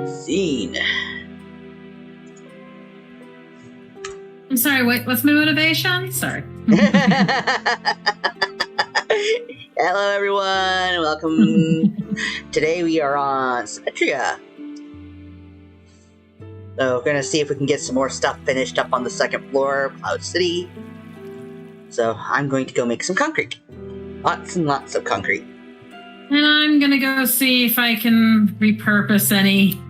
Scene. I'm sorry, what's my motivation? Sorry. Hello everyone, welcome. Today we are on Symmetria. So we're gonna see if we can get some more stuff finished up on the second floor of Cloud City. So I'm going to go make some concrete. Lots and lots of concrete. And I'm gonna go see if I can repurpose any.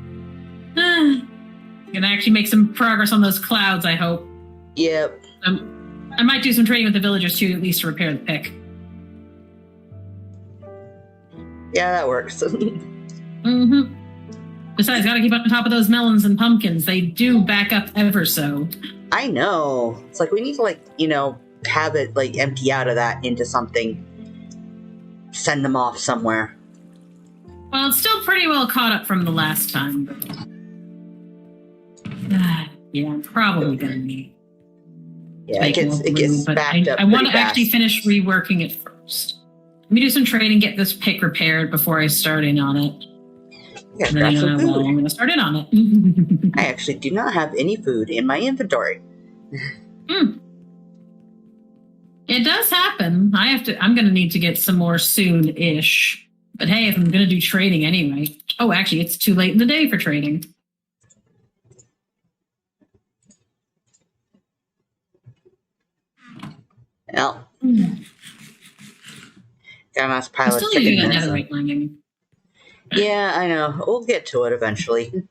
Gonna actually make some progress on those clouds, I hope. Yep. I might do some trading with the villagers too, at least to repair the pick. Yeah, that works. Mm-hmm. Besides, gotta keep on top of those melons and pumpkins. They do back up ever so. I know. It's like we need to have it empty out of that into something. Send them off somewhere. Well, it's still pretty well caught up from the last time. But... yeah, I'm probably gonna need. Yeah, it gets backed up. I want to actually finish reworking it first. Let me do some trading, get this pick repaired before I start in on it. Yeah, grab some food. Well, I'm gonna start in on it. I actually do not have any food in my inventory. It does happen. I'm gonna need to get some more soon-ish. But hey, if I'm gonna do trading anyway. Oh, actually, it's too late in the day for trading. Well, got a nice pile of still chicken. Doing that netherite mining. Yeah, I know. We'll get to it eventually.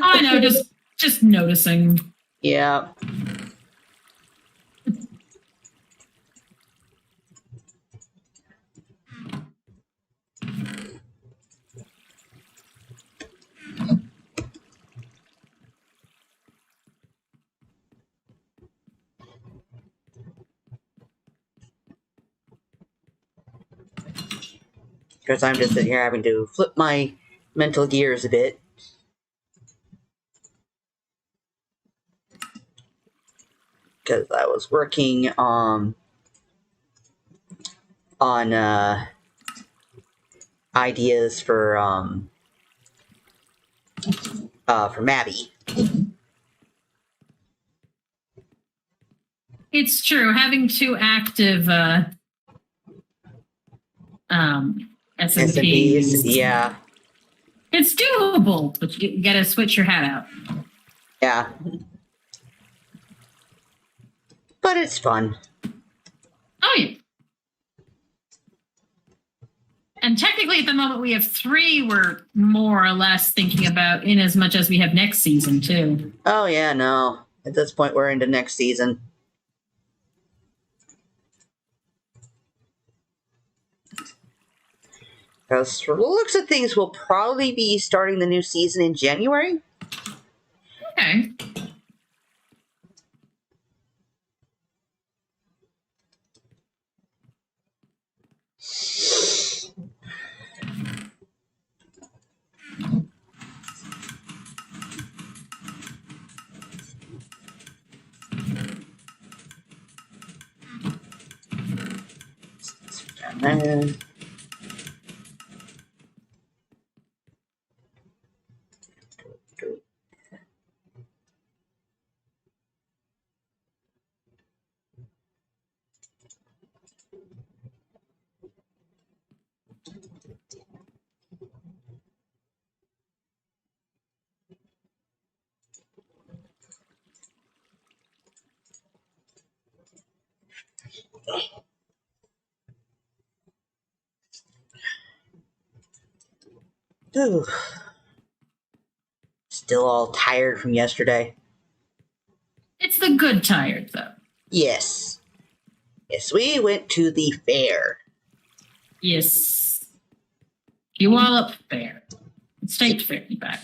I know, just noticing. Yeah. Because I'm just sitting here having to flip my mental gears a bit. Because I was working on ideas for Mabby. It's true. Having two active SMPs, yeah. It's doable, but you gotta switch your hat out. Yeah. But it's fun. Oh, yeah. And technically, at the moment, we have 3 we're more or less thinking about, in as much as we have next season, too. Oh, yeah, no. At this point, we're into next season. Because from the looks of things, we'll probably be starting the new season in January. Okay. And ooh, still all tired from yesterday. It's the good tired, though. Yes. Yes, we went to the fair. Yes. Puyallup Fair. State Fair, in fact.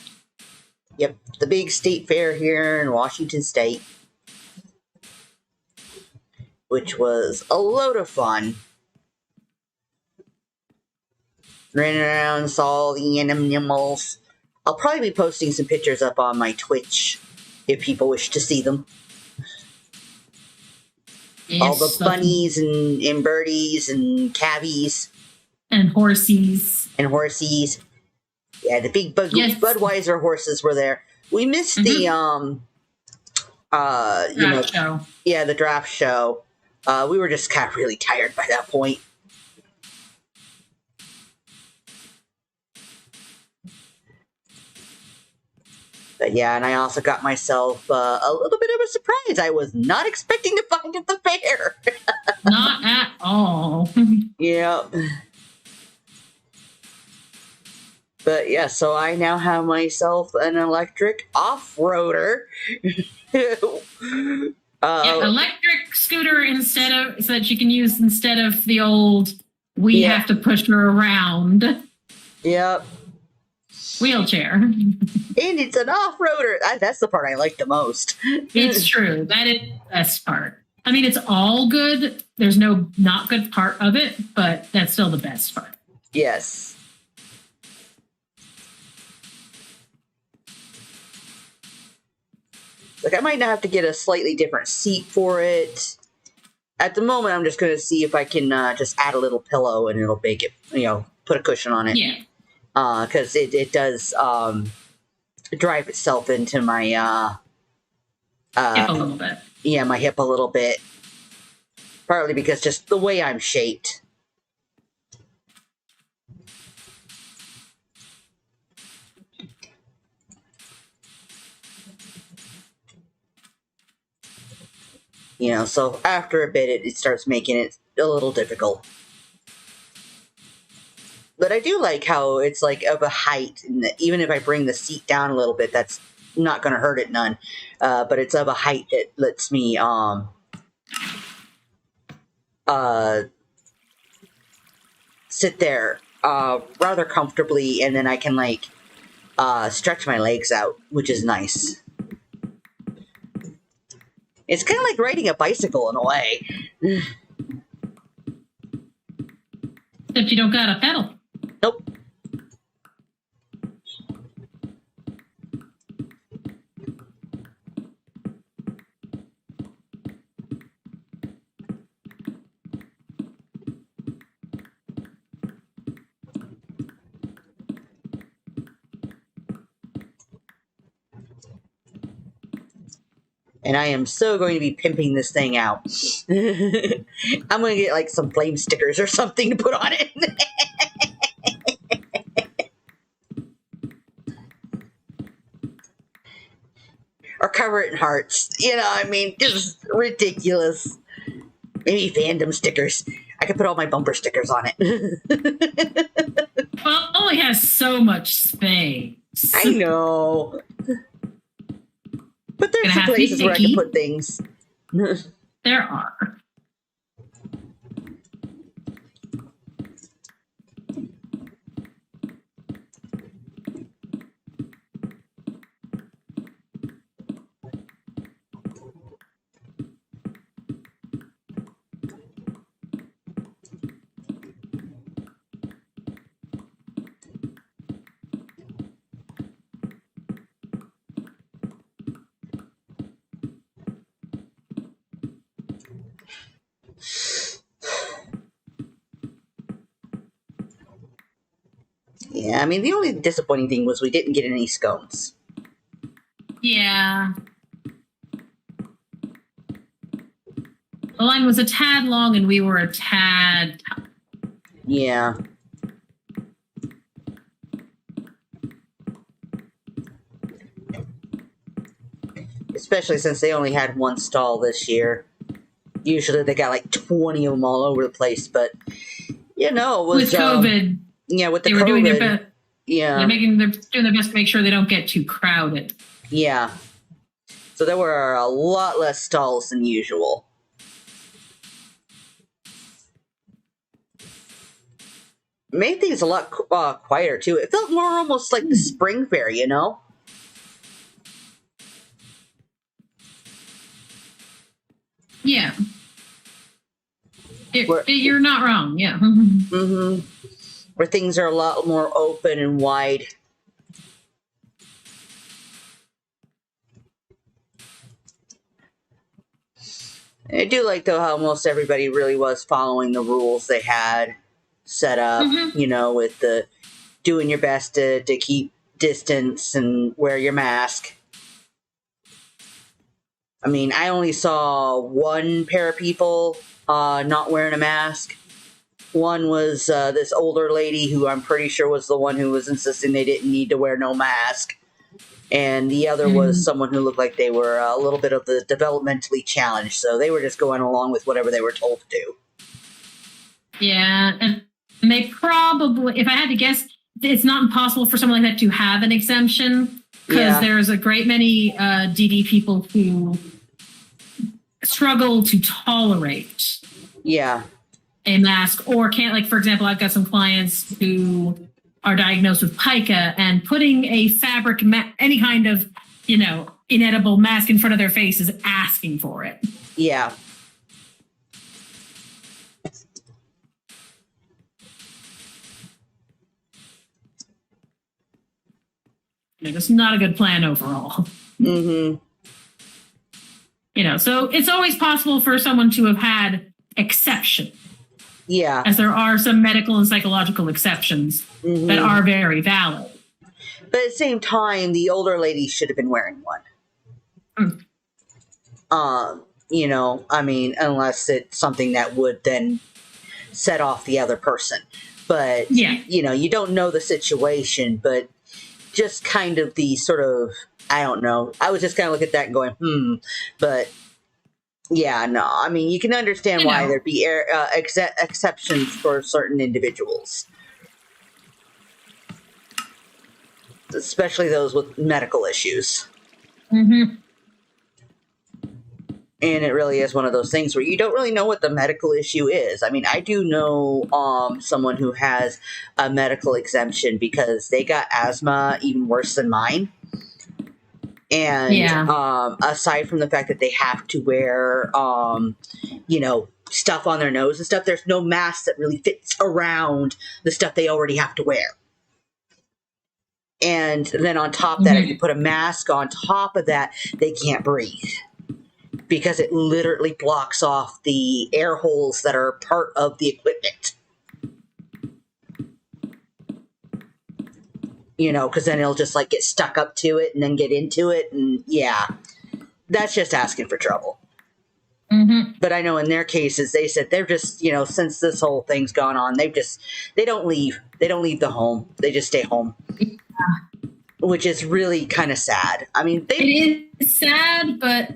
Yep, the big state fair here in Washington State, which was a load of fun. Ran around, saw the animals. I'll probably be posting some pictures up on my Twitch if people wish to see them. Yes, All the bunnies and birdies and cabbies. And horsies. And horsies. Yeah, the big Budweiser horses were there. We missed the draft show. Yeah, the draft show. We were just kind of really tired by that point. But yeah, and I also got myself a little bit of a surprise. I was not expecting to find at the fair. Not at all. Yep. But yeah, so I now have myself an electric off-roader. Electric scooter so that you can use instead of the old have to push her around. Yep. Wheelchair. And it's an off-roader. That's the part I like the most. It's true. That is the best part. I mean, it's all good. There's no not good part of it, but that's still the best part. Yes. Like, I might not have to get a slightly different seat for it. At the moment, I'm just going to see if I can just add a little pillow and it'll make it, put a cushion on it. Yeah. Because it does drive itself into my hip a little bit. Yeah, my hip a little bit. Partly because just the way I'm shaped. So after a bit, it starts making it a little difficult. But I do like how it's like of a height, and even if I bring the seat down a little bit, that's not going to hurt it none. But it's of a height that lets me sit there rather comfortably, and then I can stretch my legs out, which is nice. It's kind of like riding a bicycle in a way. Except you don't got a pedal. Nope. And I am so going to be pimping this thing out. I'm going to get some flame stickers or something to put on it. Or cover it in hearts. Just ridiculous. Maybe fandom stickers. I could put all my bumper stickers on it. Well, it only has so much space. I know. But there's some places where I can put things. There are. Yeah, I mean, the only disappointing thing was we didn't get any scones. Yeah. The line was a tad long and we were a tad. Yeah. Especially since they only had one stall this year. Usually they got like 20 of them all over the place, but it was with COVID. With the they were COVID, doing their best. Yeah, they're doing their best to make sure they don't get too crowded. Yeah, so there were a lot less stalls than usual. Made things a lot quieter too. It felt more almost like the spring fair, Yeah. You're not wrong. Yeah. Mm-hmm. Where things are a lot more open and wide. I do like, though, how most everybody really was following the rules they had set up, with the doing your best to keep distance and wear your mask. I mean, I only saw one pair of people not wearing a mask. One was this older lady who I'm pretty sure was the one who was insisting they didn't need to wear no mask. And the other was someone who looked like they were a little bit of the developmentally challenged. So they were just going along with whatever they were told to do. Yeah. And they probably, if I had to guess, it's not impossible for someone like that to have an exemption. Because there's a great many DD people who struggle to tolerate a mask or can't. Like, for example, I've got some clients who are diagnosed with pica, and putting a fabric, any kind of, inedible mask in front of their face is asking for it. Yeah. It's not a good plan overall. Mm-hmm. So it's always possible for someone to have had exception. Yeah. As there are some medical and psychological exceptions that are very valid. But at the same time, the older lady should have been wearing one. I mean, unless it's something that would then set off the other person. But, you don't know the situation, but just kind of the sort of, I don't know. I was just kind of looking at that and going, but yeah, no. I mean, you can understand why there'd be exceptions for certain individuals. Especially those with medical issues. Mm-hmm. And it really is one of those things where you don't really know what the medical issue is. I mean, I do know someone who has a medical exemption because they got asthma even worse than mine. And aside from the fact that they have to wear, stuff on their nose and stuff, there's no mask that really fits around the stuff they already have to wear. And then on top of that, if you put a mask on top of that, they can't breathe. Because it literally blocks off the air holes that are part of the equipment. Because then it'll just get stuck up to it and then get into it. And that's just asking for trouble. Mm-hmm. But I know in their cases, they said they're just, since this whole thing's gone on, they don't leave. They don't leave the home. They just stay home. Which is really kind of sad. I mean, it is sad, but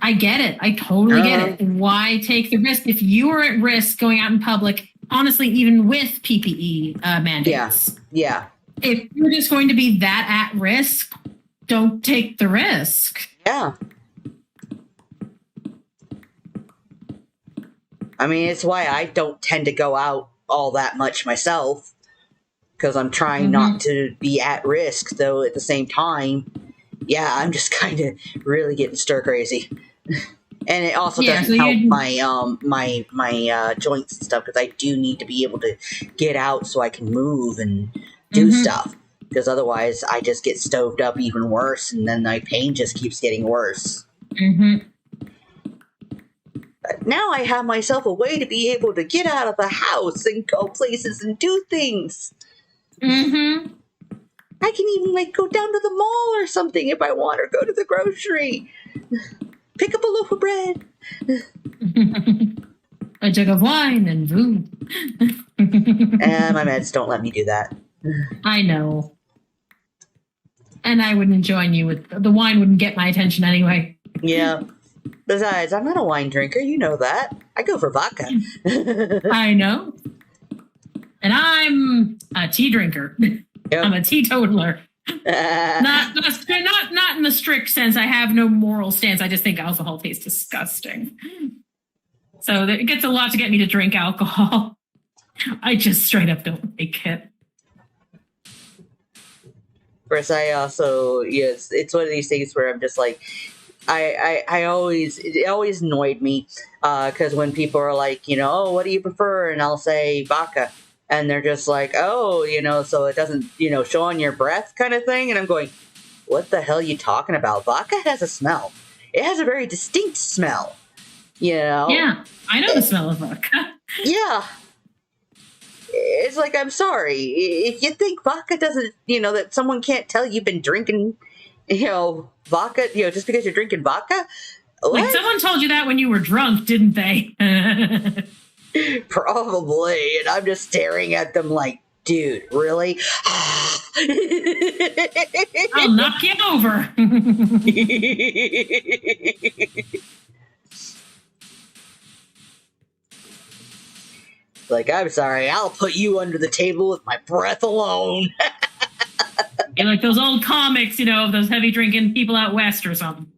I get it. I totally get it. Why take the risk if you are at risk going out in public, honestly, even with PPE mandates? Yeah. If you're just going to be that at risk, don't take the risk. Yeah. I mean, it's why I don't tend to go out all that much myself, because I'm trying not to be at risk, though at the same time, I'm just kind of really getting stir crazy. And it also doesn't help my joints and stuff, because I do need to be able to get out so I can move and do stuff, because otherwise I just get stoved up even worse, and then my pain just keeps getting worse. But now I have myself a way to be able to get out of the house and go places and do things. Mm-hmm. I can even like go down to the mall or something if I want, or go to the grocery. Pick up a loaf of bread. A jug of wine and food. And my meds don't let me do that. I know. And I wouldn't join you with the wine. Wouldn't get my attention anyway. Yeah. Besides, I'm not a wine drinker. You know that. I go for vodka. I know. And I'm a tea drinker. Yep. I'm a teetotaler. Not in the strict sense. I have no moral stance. I just think alcohol tastes disgusting. So it gets a lot to get me to drink alcohol. I just straight up don't like it. Of course, I also, yes, it's one of these things where I'm just like, it always annoyed me, because when people are like, you know, oh, what do you prefer? And I'll say vodka. And they're just like, oh, you know, so it doesn't, you know, show on your breath kind of thing. And I'm going, what the hell are you talking about? Vodka has a smell. It has a very distinct smell, you know? Yeah, I know the smell of vodka. Yeah. It's like, I'm sorry. If you think vodka doesn't, you know, that someone can't tell you've been drinking, you know, vodka, you know, just because you're drinking vodka? What? Like someone told you that when you were drunk, didn't they? Probably. And I'm just staring at them like, dude, really? I'll knock you over. Like, I'm sorry, I'll put you under the table with my breath alone. And like those old comics, you know, of those heavy drinking people out west or something.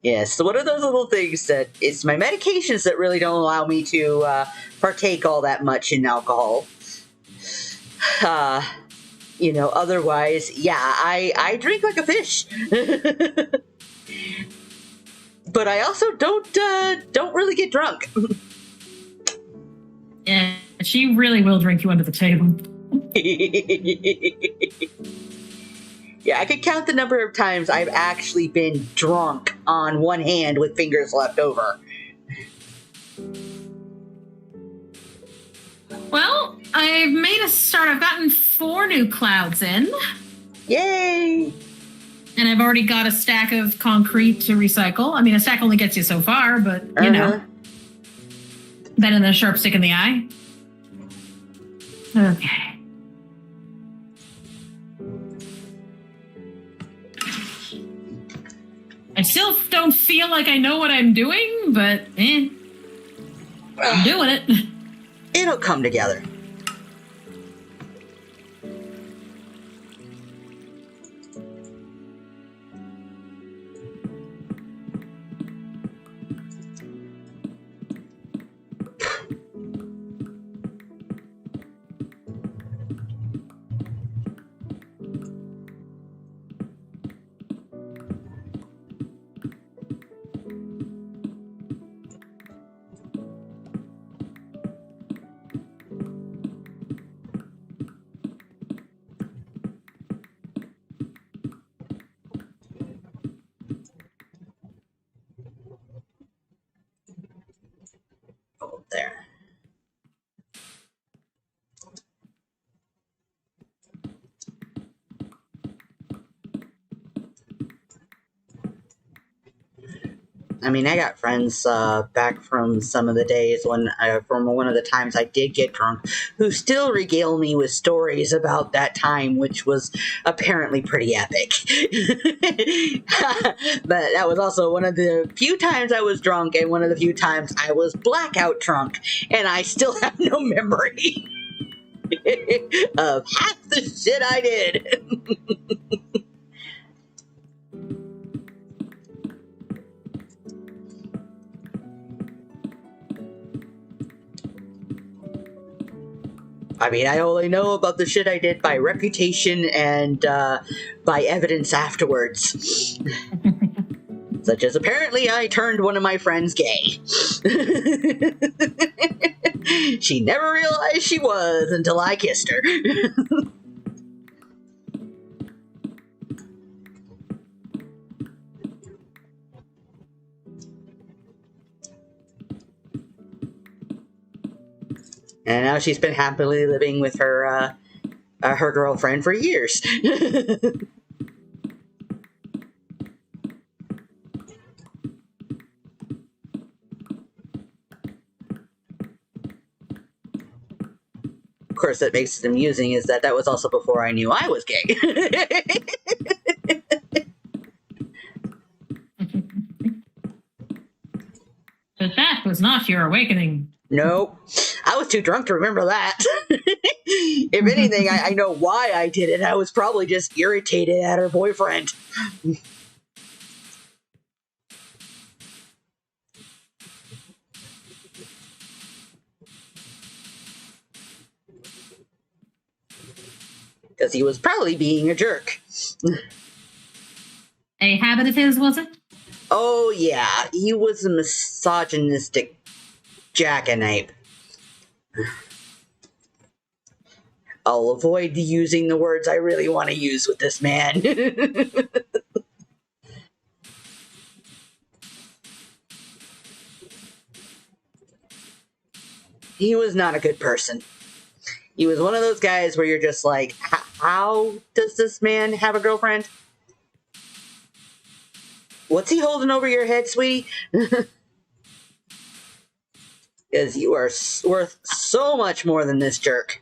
Yes, so one of those little things that it's my medications that really don't allow me to partake all that much in alcohol. You know, otherwise, yeah, I drink like a fish. But I also don't really get drunk. Yeah, she really will drink you under the table. Yeah, I could count the number of times I've actually been drunk on one hand with fingers left over. Well, I've made a start. I've gotten 4 new clouds in. Yay! And I've already got a stack of concrete to recycle. I mean, a stack only gets you so far, but, you know. Better than a sharp stick in the eye. Okay. I still don't feel like I know what I'm doing, but I'm doing it. It'll come together. There. I mean, I got friends back from some of the days when, from one of the times I did get drunk, who still regale me with stories about that time, which was apparently pretty epic. But that was also one of the few times I was drunk, and one of the few times I was blackout drunk, and I still have no memory of half the shit I did. I mean, I only know about the shit I did by reputation and by evidence afterwards. Such as, apparently I turned one of my friends gay. She never realized she was until I kissed her. And now she's been happily living with her girlfriend for years. Of course, that makes it amusing is that was also before I knew I was gay. But that was not your awakening. Nope. I was too drunk to remember that. If anything, I know why I did it. I was probably just irritated at her boyfriend. Because he was probably being a jerk. A habit of his, was it? Oh, yeah. He was a misogynistic jackanape. I'll avoid using the words I really want to use with this man. He was not a good person. He was one of those guys where you're just like, how does this man have a girlfriend? What's he holding over your head, sweetie? Because you are worth so much more than this jerk.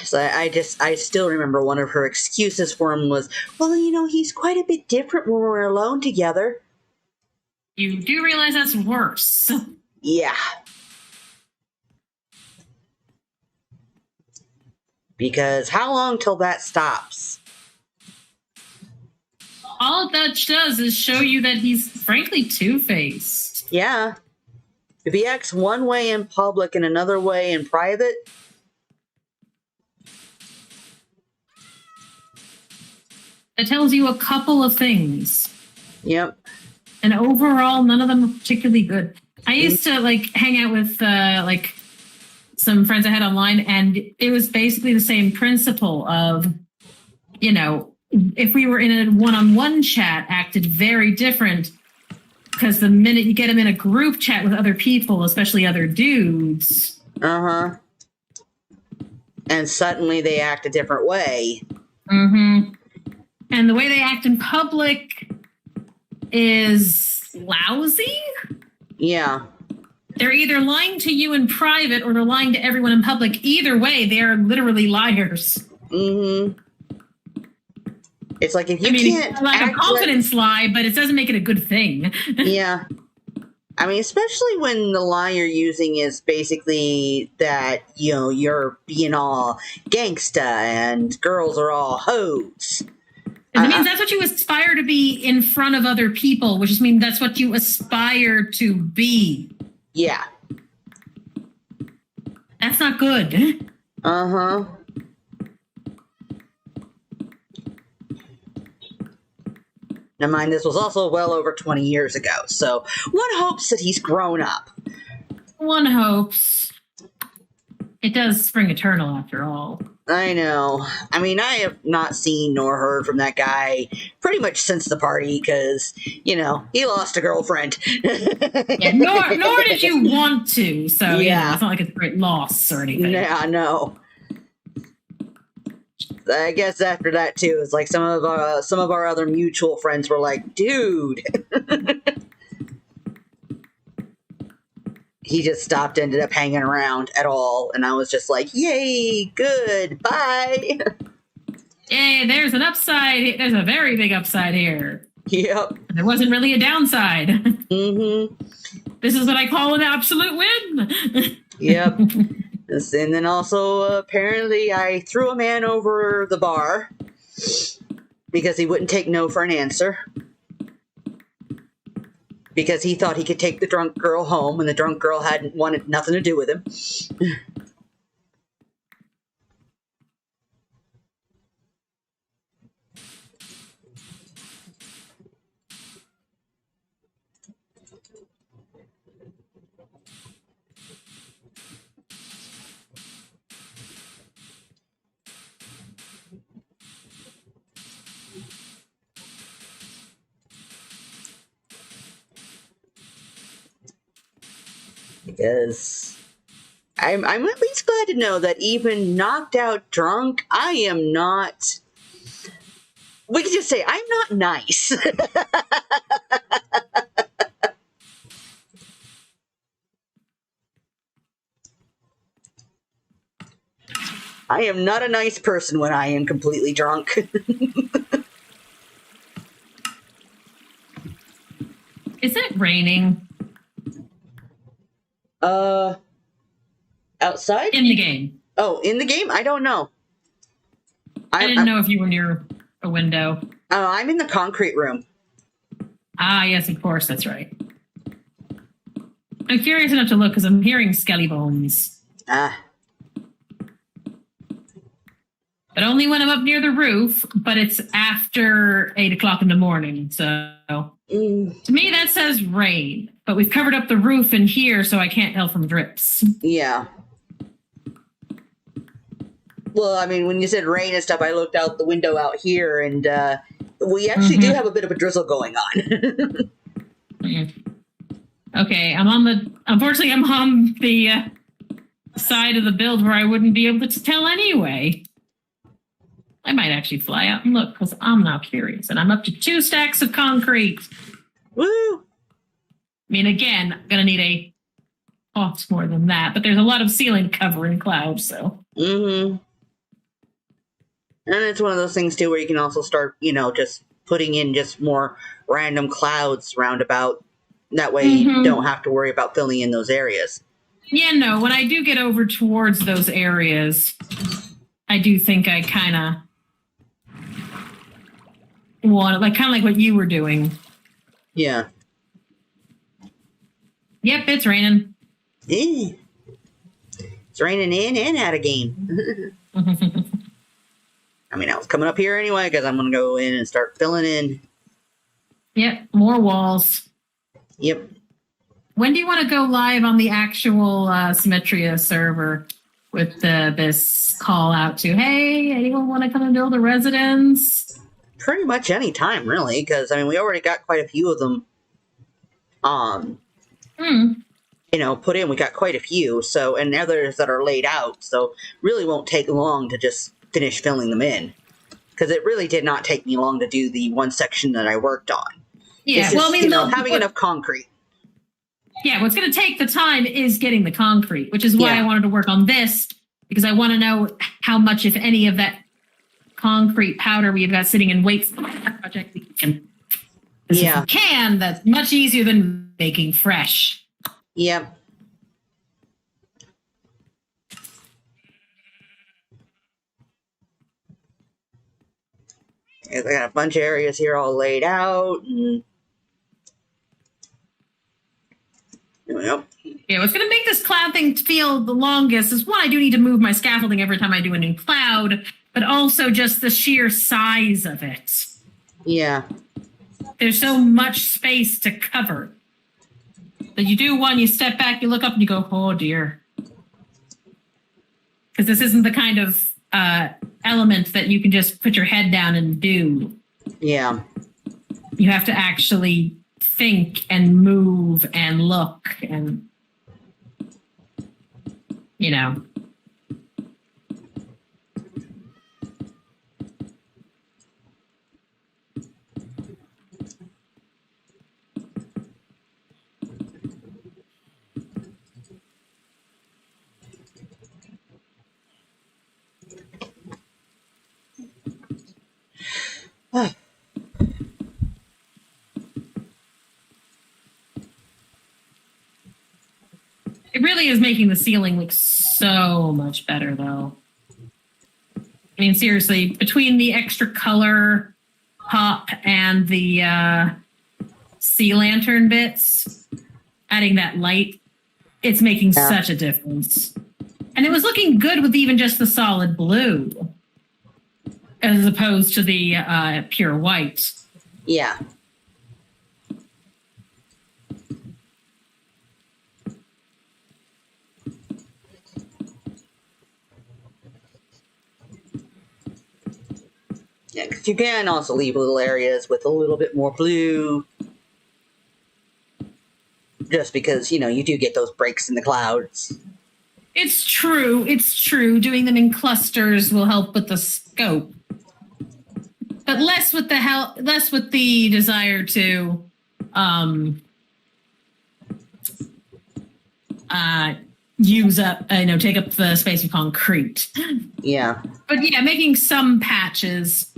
So I still remember one of her excuses for him was, well, you know, he's quite a bit different when we're alone together. You do realize that's worse. Yeah. Because how long till that stops? All that does is show you that he's frankly two-faced. Yeah. If he acts one way in public and another way in private, it tells you a couple of things. yep. And overall, none of them are particularly good. I used to hang out with some friends I had online, and it was basically the same principle of, you know, if we were in a one-on-one chat, acted very different, because the minute you get them in a group chat with other people, especially other dudes. Uh-huh. And suddenly they act a different way. Mm-hmm. And the way they act in public is lousy. Yeah. They're either lying to you in private or they're lying to everyone in public. Either way, they're literally liars. Mm-hmm. It's like if you can't it's like a confidence lie, but it doesn't make it a good thing. Yeah. I mean, especially when the lie you're using is basically that, you know, you're being all gangsta and girls are all hoes. It means that's what you aspire to be in front of other people, which just means that's what you aspire to be. Yeah. That's not good. Uh-huh. Now, mind, this was also well over 20 years ago, so one hopes that he's grown up. One hopes. It does spring eternal, after all. I know. I mean, I have not seen nor heard from that guy pretty much since the party, because, you know, he lost a girlfriend. Yeah, nor did you want to, so yeah, it's not like it's a great loss or anything. Yeah, no. I guess after that too, it's like some of our other mutual friends were like, dude. He just stopped, ended up hanging around at all, and I was just like, yay, good, bye. Yay, there's an upside. There's a very big upside here. Yep. There wasn't really a downside. Mm-hmm. This is what I call an absolute win. Yep. And then also, apparently, I threw a man over the bar because he wouldn't take no for an answer. Because he thought he could take the drunk girl home, and the drunk girl wanted nothing to do with him. Because I'm at least glad to know that even knocked out drunk, I am not. We can just say I'm not nice. I am not a nice person when I am completely drunk. Is it raining? Outside? In the game. Oh, in the game? I don't know. I didn't know if you were near a window. I'm in the concrete room. Ah, yes, of course, that's right. I'm curious enough to look because I'm hearing skelly bones. Ah. But only when I'm up near the roof, but it's after 8 o'clock in the morning. So to me, that says rain. But we've covered up the roof in here, so I can't tell from drips. Yeah. Well, I mean, when you said rain and stuff, I looked out the window out here, and we actually do have a bit of a drizzle going on. Okay, unfortunately, I'm on the side of the build where I wouldn't be able to tell anyway. I might actually fly out and look, because I'm now curious, and I'm up to 2 stacks of concrete. Woo! I mean, again, I'm going to need a lot more than that, but there's a lot of ceiling cover in clouds, so. Mm-hmm. And it's one of those things, too, where you can also start, just putting in just more random clouds roundabout. That way you don't have to worry about filling in those areas. Yeah, no, when I do get over towards those areas, I do think I kind of want, kind of like what you were doing. Yeah. Yep, it's raining. It's raining in and out of game. I mean, I was coming up here anyway because I'm going to go in and start filling in. Yep, more walls. Yep. When do you want to go live on the actual Symmetria server with this call out to, hey, anyone want to come and build a residence? Pretty much any time, really, because, I mean, we already got quite a few of them put in. We got quite a few, and others that are laid out, so really won't take long to just finish filling them in. Because it really did not take me long to do the one section that I worked on. Yeah, just, well, I mean, having enough concrete. Yeah, what's going to take the time is getting the concrete, which is why I wanted to work on this, because I want to know how much, if any, of that concrete powder we've got sitting in wait for that project we can. If we can, that's much easier than making fresh. Yep. I got a bunch of areas here all laid out. Yep. Yeah, what's going to make this cloud thing feel the longest is, one, I do need to move my scaffolding every time I do a new cloud, but also just the sheer size of it. Yeah. There's so much space to cover that you do one, you step back, you look up, and you go, oh, dear. Because this isn't the kind of element that you can just put your head down and do. Yeah. You have to actually think and move and look and, It really is making the ceiling look so much better, though. I mean, seriously, between the extra color pop and the sea lantern bits, adding that light, it's making such a difference. And it was looking good with even just the solid blue, as opposed to the pure white. Yeah. Yeah, because you can also leave little areas with a little bit more blue. just because, you know, you do get those breaks in the clouds. It's true. It's true. Doing them in clusters will help with the scope, but less with the desire to use up, take up the space of concrete. Yeah. But yeah, making some patches.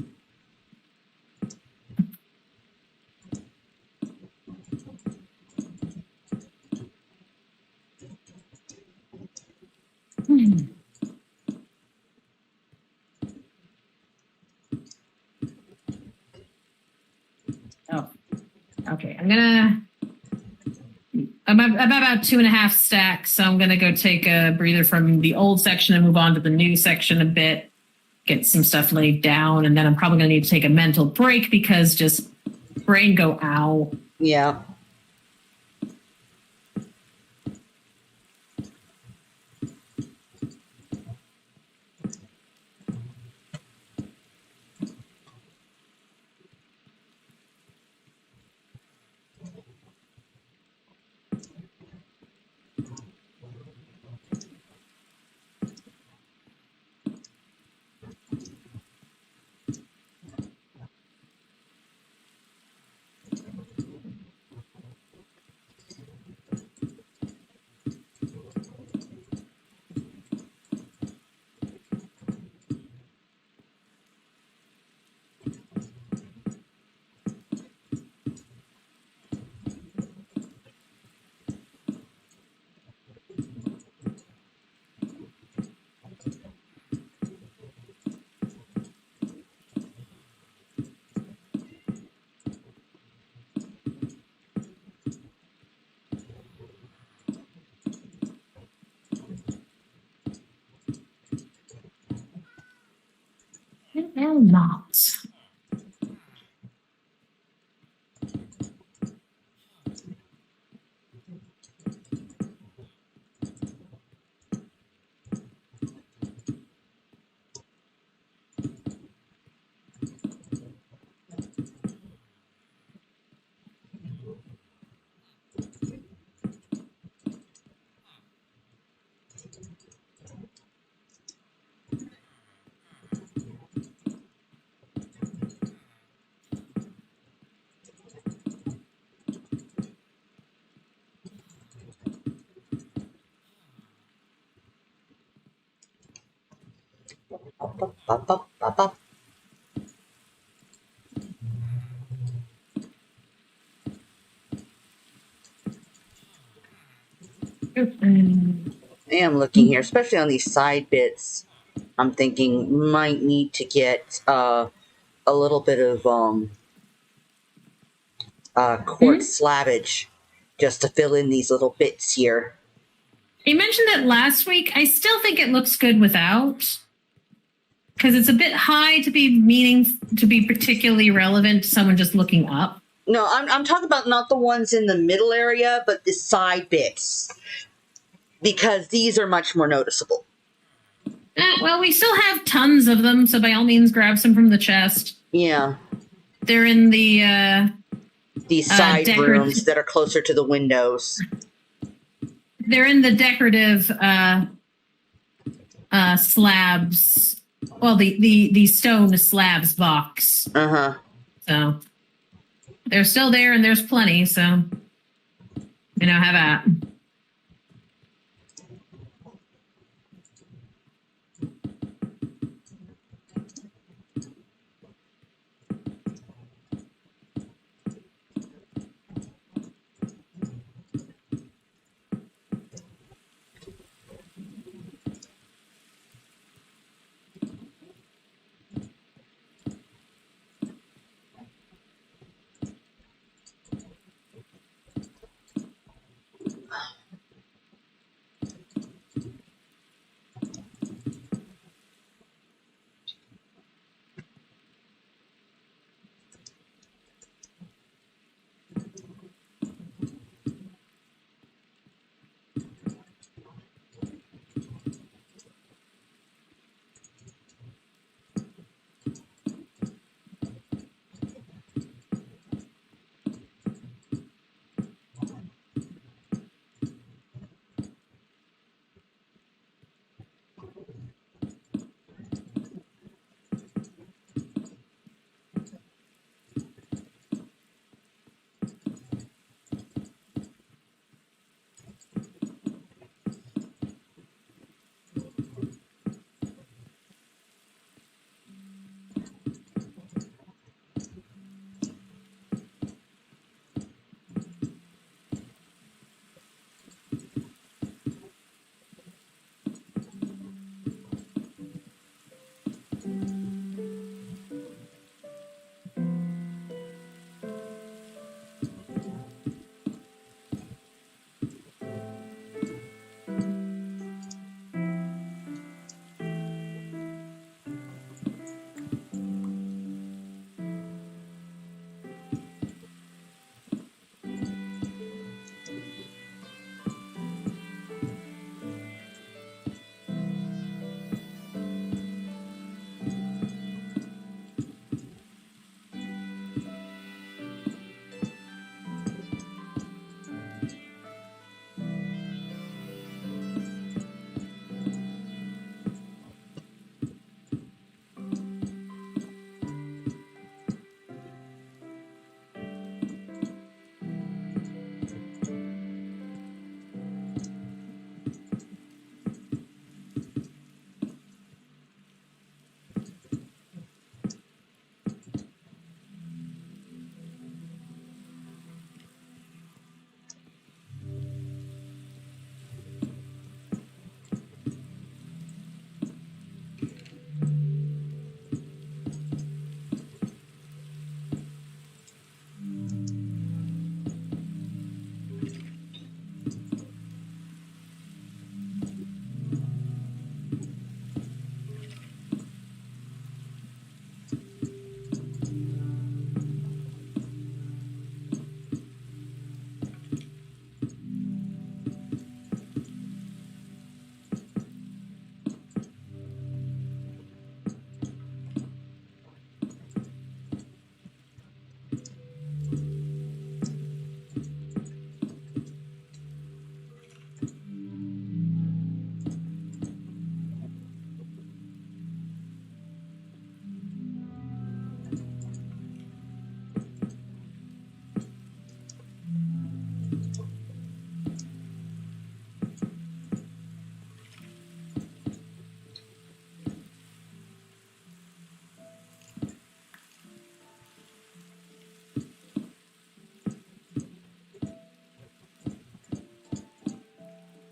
Oh, okay. I'm about 2.5 stacks, so I'm gonna go take a breather from the old section and move on to the new section a bit, get some stuff laid down, and then I'm probably gonna need to take a mental break because just brain go ow. Yeah. Hell not. I am looking here, especially on these side bits. I'm thinking might need to get a little bit of quartz slabbage just to fill in these little bits here. You mentioned it last week. I still think it looks good without, because it's a bit high to be particularly relevant to someone just looking up. No, I'm talking about not the ones in the middle area, but the side bits, because these are much more noticeable. Well, we still have tons of them, so by all means, grab some from the chest. Yeah. They're in the these side rooms that are closer to the windows. They're in the decorative slabs. Well, the stone slabs box. Uh-huh. So they're still there, and there's plenty. So have at.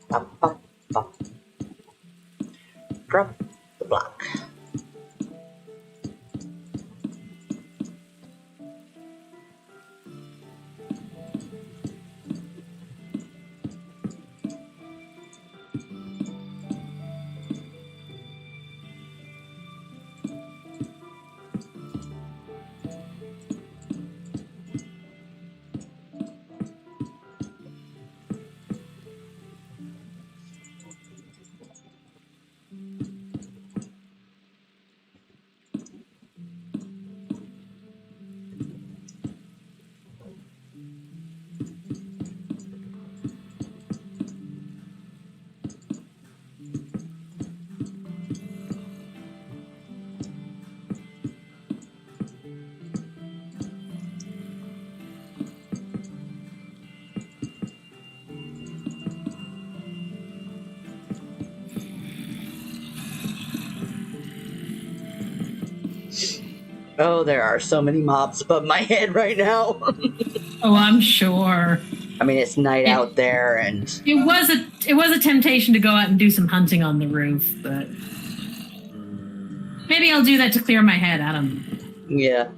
Bop, bop, bop. Drop the block. Oh, there are so many mobs above my head right now. Oh, I'm sure. I mean, it's night out there, and it was a temptation to go out and do some hunting on the roof, but maybe I'll do that to clear my head. I don't know. yeah.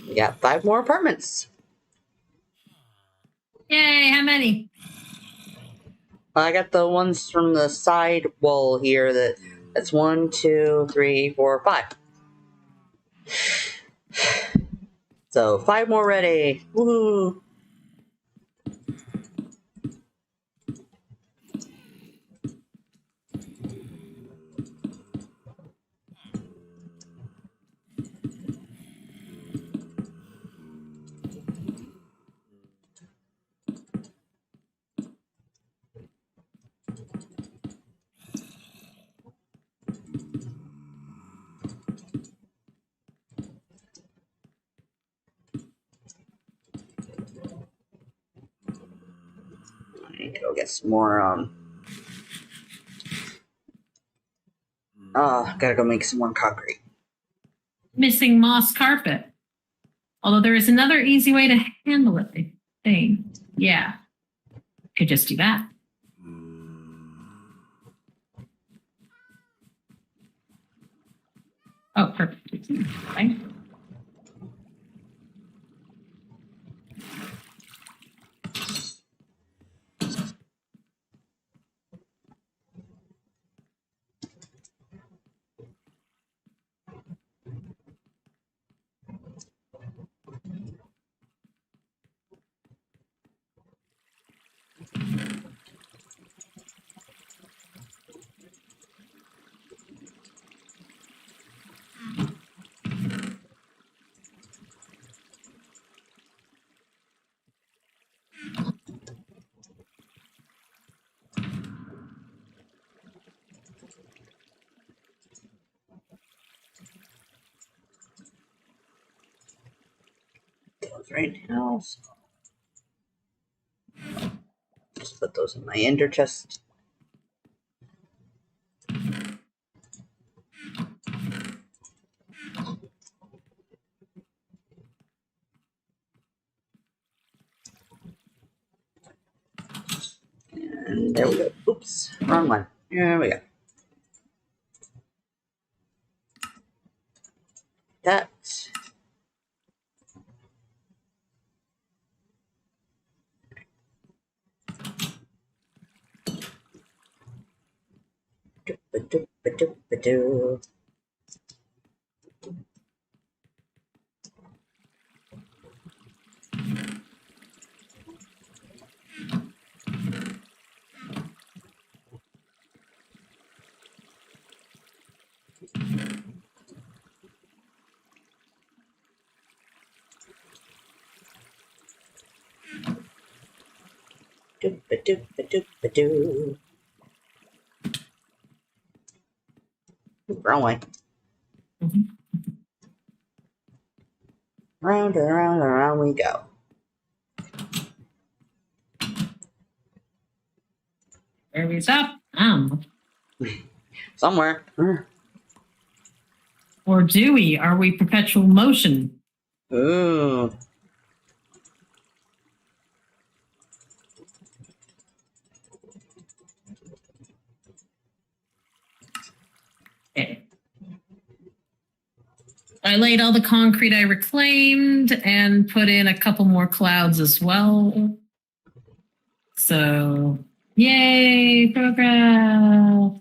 We got 5 more apartments. Yay! How many? I got the ones from the side wall here. That's 1, 2, 3, 4, 5. So 5 more ready. Woohoo! I need to go get some more. Gotta go make some more concrete. Missing moss carpet. Although there is another easy way to handle it, I think. Yeah. Could just do that. Oh, perfect. Okay. Those right now. Just put those in my ender chest. And there we go. Oops, wrong one. There we go. That. Do-ba-do-ba-do-ba-do. Do-ba-do-ba-do-ba-do. Wrong way. Round and around and around we go. Where we stop? Somewhere. Or do we? Are we perpetual motion? Ooh. Okay. I laid all the concrete I reclaimed and put in a couple more clouds as well. So, yay, progress.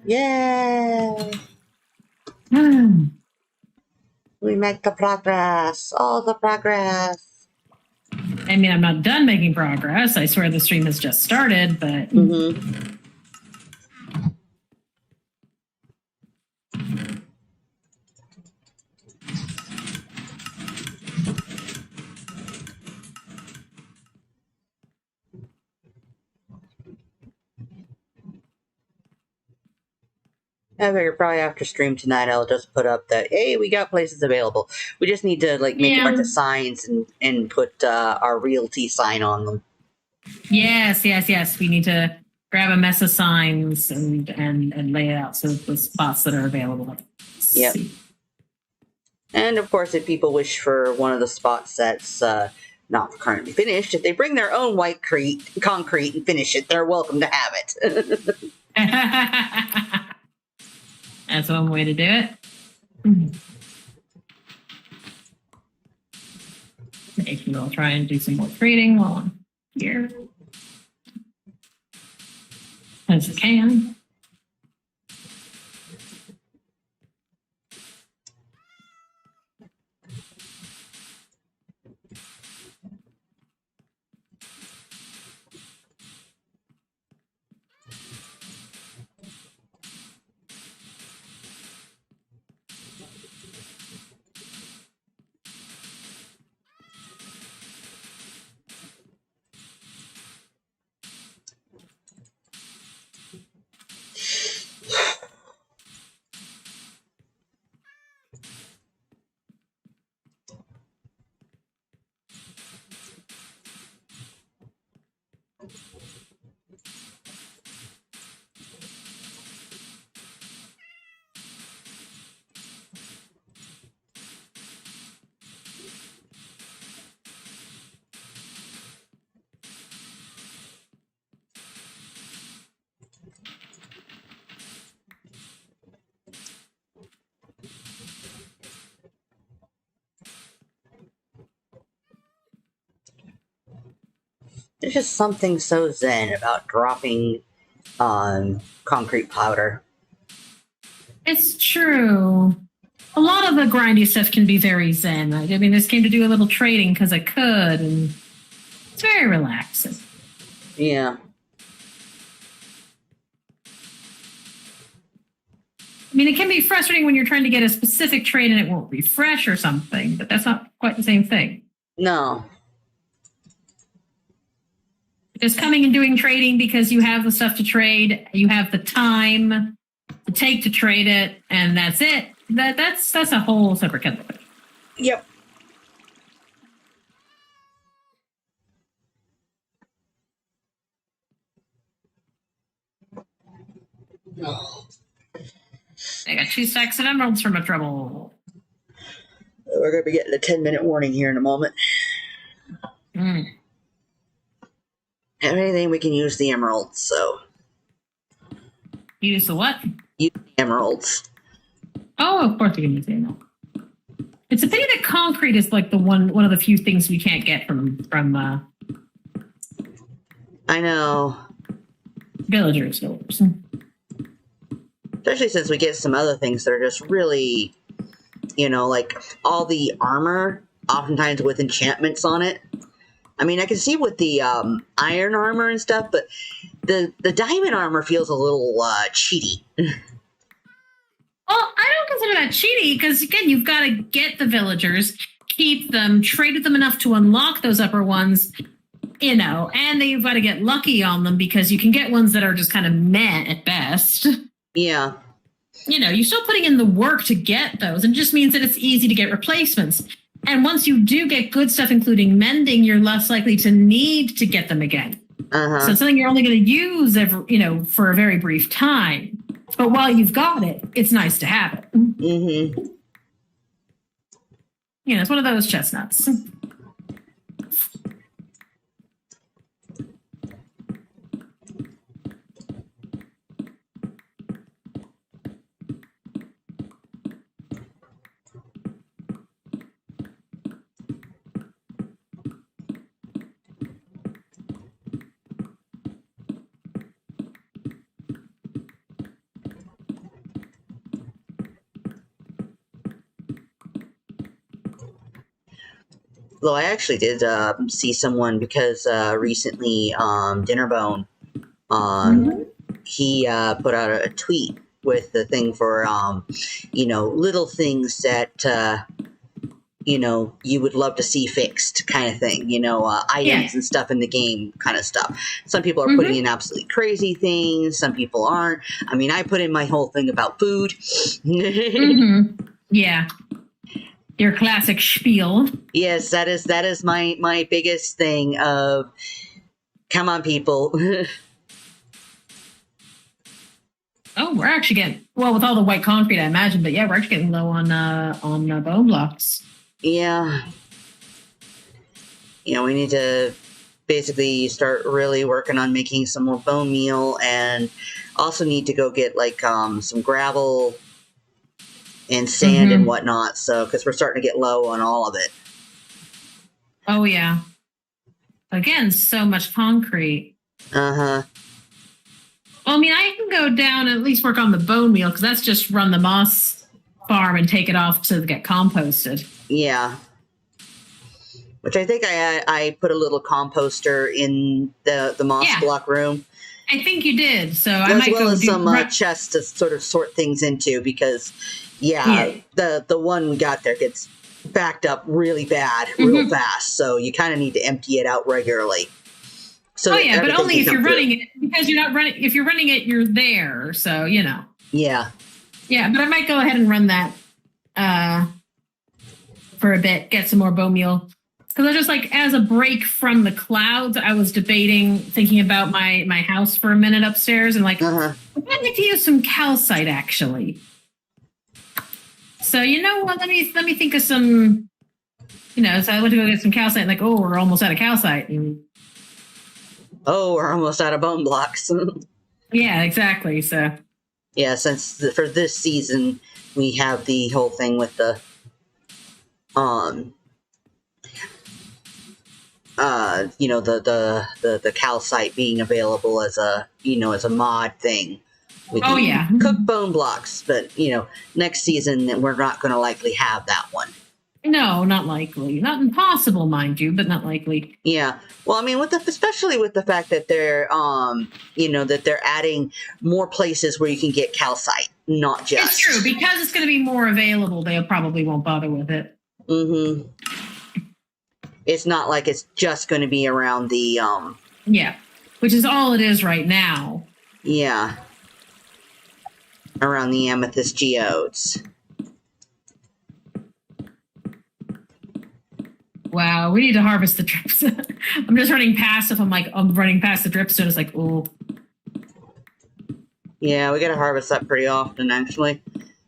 Yay! We make the progress. All the progress. I mean, I'm not done making progress. I swear the stream has just started, but... Mm-hmm. I figure probably after stream tonight, I'll just put up that, hey, we got places available. We just need to like make a bunch of signs and put our realty sign on them. Yes. We need to grab a mess of signs and lay it out so the spots that are available. Yep. And of course, if people wish for one of the spots that's not currently finished, if they bring their own white concrete and finish it, they're welcome to have it. That's one way to do it. Maybe I'll try and do some more trading while I'm here. As I can. There's just something so zen about dropping concrete powder. It's true. A lot of the grindy stuff can be very zen. I mean, this came to do a little trading because I could, and it's very relaxing. Yeah. I mean, it can be frustrating when you're trying to get a specific trade and it won't refresh or something, but that's not quite the same thing. No. Just coming and doing trading because you have the stuff to trade, you have the time to take to trade it, and that's it. That's a whole separate kettle of fish. Yep. Oh. I got 2 stacks of emeralds for my trouble. We're going to be getting a 10-minute warning here in a moment. Mm. If anything, we can use the emeralds, so. Use the what? Use the emeralds. Oh, of course we can use the emerald. It's a pity that concrete is like the one of the few things we can't get from I know. villagers. Especially since we get some other things that are just really, like all the armor, oftentimes with enchantments on it. I mean, I can see with the iron armor and stuff, but the diamond armor feels a little cheaty. Well, I don't consider that cheaty because, again, you've got to get the villagers, keep them, trade with them enough to unlock those upper ones, and then you've got to get lucky on them because you can get ones that are just kind of meh at best. Yeah. You're still putting in the work to get those, and it just means that it's easy to get replacements. And once you do get good stuff, including mending, you're less likely to need to get them again. Uh-huh. So it's something you're only going to use for a very brief time. But while you've got it, it's nice to have it. Mm-hmm. It's one of those chestnuts. Though I actually did see someone because recently Dinnerbone, he put out a tweet with the thing for little things that you would love to see fixed, kind of thing. Items and stuff in the game, kind of stuff. Some people are putting in absolutely crazy things. Some people aren't. I mean, I put in my whole thing about food. Yeah. Your classic spiel. Yes, that is my biggest thing of, come on, people. Oh, we're actually getting, well, with all the white concrete, I imagine, but yeah, we're actually getting low on bone blocks. Yeah. We need to basically start really working on making some more bone meal, and also need to go get some gravel and sand and whatnot, so because we're starting to get low on all of it. Oh yeah. Again, so much concrete. Uh-huh. Well, I mean, I can go down and at least work on the bone meal because that's just run the moss farm and take it off to get composted. Yeah. Which I think I put a little composter in the moss block room. I think you did, so I might go. As well as some chests to sort of sort things into, because the one we got there gets backed up really bad real fast, so you kind of need to empty it out regularly. So but only if you're running it, because you're not running. If you're running it, you're there, so Yeah. Yeah, but I might go ahead and run that for a bit, get some more bone meal. Because I just as a break from the clouds, I was thinking about my house for a minute upstairs, and I'd like to use some calcite actually. So what? Let me think of some. So I went to go get some calcite. And we're almost out of calcite. We're almost out of bone blocks. Yeah, exactly. So. Yeah, since for this season we have the whole thing with the you know, the calcite being available as a, you know, as a mod thing. We can cook bone blocks, but, you know, next season we're not going to likely have that one. No, not likely. Not impossible, mind you, but not likely. Yeah. Well, I mean, especially with the fact that they're, you know, that they're adding more places where you can get calcite, not just. It's true, because it's going to be more available. They probably won't bother with it. Mm-hmm. It's not like it's just going to be around the, Yeah, which is all it is right now. Yeah. Around the amethyst geodes. Wow, we need to harvest the dripstone. I'm just running past if I'm running past the dripstone. It's like, oh. Yeah, we got to harvest that pretty often, actually.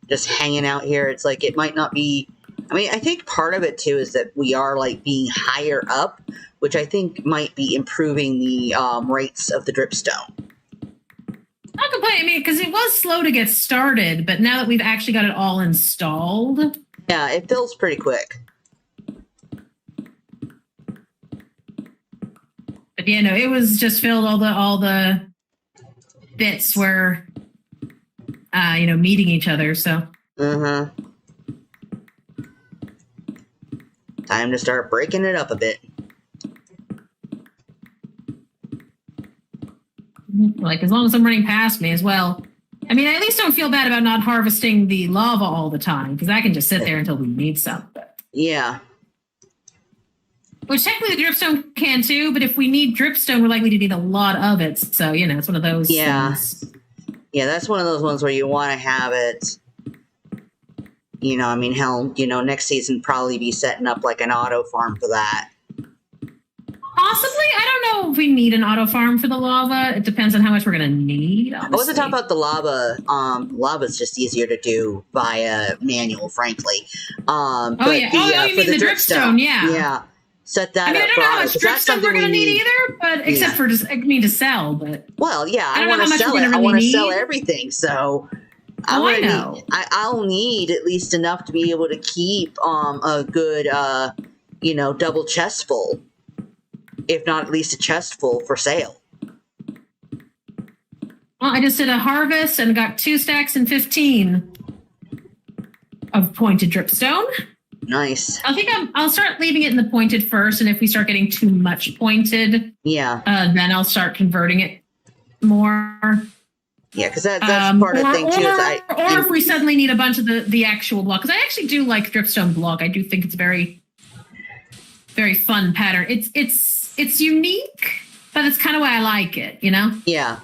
Just hanging out here. It's like, it might not be... I mean, I think part of it, too, is that we are, like, being higher up, which I think might be improving the rates of the dripstone. Not complaining, I mean, because it was slow to get started, but now that we've actually got it all installed... Yeah, it fills pretty quick. But yeah, no, it was just filled. All the bits were, you know, meeting each other. So. Time to start breaking it up a bit. Like, as long as I'm running past me as well. I mean, I at least don't feel bad about not harvesting the lava all the time, because I can just sit there until we need some. Yeah. Which technically the dripstone can too, but if we need dripstone, we're likely to need a lot of it. So, you know, it's one of those things. Yeah, that's one of those ones where you want to have it. You know, I mean, hell, you know, next season probably be setting up like an auto farm for that. Possibly. I don't know if we need an auto farm for the lava. It depends on how much we're going to need. Honestly. I wasn't talking about the lava. Lava's just easier to do via manual, frankly. But you mean the dripstone? Yeah. Yeah. Set that up. I don't know how much dripstone we're going to need either, but except for just, to sell. But well, yeah, I want to sell it. I want to sell everything, so I know. I'll need at least enough to be able to keep a good, you know, double chest full, if not at least a chest full for sale. Well, I just did a harvest and got 2 stacks and 15 of pointed dripstone. Nice. I think I'll start leaving it in the pointed first, and if we start getting too much pointed, then I'll start converting it more. Yeah, because that's part of the thing too. Or if we suddenly need a bunch of the actual block, because I actually do like dripstone block. I do think it's a very, very fun pattern. It's unique, but it's kind of why I like it. You know? Yeah.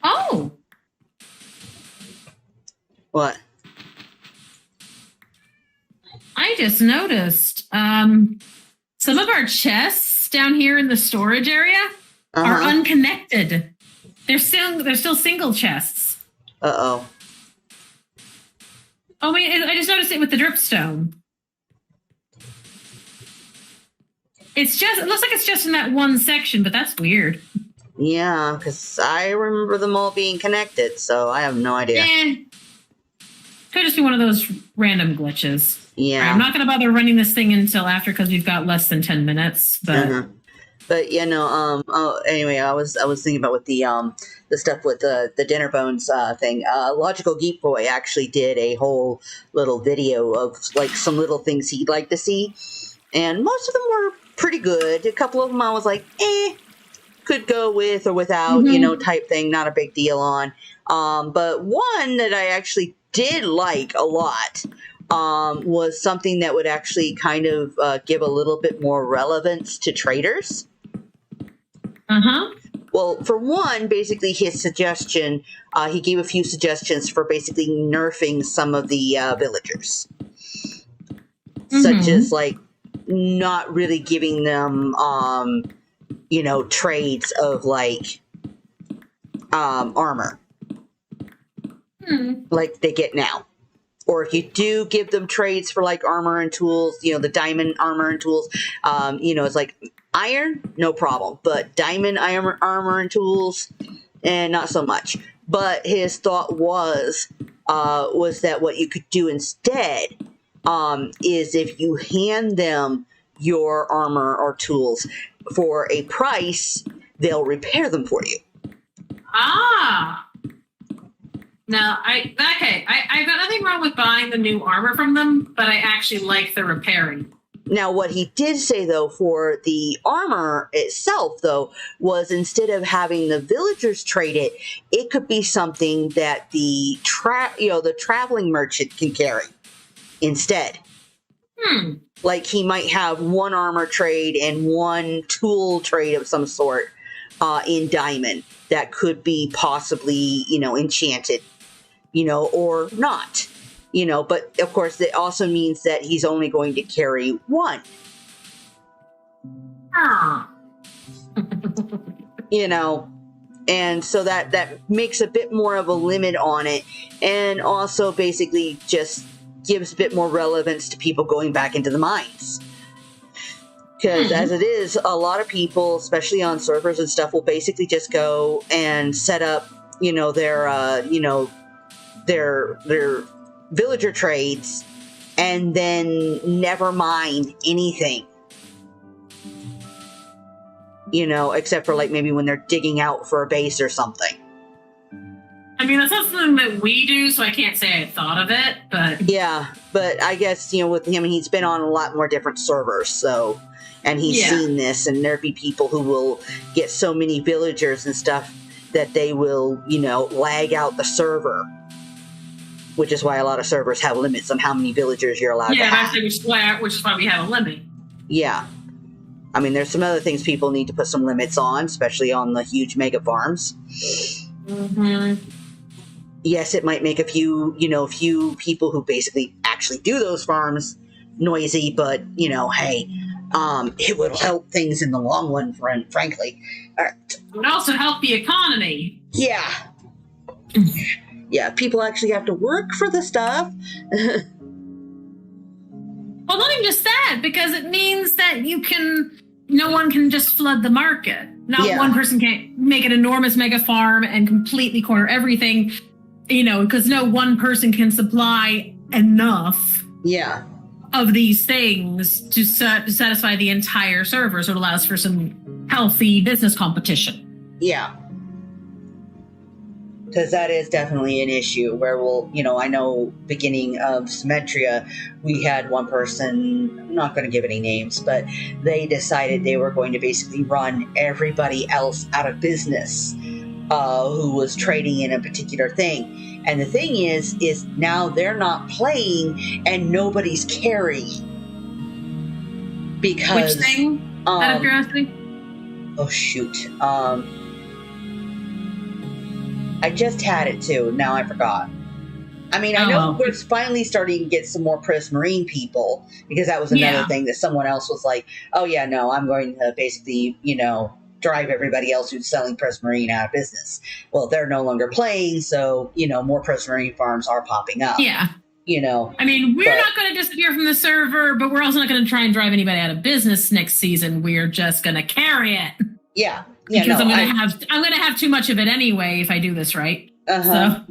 Oh. What? I just noticed some of our chests down here in the storage area are unconnected. They're still single chests. Uh-oh. Oh, wait, I just noticed it with the dripstone. It looks like it's just in that one section, but that's weird. Yeah, because I remember them all being connected, so I have no idea. Could just be one of those random glitches. Yeah. Right, I'm not going to bother running this thing until after because we've got less than 10 minutes. But But you know, anyway, I was thinking about with the stuff with the dinner bones thing. Logical Geek Boy actually did a whole little video of like some little things he'd like to see, and most of them were pretty good. A couple of them I was like, could go with or without, you know, type thing. Not a big deal on. But one that I actually did like a lot was something that would actually kind of give a little bit more relevance to traders. Well, for one, basically his suggestion, he gave a few suggestions for basically nerfing some of the villagers. Such as, like, not really giving them, you know, trades of, like, armor. Like they get now. Or if you do give them trades for, like, armor and tools, you know, the diamond armor and tools, you know, it's like, iron, no problem. But diamond armor and tools, not so much. But his thought was was that what you could do instead is if you hand them your armor or tools for a price, they'll repair them for you. Ah. Now, I've got nothing wrong with buying the new armor from them, but I actually like the repairing. Now, what he did say, though, for the armor itself, though, was instead of having the villagers trade it, it could be something that the traveling merchant can carry instead. Like he might have one armor trade and one tool trade of some sort in diamond that could be possibly, enchanted, or not. But of course, it also means that he's only going to carry one. And so that makes a bit more of a limit on it, and also basically just gives a bit more relevance to people going back into the mines. Because as it is, a lot of people, especially on servers and stuff, will basically just go and set up, their villager trades, and then never mind anything. Except for like maybe when they're digging out for a base or something. I mean, that's not something that we do, so I can't say I thought of it, but... Yeah, but I guess, with him, he's been on a lot more different servers, so... And he's seen this, and there'd be people who will get so many villagers and stuff that they will, lag out the server. Which is why a lot of servers have limits on how many villagers you're allowed to have. Yeah, which is why we have a limit. Yeah. I mean, there's some other things people need to put some limits on, especially on the huge mega farms. Yes, it might make a few people who basically actually do those farms noisy, but, hey, it would help things in the long run, frankly. It would also help the economy. Yeah. Yeah, people actually have to work for the stuff. Well, not even just that, because it means that no one can just flood the market. Not one person can make an enormous mega farm and completely corner everything, because no one person can supply enough of these things to satisfy the entire server, so it allows for some healthy business competition. Yeah. Because that is definitely an issue where I know beginning of Symmetria, we had one person, I'm not going to give any names, but they decided they were going to basically run everybody else out of business who was trading in a particular thing. And the thing is now they're not playing and nobody's carrying. Because... Which thing? Out of curiosity? Oh, shoot. I just had it too. Now I forgot. I mean, I know we're finally starting to get some more Prismarine people, because that was another thing that someone else was like, oh yeah, no, I'm going to basically, drive everybody else who's selling Prismarine out of business. Well, they're no longer playing, so, more Prismarine farms are popping up. Yeah. I mean, we're not going to disappear from the server, but we're also not going to try and drive anybody out of business next season. We're just going to carry it. Yeah. Because I'm going to have too much of it anyway if I do this right. So.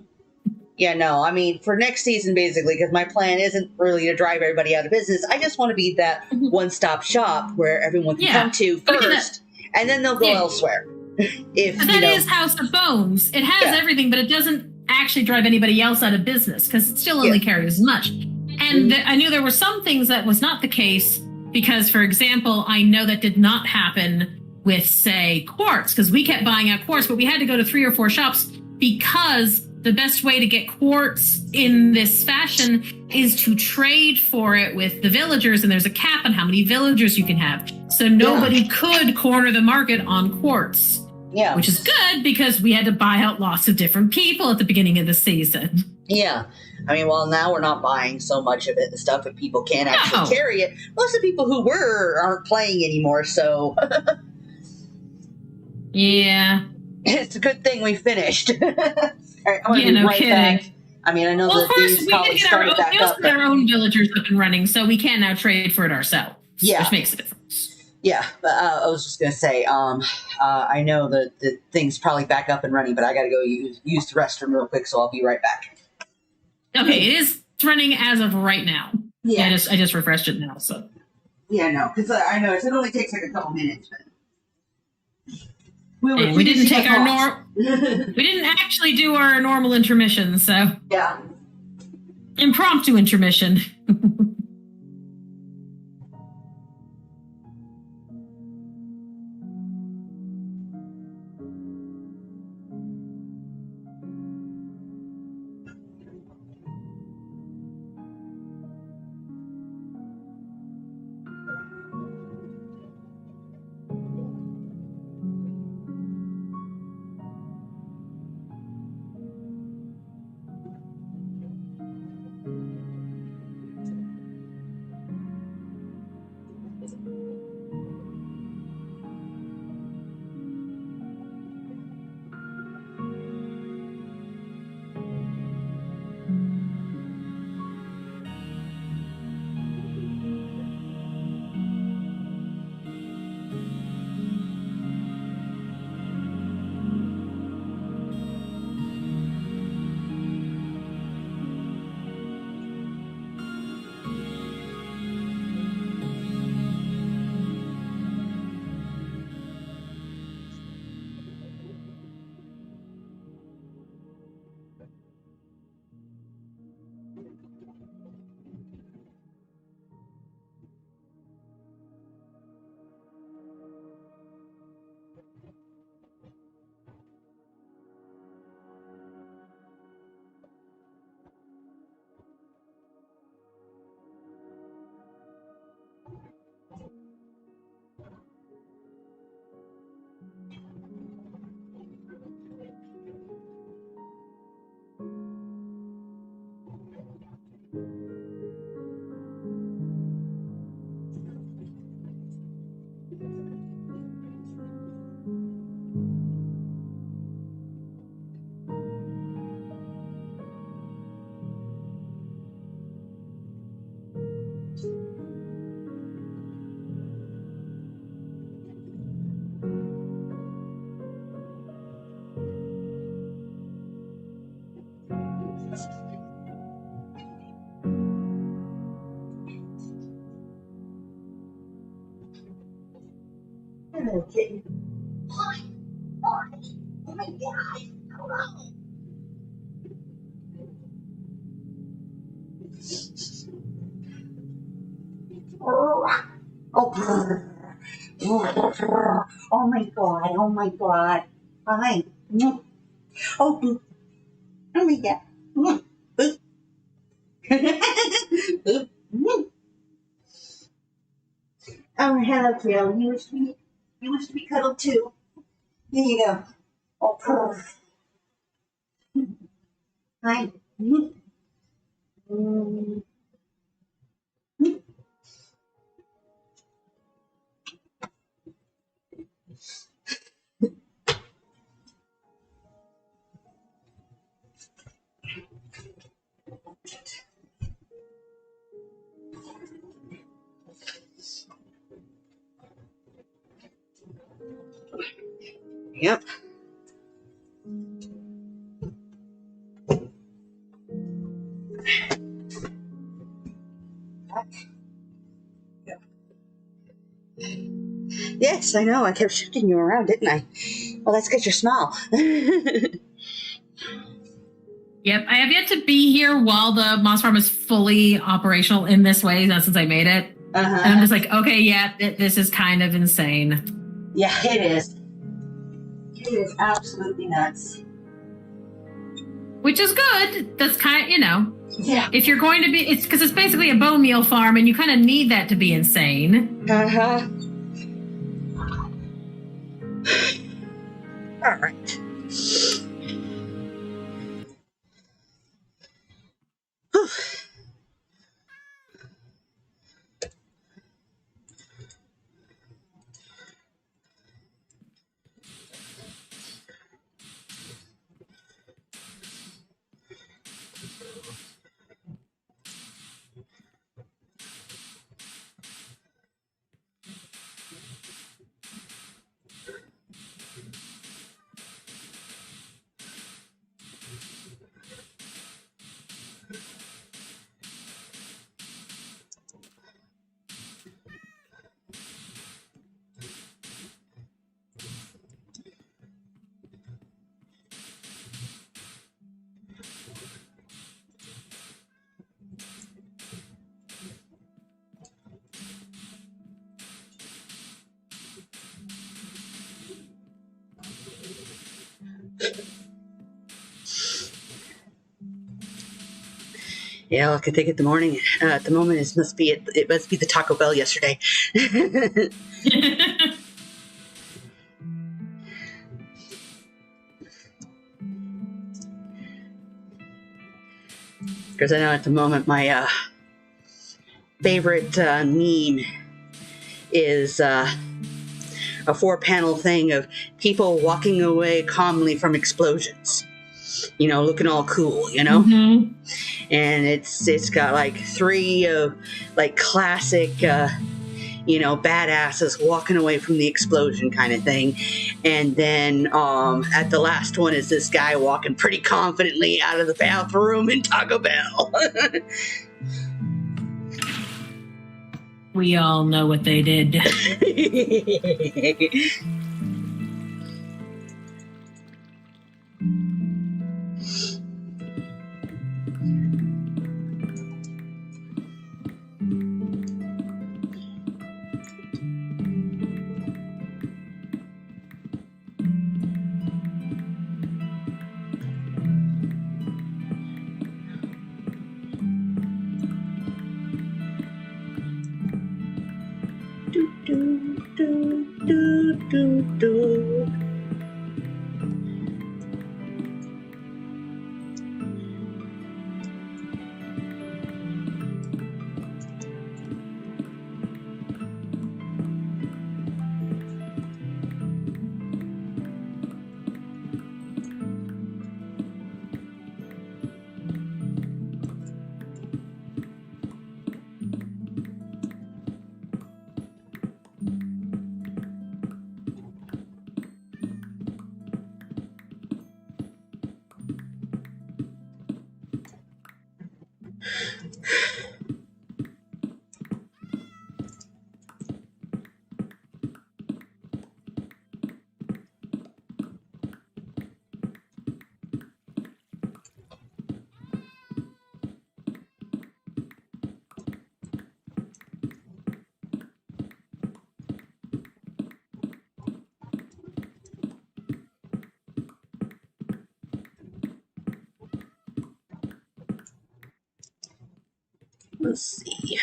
Yeah, no, I mean, for next season, basically, because my plan isn't really to drive everybody out of business. I just want to be that one-stop shop where everyone can come to first, and then they'll go elsewhere. That is House of Bones. It has everything, but it doesn't actually drive anybody else out of business, because it still only carries as much. And I knew there were some things that was not the case, because, for example, I know that did not happen with, say, quartz, because we kept buying out quartz, but we had to go to 3 or 4 shops, because the best way to get quartz in this fashion is to trade for it with the villagers, and there's a cap on how many villagers you can have. So nobody could corner the market on quartz. Yeah. Which is good, because we had to buy out lots of different people at the beginning of the season. Yeah. I mean, well, now we're not buying so much of it and stuff, and people can't actually carry it. Most of the people who aren't playing anymore, so... Yeah. It's a good thing we finished. All right, I'm going to be right back. I mean, I know that these probably started back up. We also got our own villagers up and running, so we can now trade for it ourselves. Yeah. Which makes a difference. Yeah, but I was just going to say, I know that the thing's probably back up and running, but I got to go use the restroom real quick, so I'll be right back. Okay, it is running as of right now. Yeah. I just refreshed it now, so. Yeah, no, because I know it only takes like a couple minutes. But we didn't take our we didn't actually do our normal intermission, so. Yeah. Impromptu intermission. Hello, kitten. Hi. Hi. Oh my God. Hello. Oh. Oh my God. Oh my God. Hi. Oh. Oh my God. Oh, hello, Carol. You wish to be cuddled too. Here you go. Oh, purr. Hi. Yep. Yes, I know. I kept shifting you around, didn't I? Well, that's because you smile. Yep, I have yet to be here while the Moss Farm is fully operational in this way, not since I made it. And I'm just like, okay, yeah, this is kind of insane. Yeah, it is. It is absolutely nuts. Which is good. That's kind of, you know. Yeah. If you're going to be, it's because it's basically a bone meal farm and you kind of need that to be insane. Uh-huh. All right. Whew. Yeah, all I can think at the moment it must be the Taco Bell yesterday. Because I know at the moment my favorite meme is a 4-panel thing of people walking away calmly from explosions. Looking all cool, Mm-hmm. And it's got like 3 of like classic badasses walking away from the explosion kind of thing. And then at the last one is this guy walking pretty confidently out of the bathroom in Taco Bell. We all know what they did. Let's see.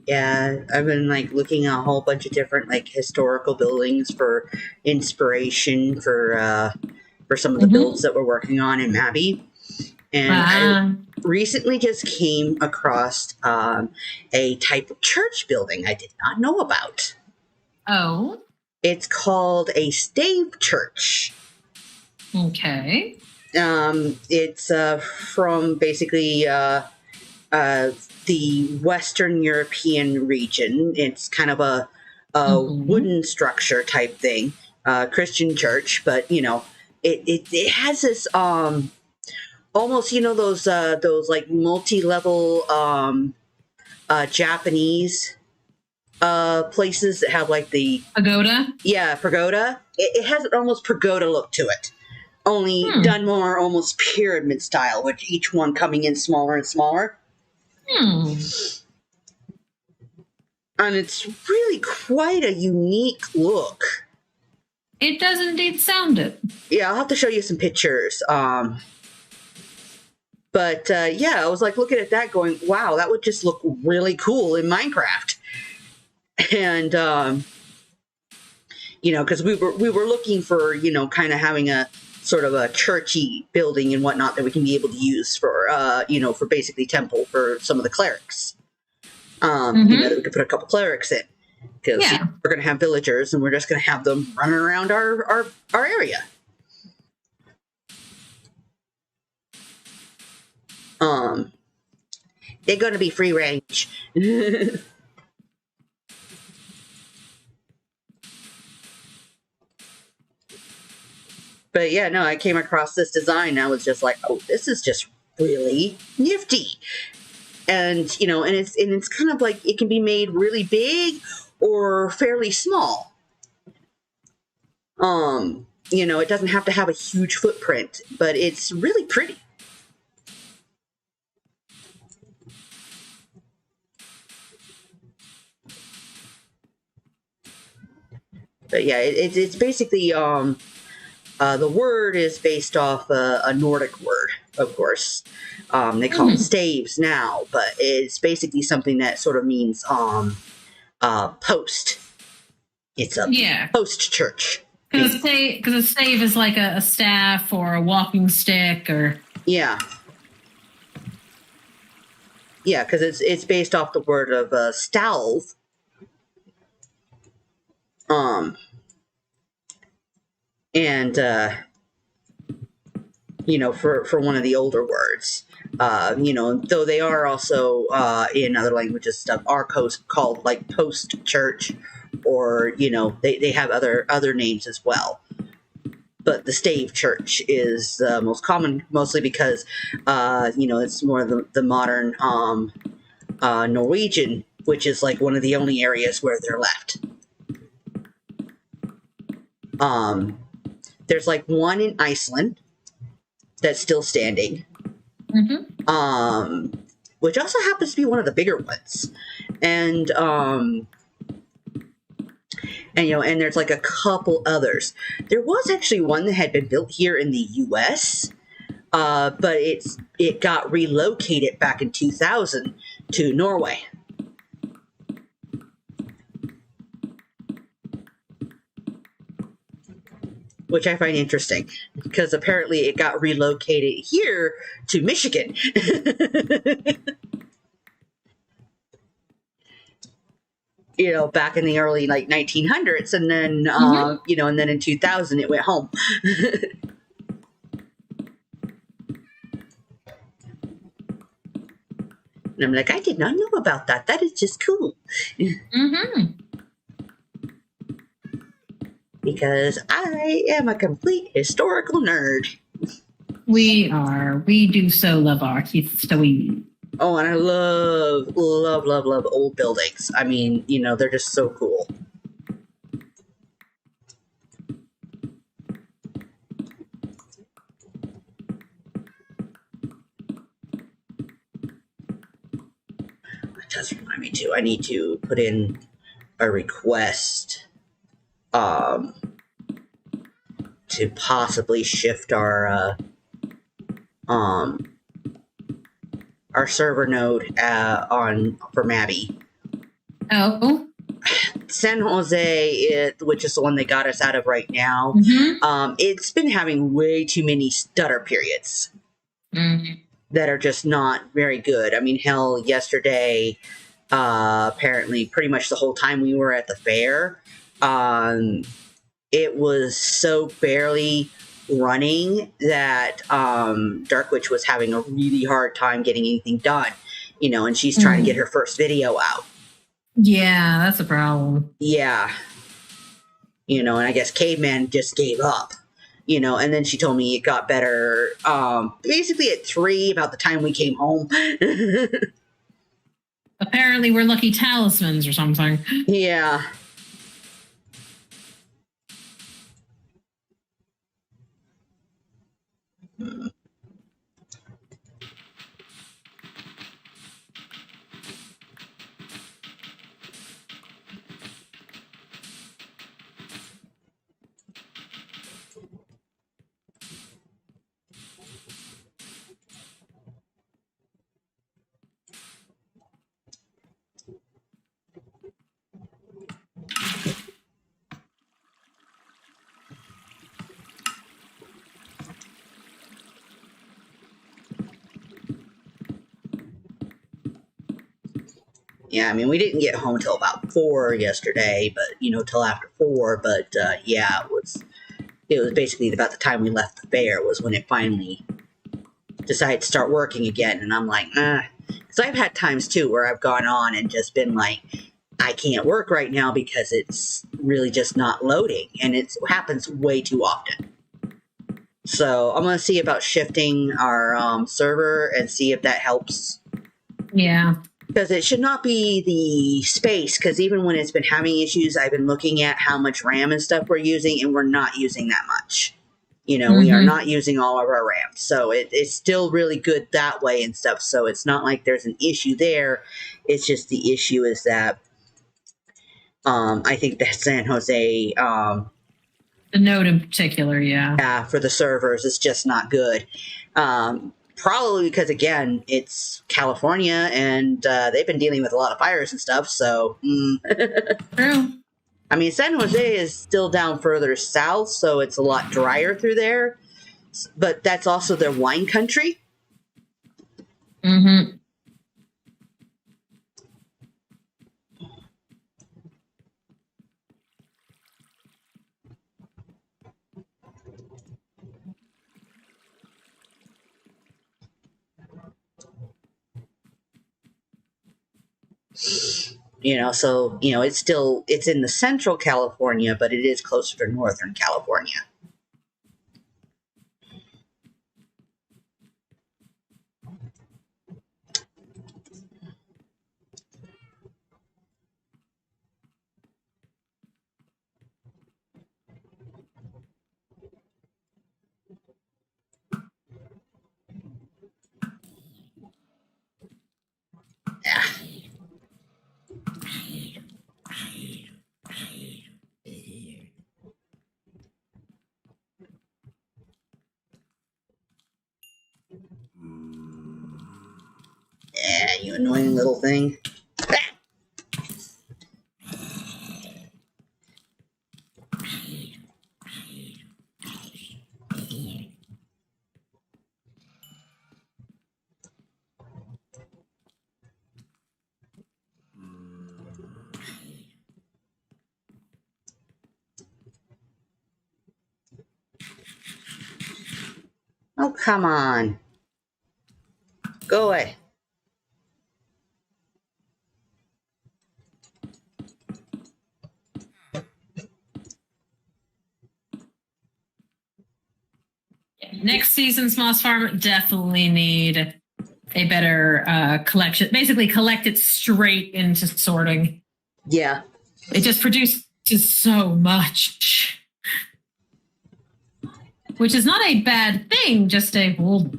Yeah, I've been like looking at a whole bunch of different like historical buildings for inspiration for some of the builds that we're working on in Mabby. And I recently just came across a type of church building I did not know about. Oh. It's called a stave church. Okay. It's from basically the Western European region. It's kind of a wooden structure type thing, Christian church, but it has this almost those like multi-level Japanese places that have like the pagoda. Yeah, pagoda. It has an almost pagoda look to it, only done more almost pyramid style, with each one coming in smaller and smaller. And it's really quite a unique look. It does indeed sound it. Yeah, I'll have to show you some pictures. But yeah, I was like looking at that going, wow, that would just look really cool in Minecraft. And, because we were looking for, kind of having a sort of a churchy building and whatnot that we can be able to use for, for basically temple for some of the clerics. That we could put a couple clerics in. Because we're going to have villagers and we're just going to have them running around our area. They're going to be free range. But yeah, no, I came across this design and I was just like, oh, this is just really nifty. And, and it's kind of like it can be made really big or fairly small. It doesn't have to have a huge footprint, but it's really pretty. But yeah, it's basically the word is based off a Nordic word, of course. They call them staves now, but it's basically something that sort of means post. It's a post church. Because a stave is like a staff or a walking stick, or yeah, because it's based off the word of stalv. And for one of the older words, though they are also in other languages stuff are called like post church, or they have other names as well. But the stave church is most common, mostly because it's more of the modern Norwegian, which is like one of the only areas where they're left. There's like one in Iceland that's still standing, which also happens to be one of the bigger ones, and there's like a couple others. There was actually one that had been built here in the U.S., but it got relocated back in 2000 to Norway. Which I find interesting, because apparently it got relocated here to Michigan. Back in the early 1900s, and then and then in 2000 it went home. And I'm like, I did not know about that. That is just cool. Because I am a complete historical nerd. We are. We do so love our history. Oh, and I love old buildings. I mean, they're just so cool. That does remind me too. I need to put in a request to possibly shift our server node for Mabby. Oh. San Jose, which is the one they got us out of right now, it's been having way too many stutter periods that are just not very good. I mean, hell, yesterday, apparently pretty much the whole time we were at the fair, it was so barely running that Darkwitch was having a really hard time getting anything done, and she's trying to get her first video out. Yeah, that's a problem. Yeah. And I guess Caveman just gave up, and then she told me it got better basically at 3, about the time we came home. Apparently we're lucky talismans or something. Yeah. Yeah, I mean, we didn't get home till about 4 yesterday, but, till after 4. But, yeah, it was basically about the time we left the fair was when it finally decided to start working again. And I'm like, because I've had times, too, where I've gone on and just been like, I can't work right now because it's really just not loading. And it happens way too often. So I'm going to see about shifting our server and see if that helps. Yeah. Because it should not be the space, because even when it's been having issues, I've been looking at how much RAM and stuff we're using, and we're not using that much. You know, we are not using all of our RAM. So it's still really good that way and stuff. So it's not like there's an issue there. It's just the issue is that I think that San Jose... the node in particular, yeah. For the servers, is just not good. Probably because, again, it's California, and they've been dealing with a lot of fires and stuff, so... True. I mean, San Jose is still down further south, so it's a lot drier through there. But that's also their wine country. Mm-hmm. You know, so, you know, it's in the central California, but it is closer to northern California. Yeah. Yeah, you annoying little thing. Oh, come on. Go away. Next season's Moss Farm definitely need a better collection. Basically, collect it straight into sorting. Yeah. It just produces so much. Which is not a bad thing, just a well.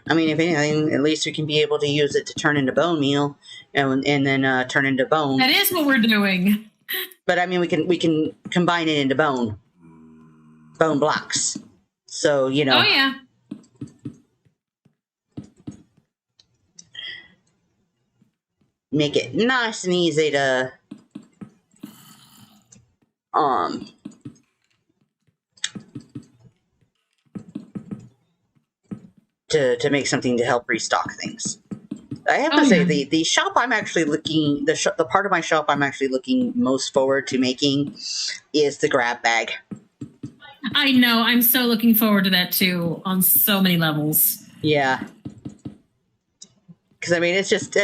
I mean, if anything, at least we can be able to use it to turn into bone meal, and then turn into bone. That is what we're doing. But I mean, we can combine it into bone blocks. So, you know. Oh yeah. Make it nice and easy to make something to help restock things. I have to say, the shop I'm actually looking, the part of my shop I'm actually looking most forward to making is the grab bag. I know. I'm so looking forward to that too on so many levels. Yeah. Because I mean, it's just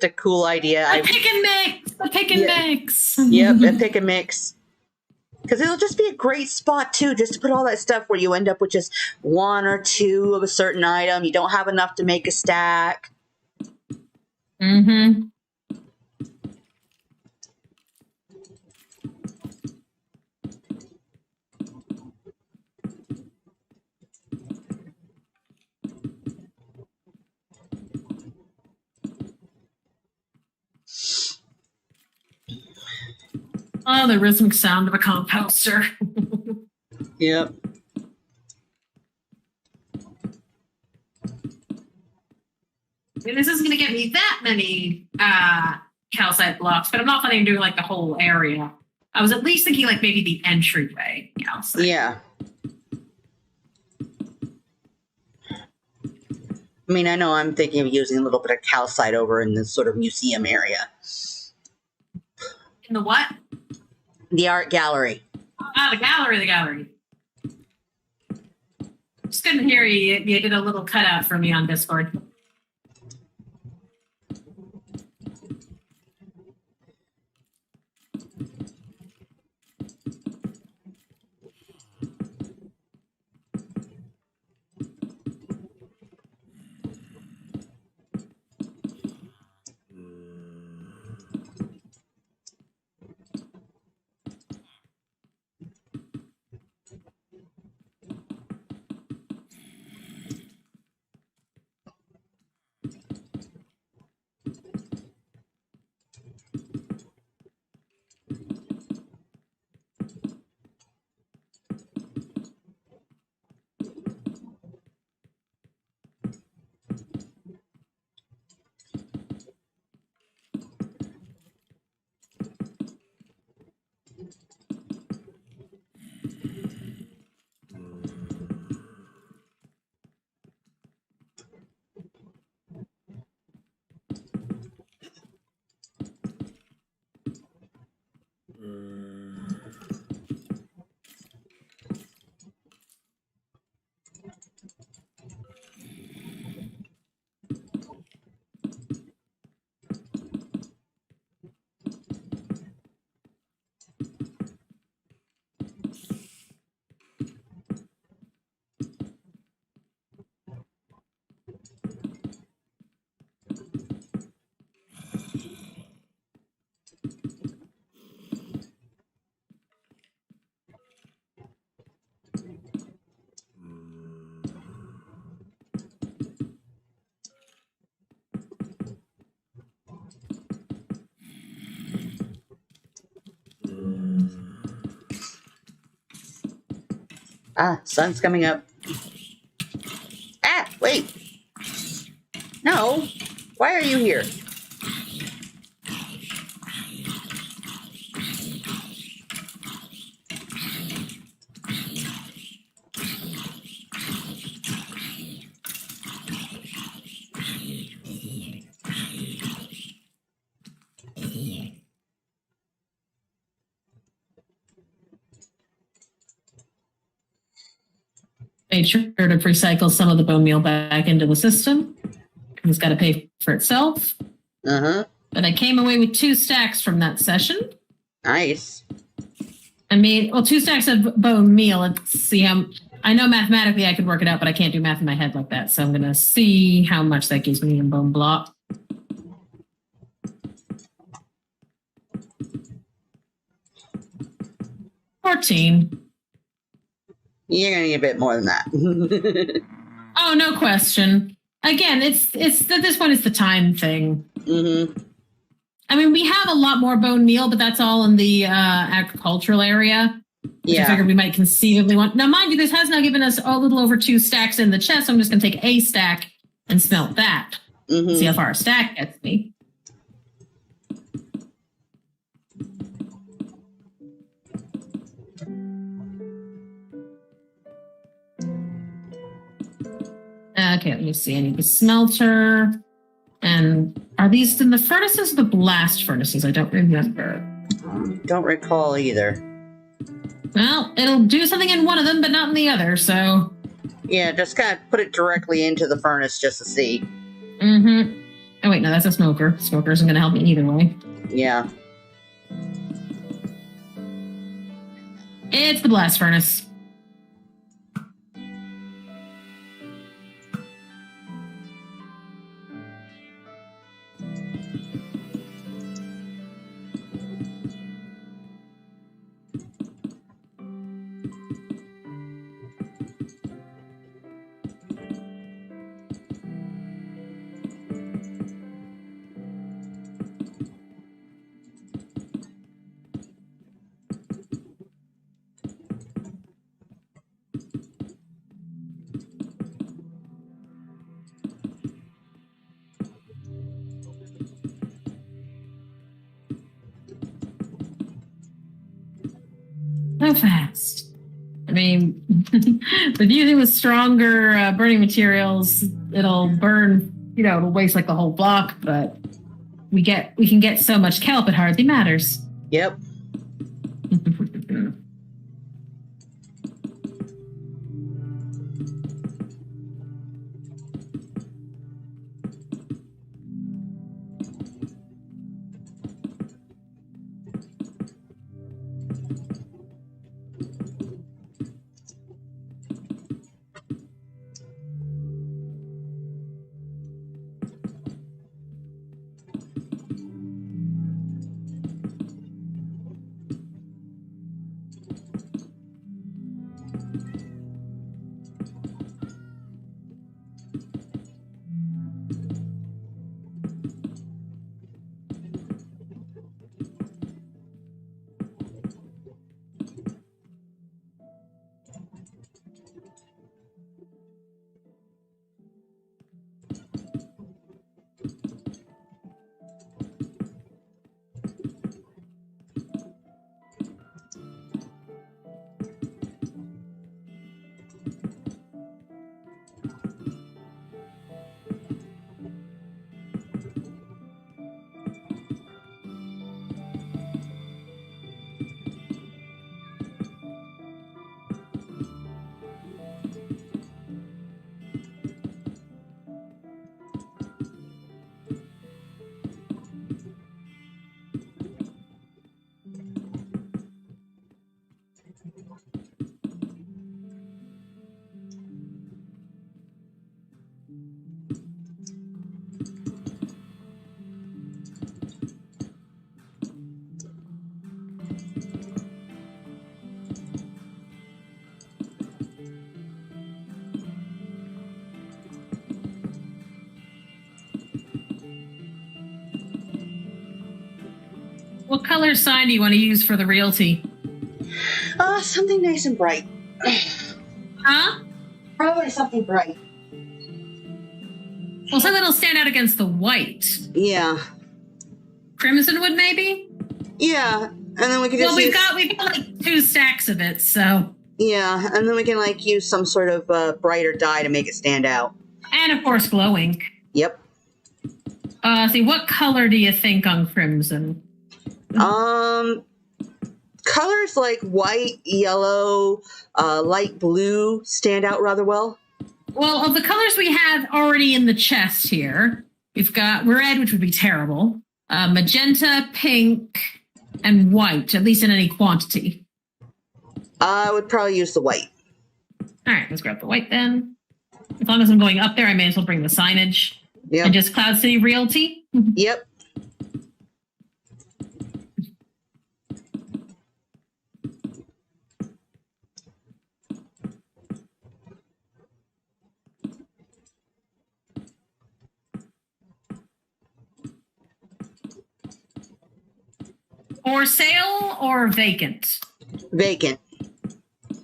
a cool idea. A pick and mix. A pick and mix. Yep, a pick and mix. Because it'll just be a great spot, too, just to put all that stuff where you end up with just one or two of a certain item. You don't have enough to make a stack. Mm-hmm. Oh, the rhythmic sound of a composter. Yep. This isn't going to get me that many calcite blocks, but I'm not planning on doing like the whole area. I was at least thinking like maybe the entryway calcite. Yeah. I mean, I know I'm thinking of using a little bit of calcite over in this sort of museum area. In the what? The art gallery. The gallery. just couldn't hear you. You did a little cutout for me on Discord. Ah, sun's coming up. Ah, wait. No. Why are you here? Made sure to recycle some of the bone meal back into the system. It's got to pay for itself. Uh-huh. But I came away with 2 stacks from that session. Nice. I made, 2 stacks of bone meal. Let's see how, I know mathematically I could work it out, but I can't do math in my head like that. So I'm going to see how much that gives me in bone block. 14. You're going to need a bit more than that. Oh, no question. Again, it's at this point, it's the time thing. Mm-hmm. I mean, we have a lot more bone meal, but that's all in the agricultural area. Yeah. I figured we might conceivably want. Now, mind you, this has now given us a little over 2 stacks in the chest. So I'm just going to take a stack and smelt that. Mm-hmm. See how far a stack gets me. Okay, let me see. I need the smelter. And are these in the furnaces or the blast furnaces? I don't remember. Don't recall either. Well, it'll do something in one of them, but not in the other, so... Yeah, just kind of put it directly into the furnace just to see. Mm-hmm. Oh, wait, no, that's a smoker. Smoker isn't going to help me either way. Yeah. It's the blast furnace. So fast. I mean, with using with stronger burning materials, it'll burn, it'll waste like the whole block, but we can get so much kelp, it hardly matters. Yep. What color sign do you want to use for the realty? Something nice and bright. Huh? Probably something bright. Well, something that'll stand out against the white. Yeah. Crimson wood, maybe? Yeah. And then we can just we've got like 2 stacks of it, so. Yeah, and then we can like use some sort of brighter dye to make it stand out. And of course, glow ink. Yep. See, what color do you think on crimson? Colors like white, yellow, light blue stand out rather well. Well, of the colors we have already in the chest here, we've got red, which would be terrible, magenta, pink, and white, at least in any quantity. I would probably use the white. All right, let's grab the white then. As long as I'm going up there, I may as well bring the signage. Yep. And just Cloud City Realty? Yep. For sale or vacant? Vacant.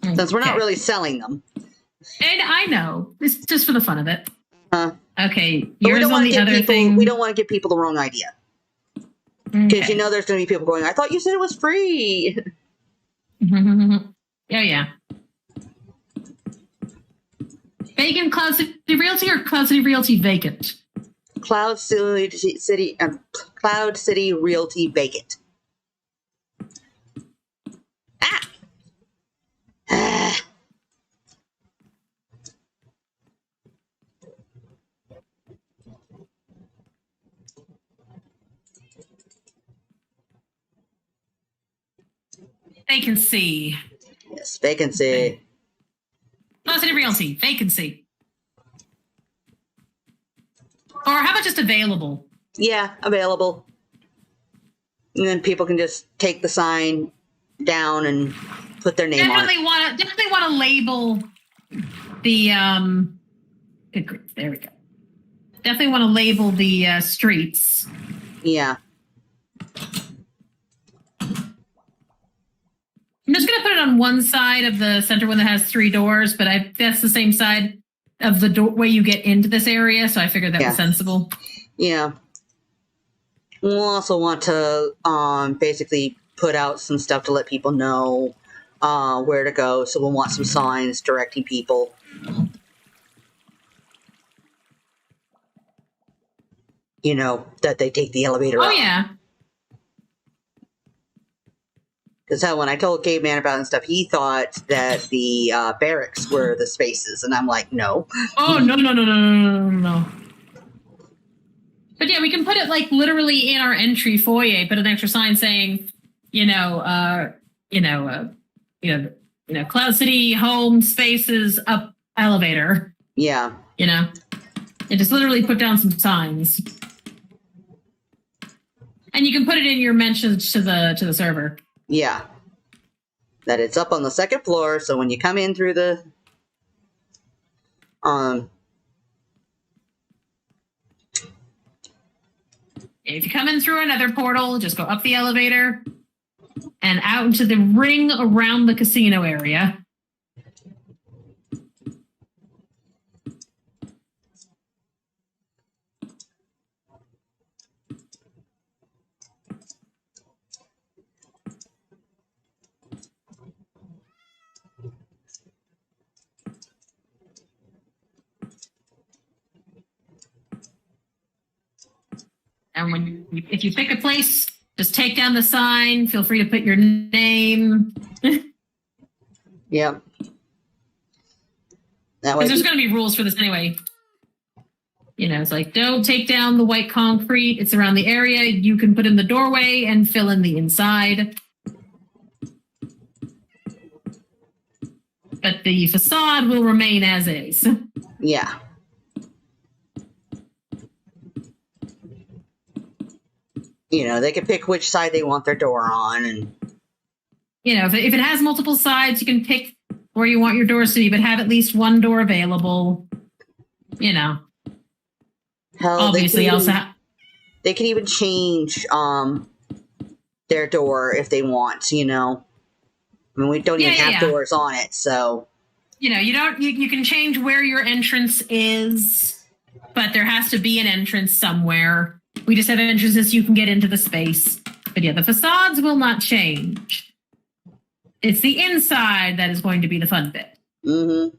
Okay. Since we're not really selling them. And I know. It's just for the fun of it. Okay. Yours on the other thing. We don't want to give people the wrong idea. Because you know there's going to be people going, I thought you said it was free. Oh, yeah. Vacant Cloud City Realty or Cloud City Realty vacant? Cloud City Realty vacant. Vacancy. Yes, vacancy. Cloud City Realty, vacancy. Or how about just available? Yeah, available. And then people can just take the sign down and put their name on it. Definitely want to label the there we go. Definitely want to label the streets. Yeah. I'm just going to put it on one side of the center one that has 3 doors, but that's the same side of the way you get into this area, so I figured that was sensible. Yeah. We'll also want to basically put out some stuff to let people know where to go, so we'll want some signs directing people. You know, that they take the elevator up. Oh, yeah. Because when I told Caveman about it and stuff, he thought that the barracks were the spaces, and I'm like, no. Oh, no. But yeah, we can put it like literally in our entry foyer, put an extra sign saying, Cloud City home spaces up elevator. Yeah. And just literally put down some signs. And you can put it in your mentions to the server. Yeah. That it's up on the 2nd floor, so when you come in through the if you come in through another portal, just go up the elevator and out into the ring around the casino area. And if you pick a place, just take down the sign. Feel free to put your name. Yep. That way. There's going to be rules for this anyway. It's like, don't take down the white concrete. It's around the area. You can put in the doorway and fill in the inside. But the facade will remain as is. Yeah. They can pick which side they want their door on. And if it has multiple sides, you can pick where you want your doors to be, but have at least one door available. Hell, obviously, they can even change their door if they want, you know. I mean, we don't even have doors on it, so. You know, you can change where your entrance is, but there has to be an entrance somewhere. We just have entrances you can get into the space. But yeah, the facades will not change. It's the inside that is going to be the fun bit. Mm-hmm.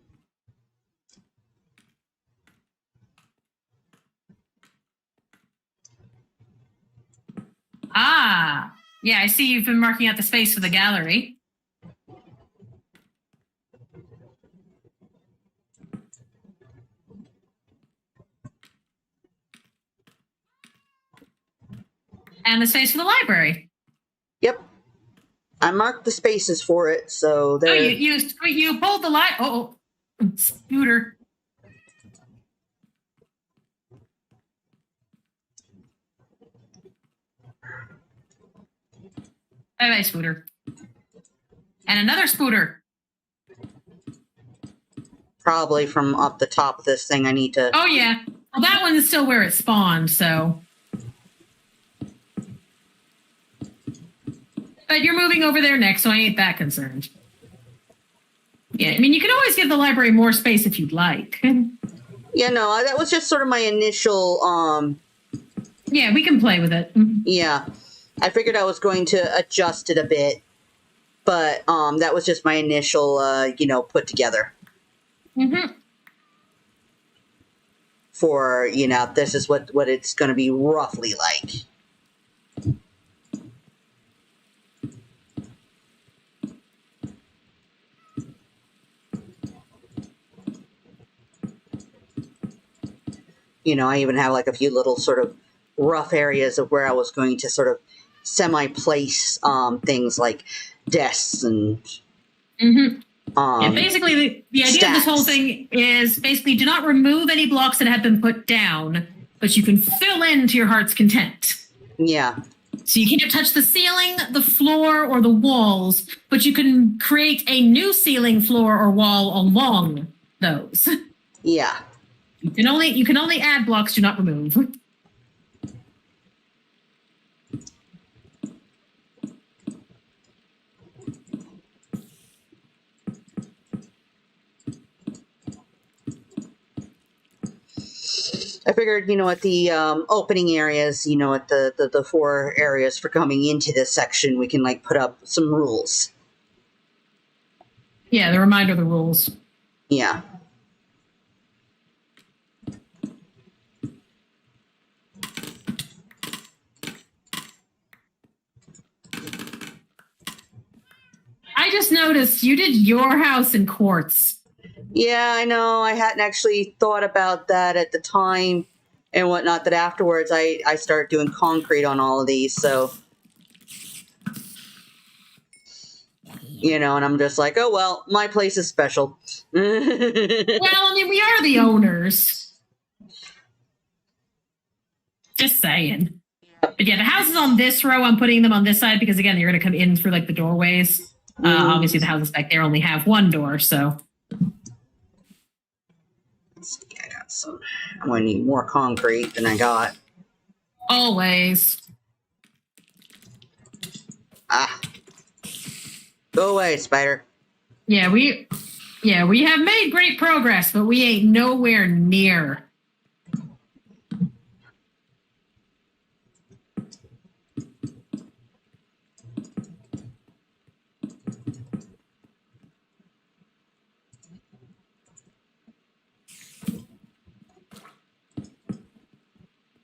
Ah, yeah, I see you've been marking out the space for the gallery. And the space for the library. Yep. I marked the spaces for it, so there. Oh, you pulled the light. Oh, Scooter. Bye, Scooter. And another Scooter. Probably from up the top of this thing. I need to. Oh yeah. Well, that one is still where it spawned, so. But you're moving over there next, so I ain't that concerned. Yeah, I mean, you can always give the library more space if you'd like. Yeah, no, that was just sort of my initial, Yeah, we can play with it. Yeah. I figured I was going to adjust it a bit, but, that was just my initial, put together. Mm-hmm. For, this is what it's going to be roughly like. I even have like a few little sort of rough areas of where I was going to sort of semi-place things like desks and yeah, basically the idea of this whole thing is basically do not remove any blocks that have been put down, but you can fill in to your heart's content. Yeah. So you can't touch the ceiling, the floor, or the walls, but you can create a new ceiling, floor, or wall along those. Yeah. You can only add blocks, do not remove. I figured, at the opening areas, at the 4 areas for coming into this section, we can like put up some rules. Yeah, the reminder of the rules. Yeah. I just noticed you did your house in quartz. Yeah, I know. I hadn't actually thought about that at the time and whatnot, that afterwards I started doing concrete on all of these, so. And I'm just like, oh, well, my place is special. Well, I mean, we are the owners. Just saying. But yeah, the houses on this row, I'm putting them on this side because, again, you're going to come in through, like, the doorways. Obviously, the houses back there only have one door, so. Let's see, I got some. I'm going to need more concrete than I got. Always. Ah. Go away, spider. Yeah, we have made great progress, but we ain't nowhere near.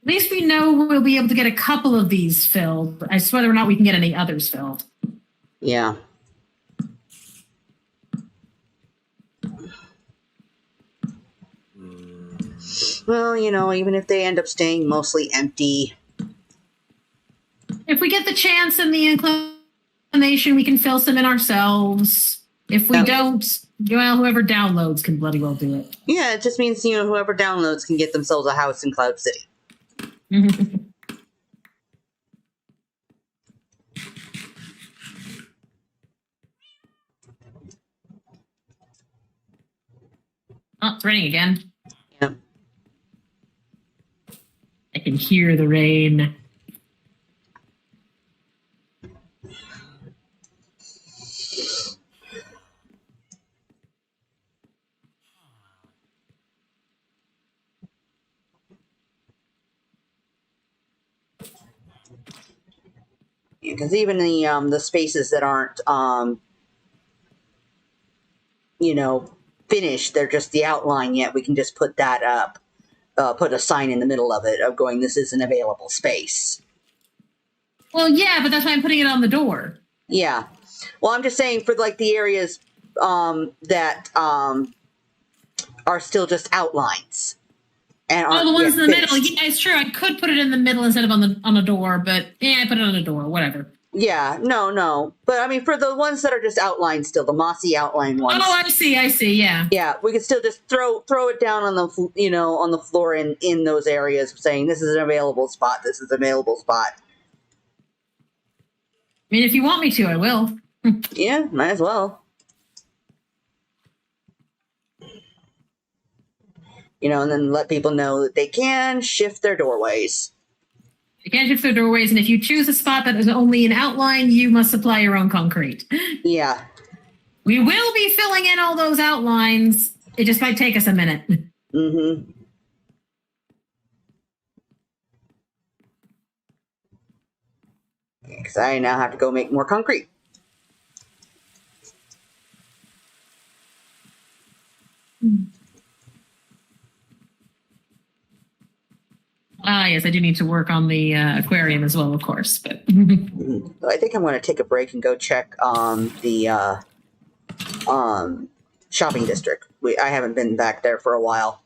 At least we know we'll be able to get a couple of these filled. I just whether or not we can get any others filled. Yeah. Well, even if they end up staying mostly empty. If we get the chance and the inclination, we can fill some in ourselves. If we don't, well, whoever downloads can bloody well do it. Yeah, it just means, whoever downloads can get themselves a house in Cloud City. Oh, it's raining again. Yep. I can hear the rain. Because even the spaces that aren't finished, they're just the outline yet. We can just put that up, put a sign in the middle of it of going, this is an available space. Well, yeah, but that's why I'm putting it on the door. Yeah. Well, I'm just saying for like the areas that are still just outlines. And the ones in the finished. middle. Yeah, it's true. I could put it in the middle instead of on the door, but yeah, I put it on the door. Whatever. Yeah, no. But I mean, for the ones that are just outlined still, the mossy outline ones. Oh, I see. Yeah. Yeah, we could still just throw it down on the on the floor in those areas, saying this is an available spot. This is an available spot. I mean, if you want me to, I will. Yeah, might as well. And then let people know that they can shift their doorways. You can't shift their doorways, and if you choose a spot that is only an outline, you must supply your own concrete. Yeah. We will be filling in all those outlines. It just might take us a minute. Mm-hmm. Because I now have to go make more concrete. Yes, I do need to work on the aquarium as well, of course. But So I think I'm going to take a break and go check the shopping district. I haven't been back there for a while.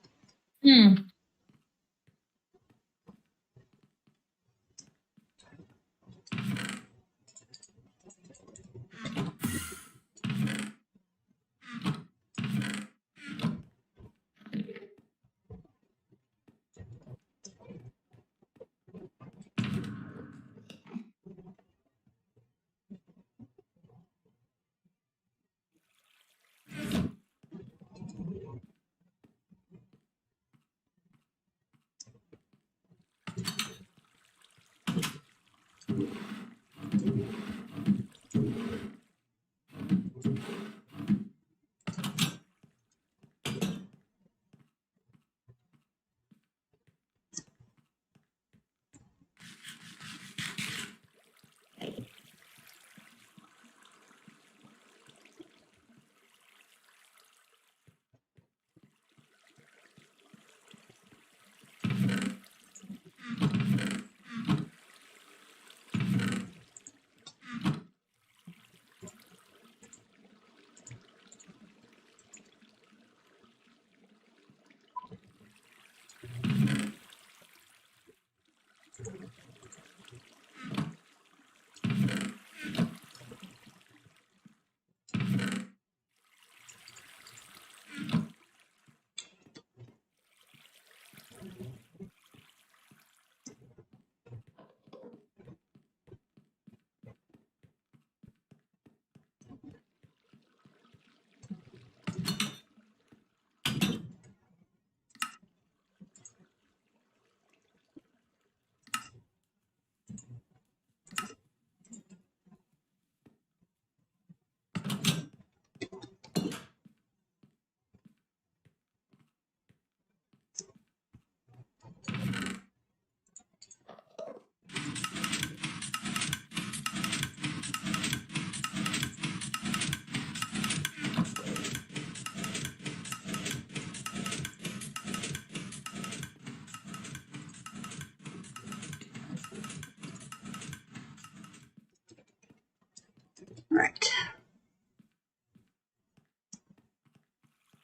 Right.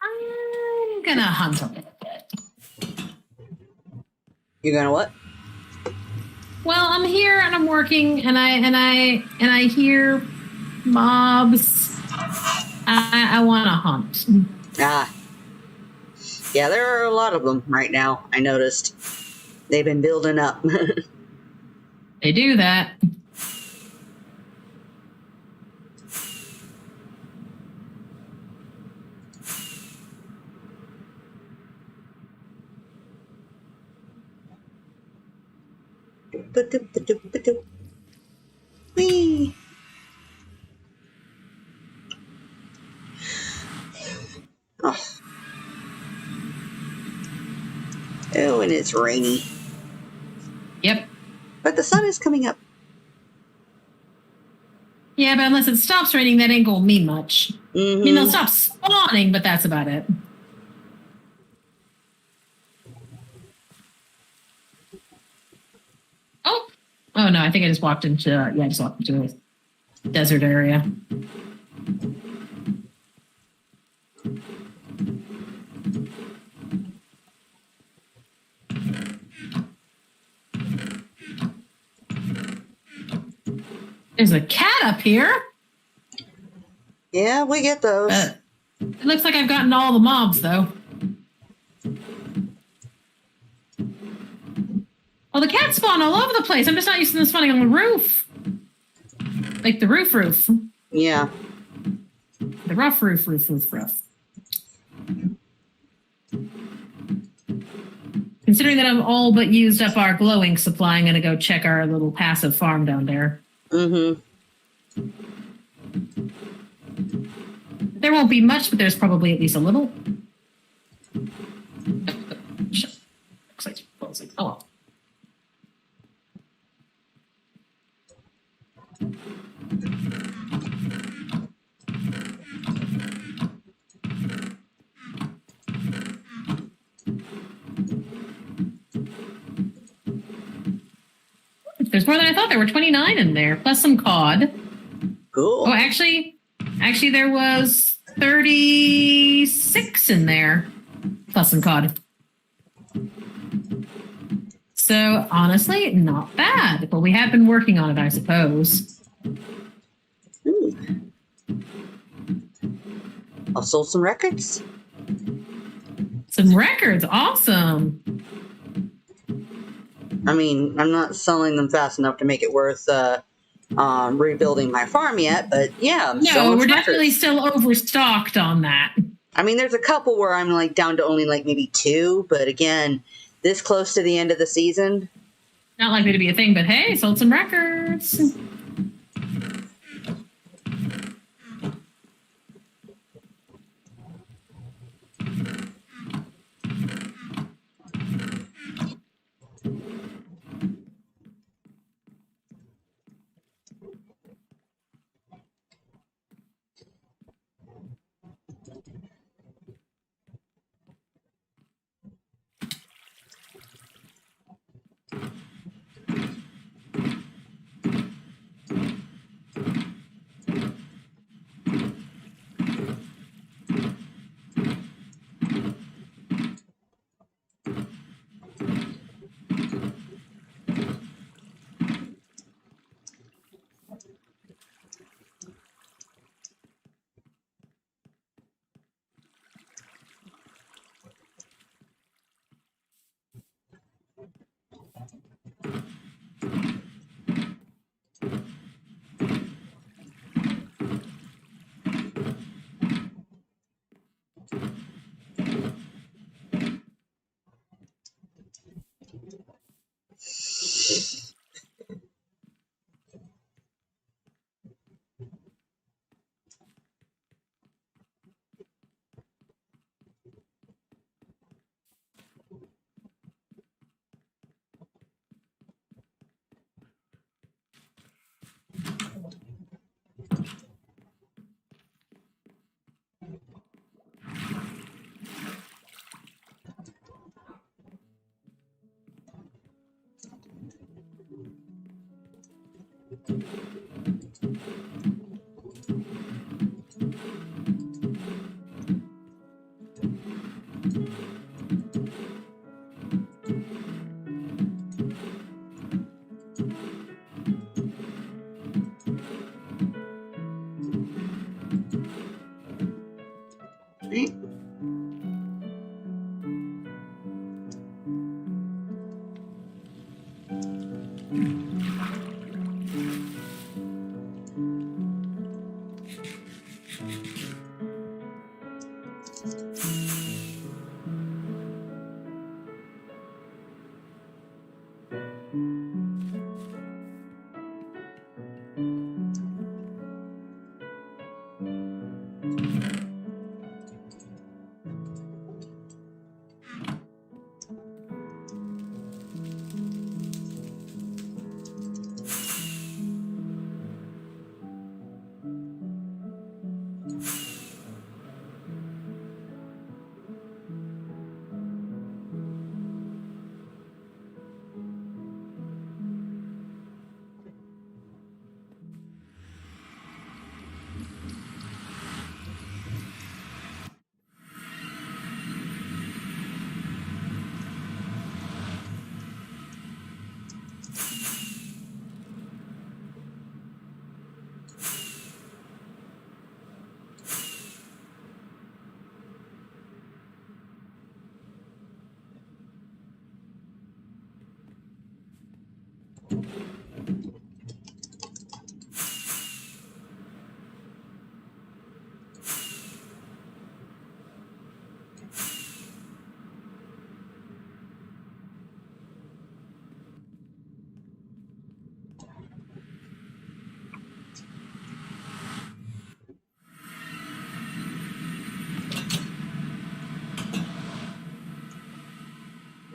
I'm gonna hunt a little bit. You're gonna what? Well, I'm here and I'm working, and I hear mobs. I want to hunt. Yeah, there are a lot of them right now. I noticed they've been building up. They do that. Whee! Oh, and it's rainy. Yep. But the sun is coming up. Yeah, but unless it stops raining, that ain't gonna mean much. Mm-hmm. I mean, they'll stop spawning, but that's about it. Oh no, I think I just walked into a desert area. There's a cat up here. Yeah, we get those. It looks like I've gotten all the mobs, though. Well, the cats spawn all over the place. I'm just not used to them spawning on the roof. Like the roof. Yeah. The rough roof. Considering that I've all but used up our glowing supply, I'm going to go check our little passive farm down there. Mm-hmm. There won't be much, but there's probably at least a little. Looks like closing. Oh well. There's more than I thought. There were 29 in there, plus some cod. Cool. Oh, actually, there was 36 in there, plus some cod. So, honestly, not bad. But we have been working on it, I suppose. Ooh. I sold some records. Some records. Awesome. I mean, I'm not selling them fast enough to make it worth rebuilding my farm yet, but yeah. No, we're definitely still overstocked on that. I mean, there's a couple where I'm like down to only like maybe 2, but again, this close to the end of the season. Not likely to be a thing, but hey, sold some records.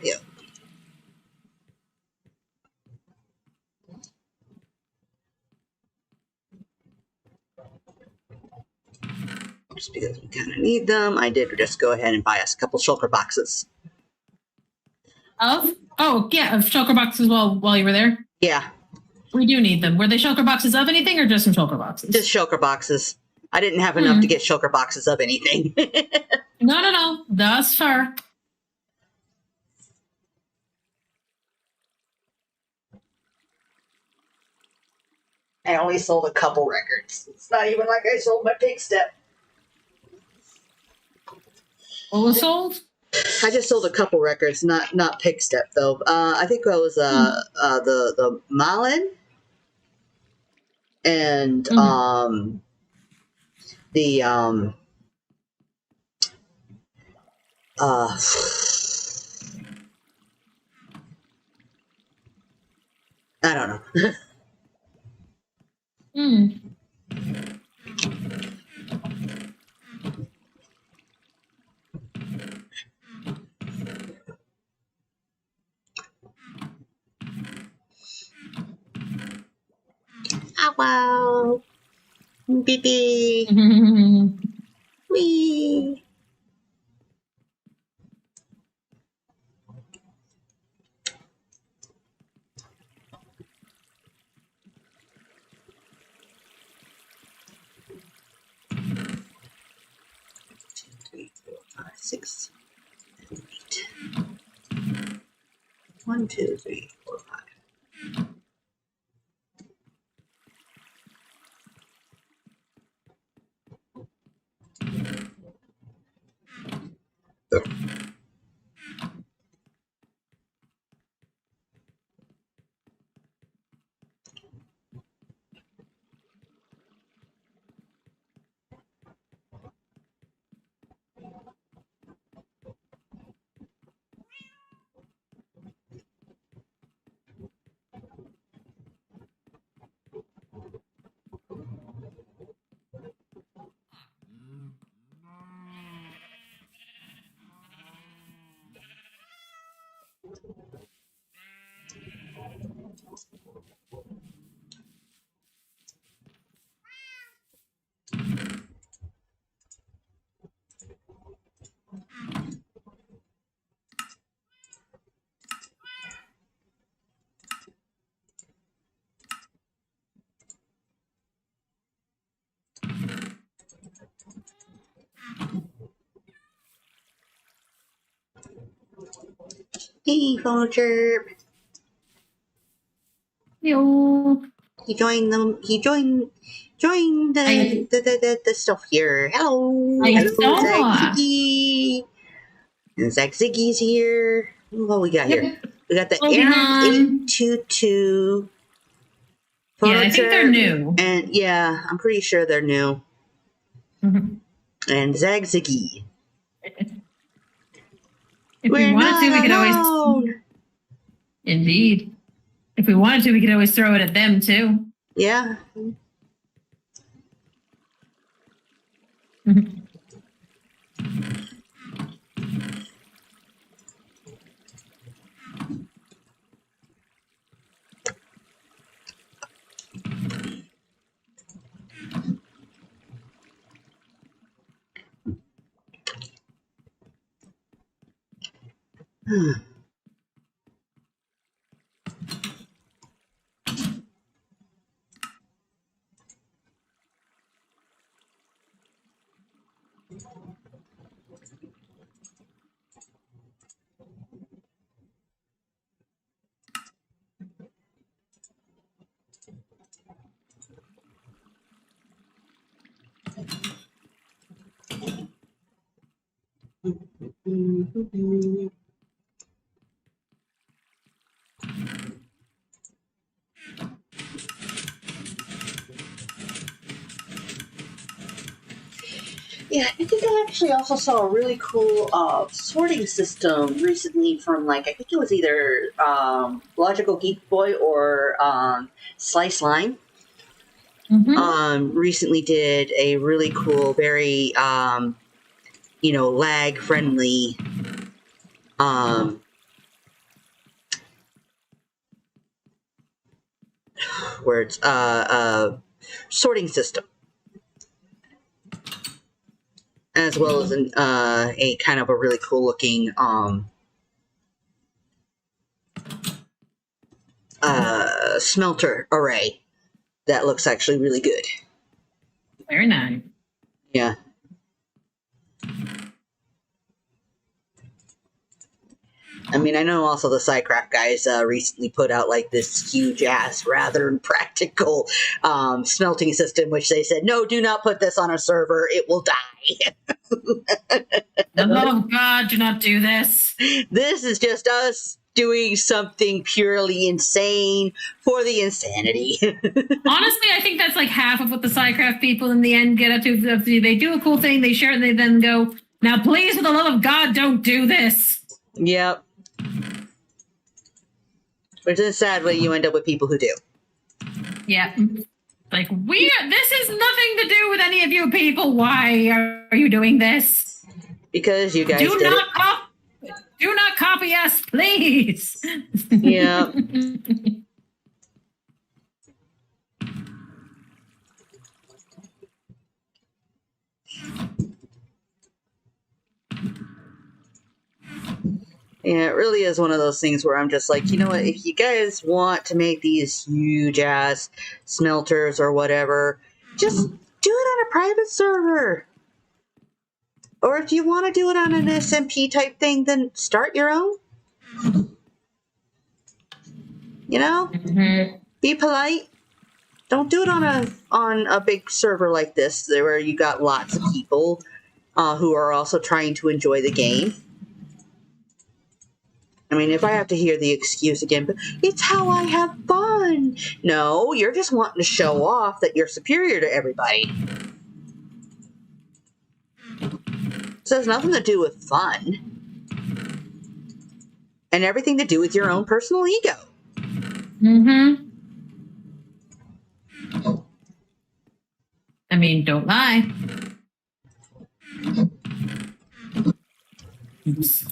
Yeah. Just because we kind of need them, I did just go ahead and buy us a couple shulker boxes. Of? Oh, yeah, of shulker boxes while you were there? Yeah. We do need them. Were they shulker boxes of anything or just some shulker boxes? Just shulker boxes. I didn't have enough to get shulker boxes of anything. No. That's fair. I only sold a couple records. It's not even like I sold my pig step. What was sold? I just sold a couple records, not pig step though. I think that was the Malin and the I don't know. Ah, wow. Baby. Wee. Two, 3, 4, 5, 6, 7, 8. 1, 2, 3, 4, 5. Hey, phone chirp. Yo. He joined the stuff here. Hello. Hello, Zag Ziggy. And Zag Ziggy's here. What we got here? We got the Aaron 822. Yeah, I think they're new. And yeah, I'm pretty sure they're new. And Zag Ziggy. If we wanted to, we could always. Indeed. If we wanted to, we could always throw it at them too. Yeah. Yeah, I think I actually also saw a really cool sorting system recently from, like, I think it was either Logical Geek Boy or Slice Line. Recently did a really cool, very, lag friendly words, sorting system, as well as a kind of a really cool looking smelter array that looks actually really good. Very nice. Yeah. I mean, I know also the Psycraft guys recently put out like this huge ass, rather impractical smelting system, which they said, no, do not put this on a server. It will die. The love of God, do not do this. This is just us doing something purely insane for the insanity. Honestly, I think that's like half of what the Psycraft people in the end get up to. They do a cool thing, they share it, and they then go, now please, for the love of God, don't do this. Yep. Which is sadly, you end up with people who do. Yeah. Like, this is nothing to do with any of you people. Why are you doing this? Because you guys do not copy us, please. Yeah. Yeah, it really is one of those things where I'm just like, you know what, if you guys want to make these huge ass smelters or whatever, just do it on a private server. Or if you want to do it on an SMP type thing, then start your own. You know? Mm-hmm. Be polite. Don't do it on a big server like this where you got lots of people who are also trying to enjoy the game. I mean, if I have to hear the excuse again, but it's how I have fun. No, you're just wanting to show off that you're superior to everybody. This has nothing to do with fun. And everything to do with your own personal ego. Mm-hmm. I mean, don't lie. Oops.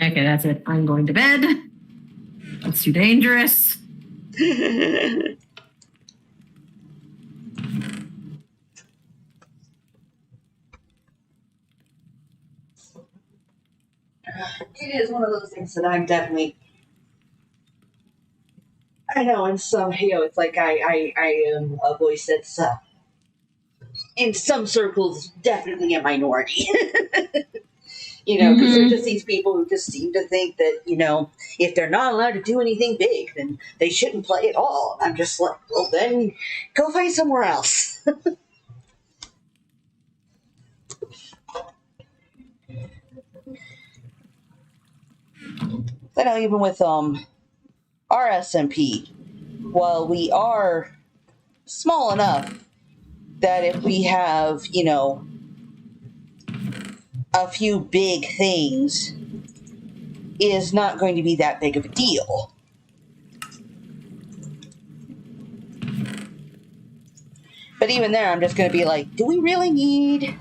Okay, that's it. I'm going to bed. It's too dangerous. It is one of those things that I'm definitely... I know in some, it's like I am a voice that's in some circles definitely a minority. Because there's just these people who just seem to think that, if they're not allowed to do anything big, then they shouldn't play at all. And I'm just like, well, then go find somewhere else. I know even with our SMP, while we are small enough that if we have, a few big things, is not going to be that big of a deal. But even there, I'm just going to be like, do we really need,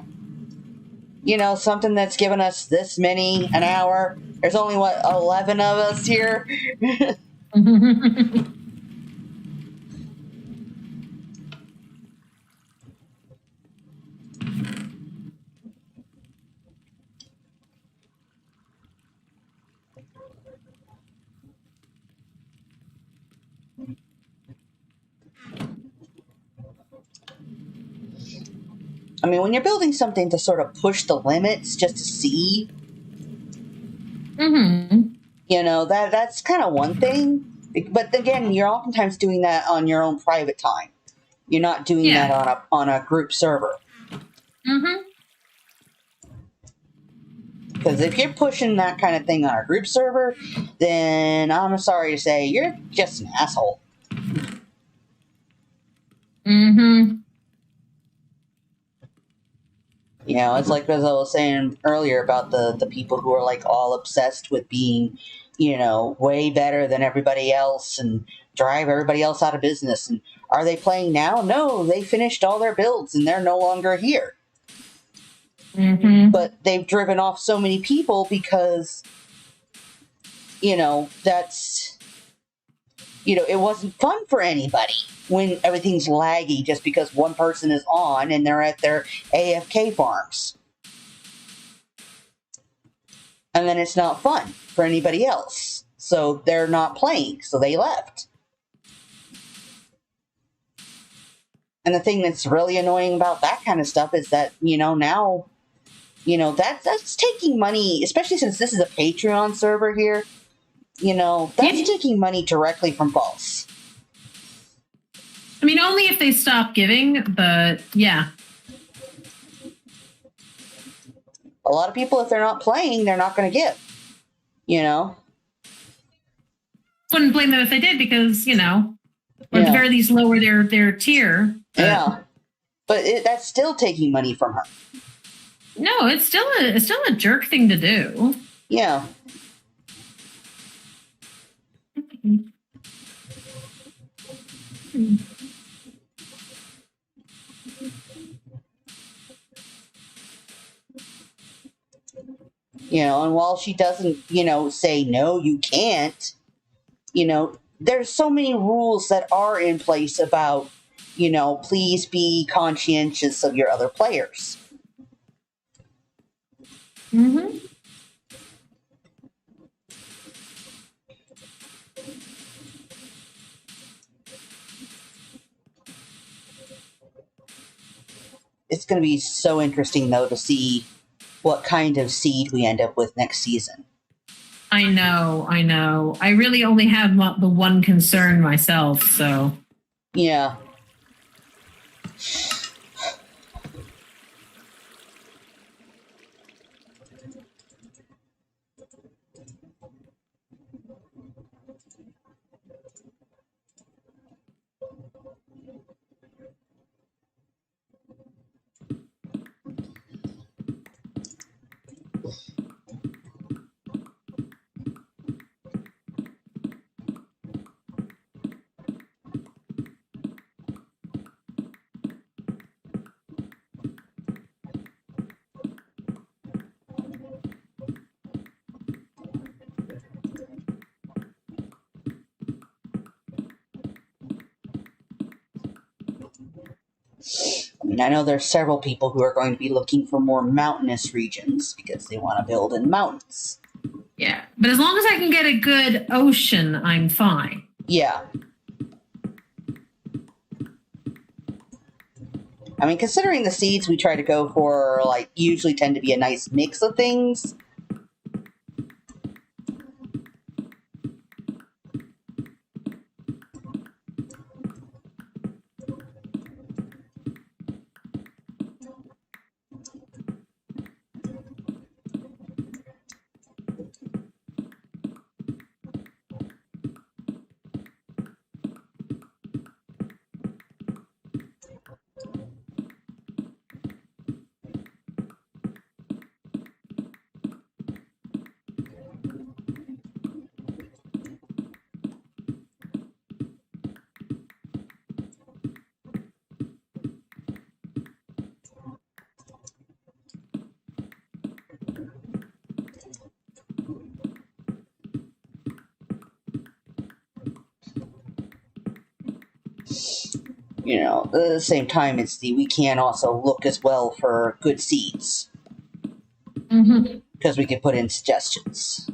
something that's given us this many an hour? There's only, 11 of us here? I mean, when you're building something to sort of push the limits just to see, that's kind of one thing. But again, you're oftentimes doing that on your own private time. You're not doing that on a group server. Because if you're pushing that kind of thing on our group server, then I'm sorry to say you're just an asshole. Mm-hmm. You know, it's like as I was saying earlier about the people who are like all obsessed with being, you know, way better than everybody else and drive everybody else out of business. And are they playing now? No, they finished all their builds and they're no longer here. Mm-hmm. But they've driven off so many people because, you know, that's, you know, it wasn't fun for anybody when everything's laggy just because one person is on and they're at their AFK farms. And then it's not fun for anybody else. So they're not playing, so they left. And the thing that's really annoying about that kind of stuff is that, you know, now, you know, that's taking money, especially since this is a Patreon server here, you know, that's taking money directly from Pulse. I mean, only if they stop giving, but yeah. A lot of people, if they're not playing, they're not going to give, you know? Wouldn't blame them if they did because, you know, or at the very least lower their tier. But, yeah. But that's still taking money from her. No, it's still a jerk thing to do. Yeah. You know, and while she doesn't, you know, say, no, you can't, you know, there's so many rules that are in place about, you know, please be conscientious of your other players. Mm-hmm. It's going to be so interesting, though, to see what kind of seed we end up with next season. I know. I really only have the one concern myself, so. Yeah. I mean, I know there's several people who are going to be looking for more mountainous regions because they want to build in mountains. Yeah, but as long as I can get a good ocean, I'm fine. Yeah. I mean, considering the seeds we try to go for, like, usually tend to be a nice mix of things. You know, at the same time, we can also look as well for good seeds. Mm-hmm. Because we can put in suggestions.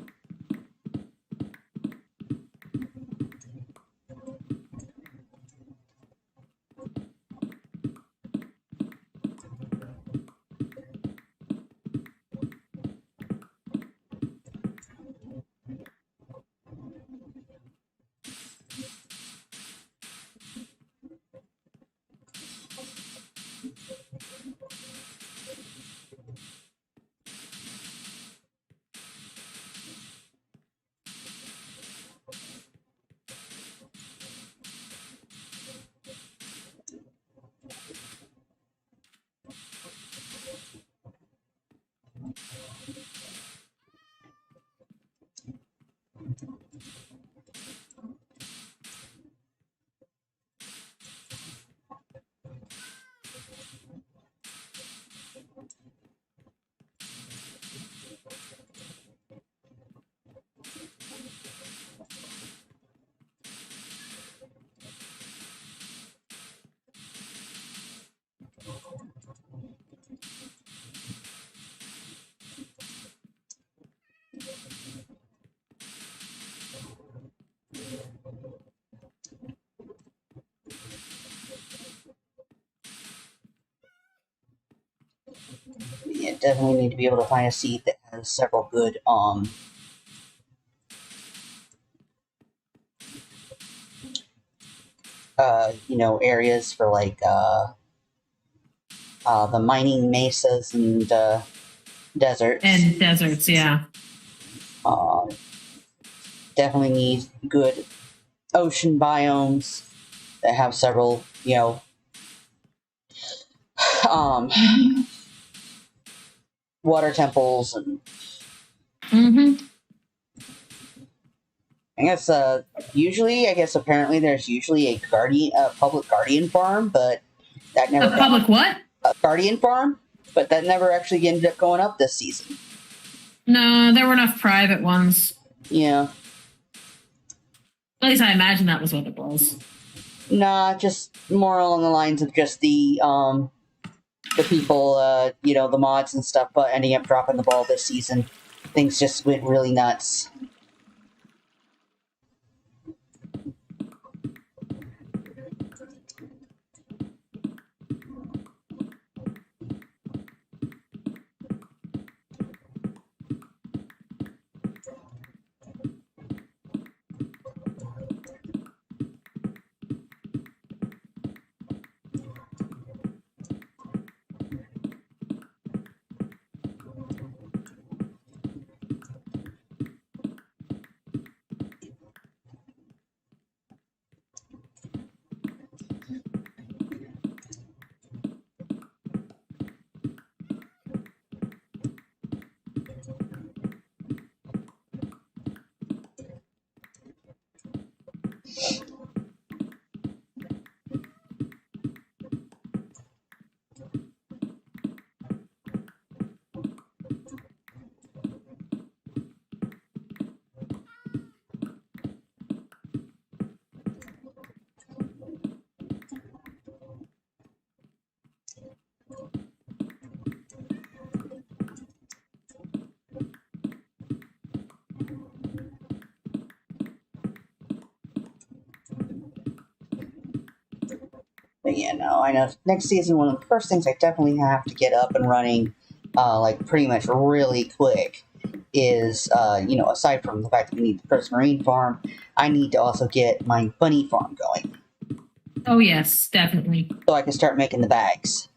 Yeah, definitely need to be able to find a seed that has several good areas for like the mining mesas and deserts. And deserts, yeah. Definitely need good ocean biomes that have several, water temples and. I guess apparently there's usually a public guardian farm, but that never. A public what? A guardian farm, but that never actually ended up going up this season. No, there were enough private ones. Yeah. At least I imagine that was what it was. Nah, just more along the lines of just the people, the mods and stuff, but ending up dropping the ball this season. Things just went really nuts. But yeah, no, I know next season one of the first things I definitely have to get up and running, like pretty much really quick, is aside from the fact that we need the first marine farm, I need to also get my bunny farm going. Oh yes, definitely. So I can start making the bags.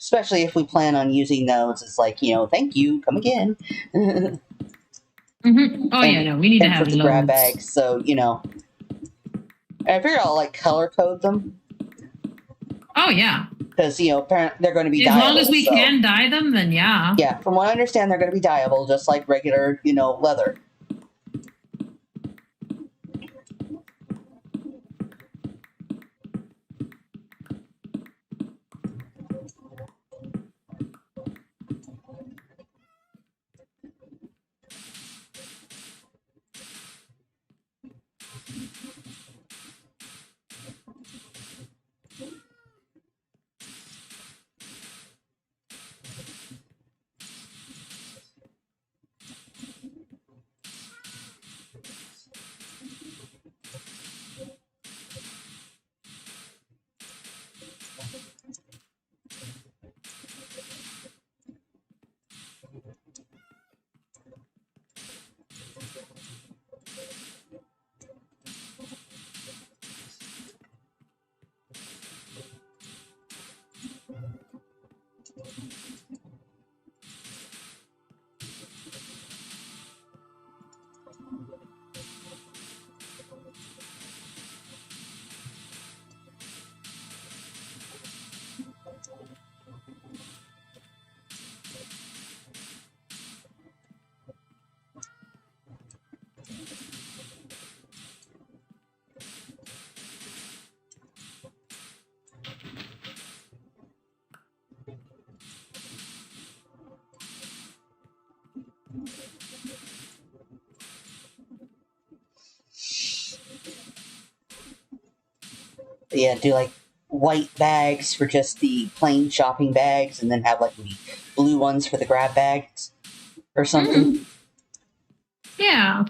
Especially if we plan on using those as like, thank you, come again. Oh yeah, no, we need to have the loads. grab bags. So I figure I'll like color code them. Oh yeah, because they're going to be as dyeable, long as we can dye them, then yeah. Yeah, from what I understand, they're going to be dyeable, just like regular, leather. Yeah, do like white bags for just the plain shopping bags, and then have like the blue ones for the grab bags or something. Yeah.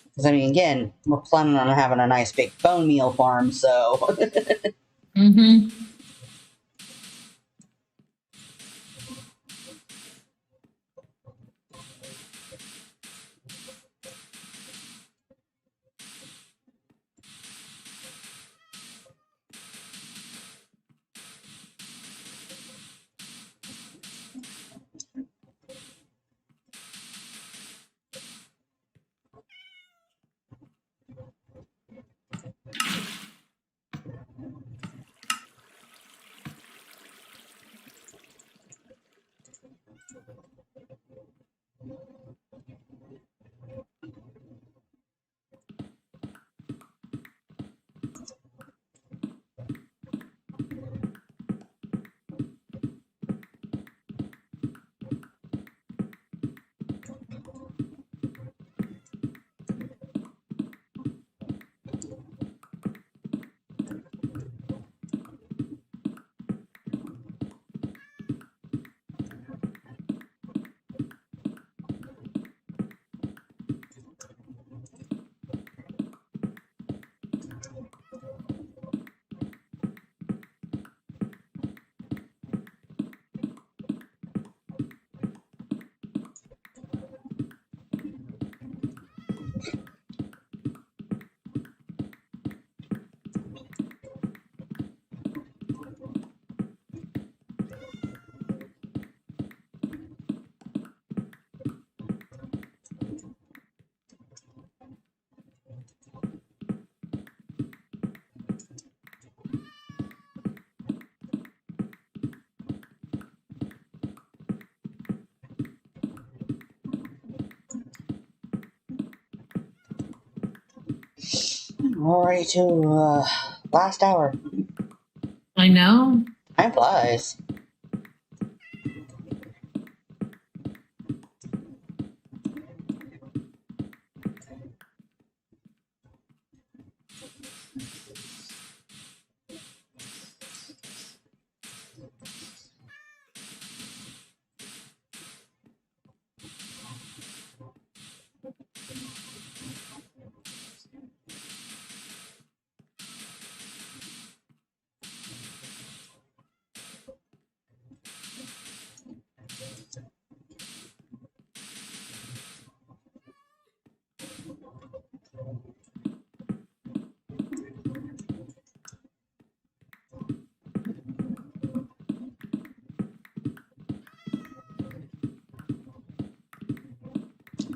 Because I mean, again, we're planning on having a nice big bone meal farm, so. Already to last hour. I know. Time flies.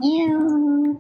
Yeah.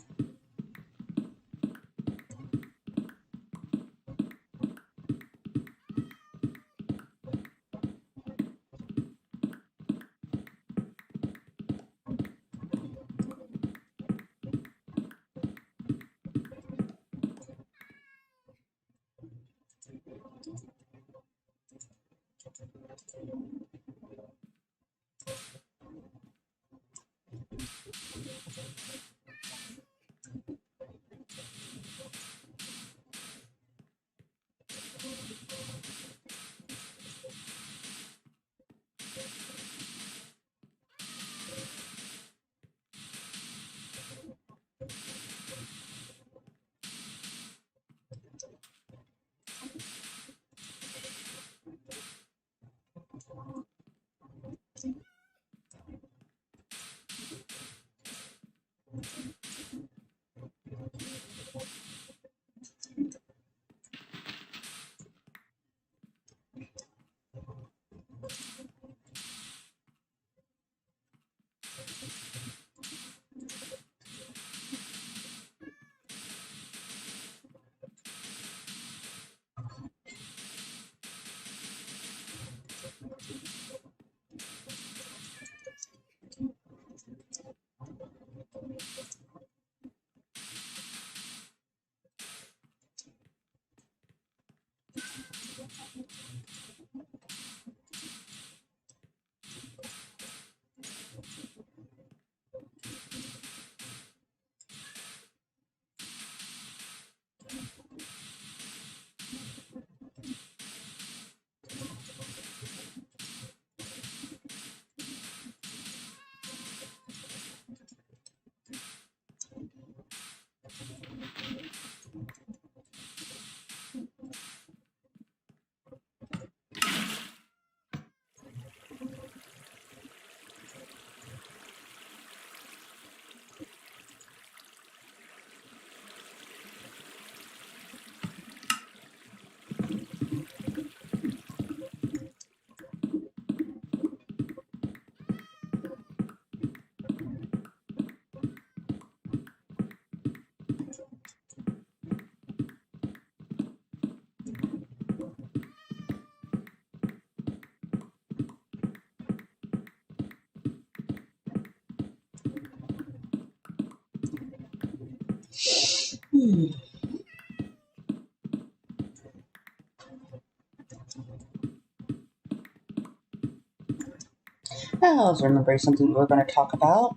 I was remembering something we were going to talk about.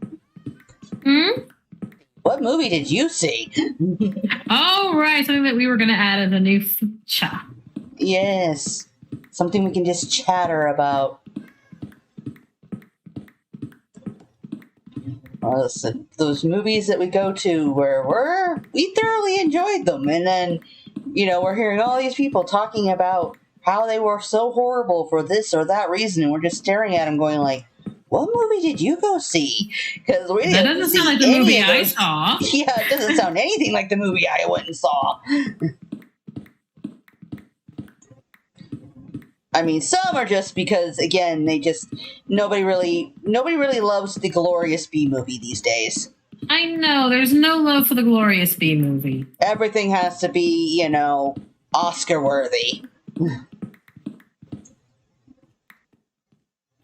What movie did you see? Oh, right. Something that we were going to add as a new feature. Yes. Something we can just chatter about. Those movies that we go to where we thoroughly enjoyed them. And then, we're hearing all these people talking about how they were so horrible for this or that reason. And we're just staring at them going like, what movie did you go see? Because we That didn't doesn't see sound like the any movie of I those. saw. Yeah, it doesn't sound anything like the movie I went and saw. I mean, some are just because, again, nobody really loves the glorious B movie these days. I know, there's no love for the glorious B movie. Everything has to be, Oscar worthy.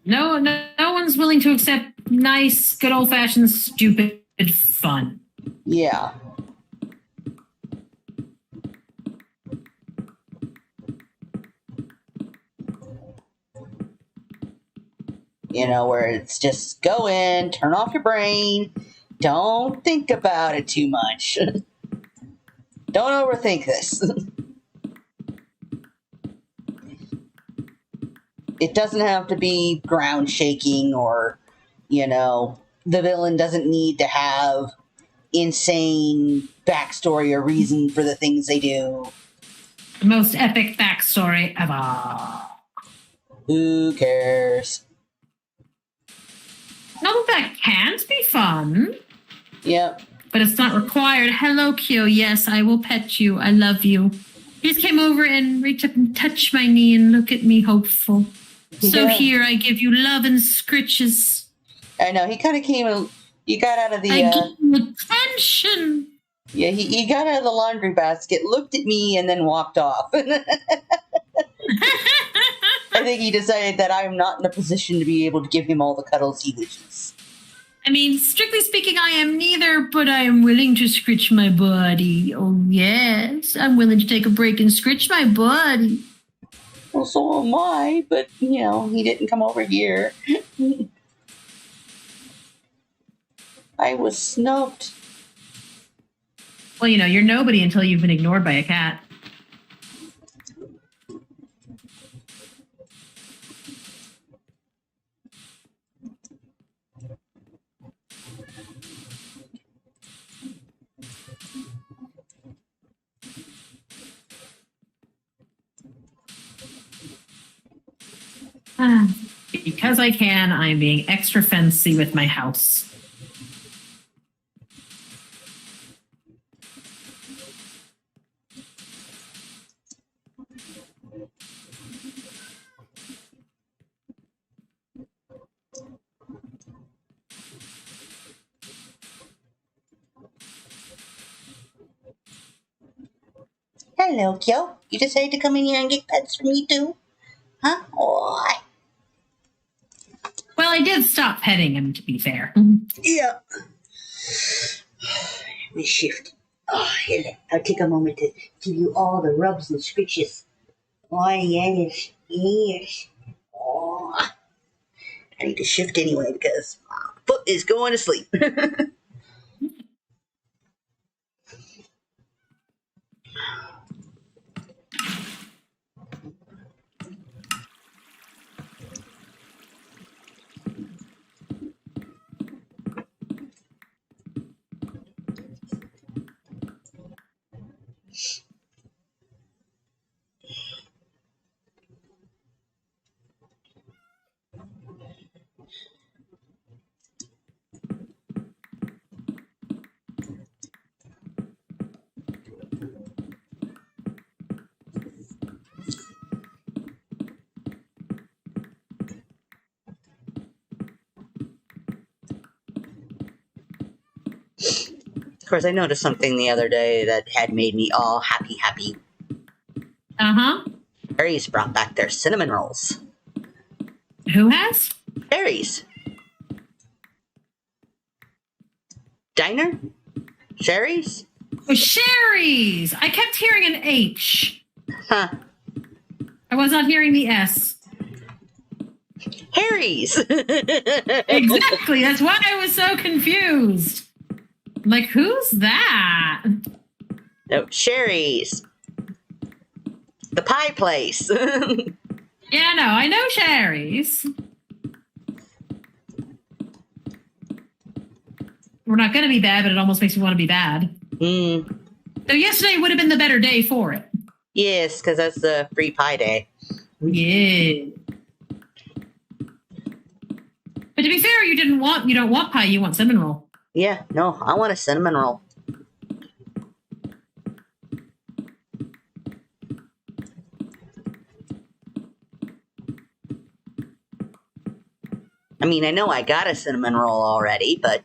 No one's willing to accept nice, good old fashioned, stupid fun. Yeah. Where it's just go in, turn off your brain, don't think about it too much. Don't overthink this. It doesn't have to be ground shaking or, the villain doesn't need to have insane backstory or reason for the things they do. The most epic backstory ever. Who cares? No, that can't be fun. Yep. But it's not required. Hello, Kyo. Yes, I will pet you. I love you. He just came over and reached up and touched my knee and look at me hopeful. So here I give you love and scritches. I know. He kind of came and he got out of the... I give you attention. Yeah, he got out of the laundry basket, looked at me, and then walked off. I think he decided that I'm not in a position to be able to give him all the cuddles he wishes. I mean, strictly speaking, I am neither, but I am willing to scritch my body. Oh, yes. I'm willing to take a break and scritch my body. Well, so am I, but, he didn't come over here. I was snubbed. Well, you're nobody until you've been ignored by a cat. Because I can, I'm being extra fancy with my house. Hello, Kyo. You decided to come in here and get pets from me, too? Huh? Oh. Well, I did stop petting him, to be fair. Yeah. Let me shift. Oh, hello. I'll take a moment to give you all the rubs and scritches. Oh, yes. Yes. Oh. I need to shift anyway because my foot is going to sleep. Of course, I noticed something the other day that had made me all happy. Uh-huh. Fairies brought back their cinnamon rolls. Who has? Fairies. Diner? Sherry's? Oh, Sherry's! I kept hearing an H. Huh. I was not hearing the S. Harry's! Exactly. That's why I was so confused. I'm like, who's that? No, Sherry's. The pie place. Yeah, no, I know Sherry's. We're not going to be bad, but it almost makes me want to be bad. So yesterday would have been the better day for it. Yes, because that's the free pie day. Yeah. But to be fair, you don't want pie, you want cinnamon roll. Yeah, no, I want a cinnamon roll. I mean, I know I got a cinnamon roll already, but...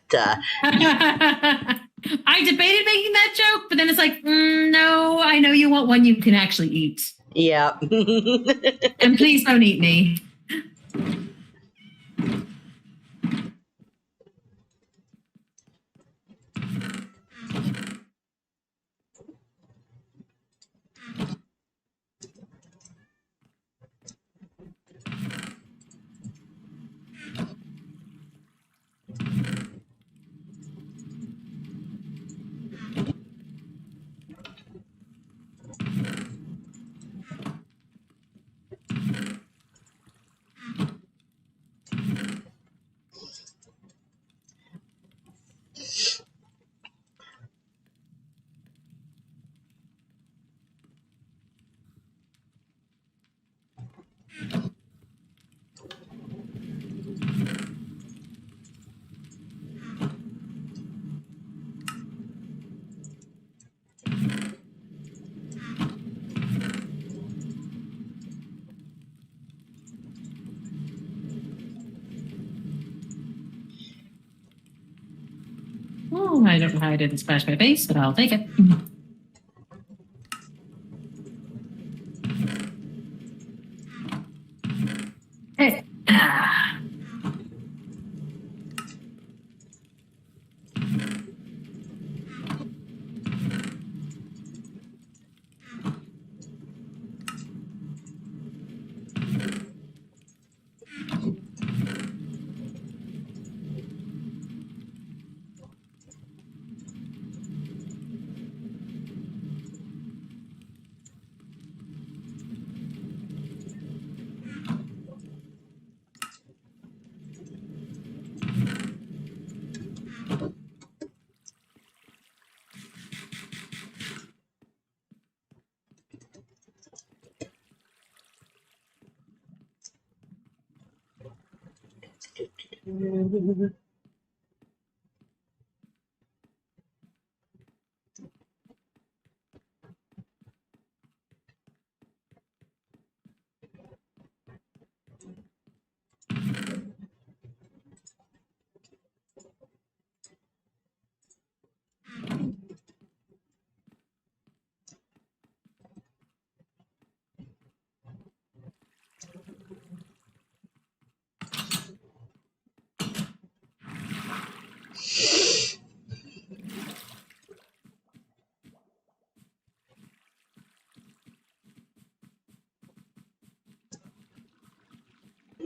I debated making that joke, but then it's like, no, I know you want one you can actually eat. Yeah. And please don't eat me. I don't know how I didn't smash my face, but I'll take it. Hey.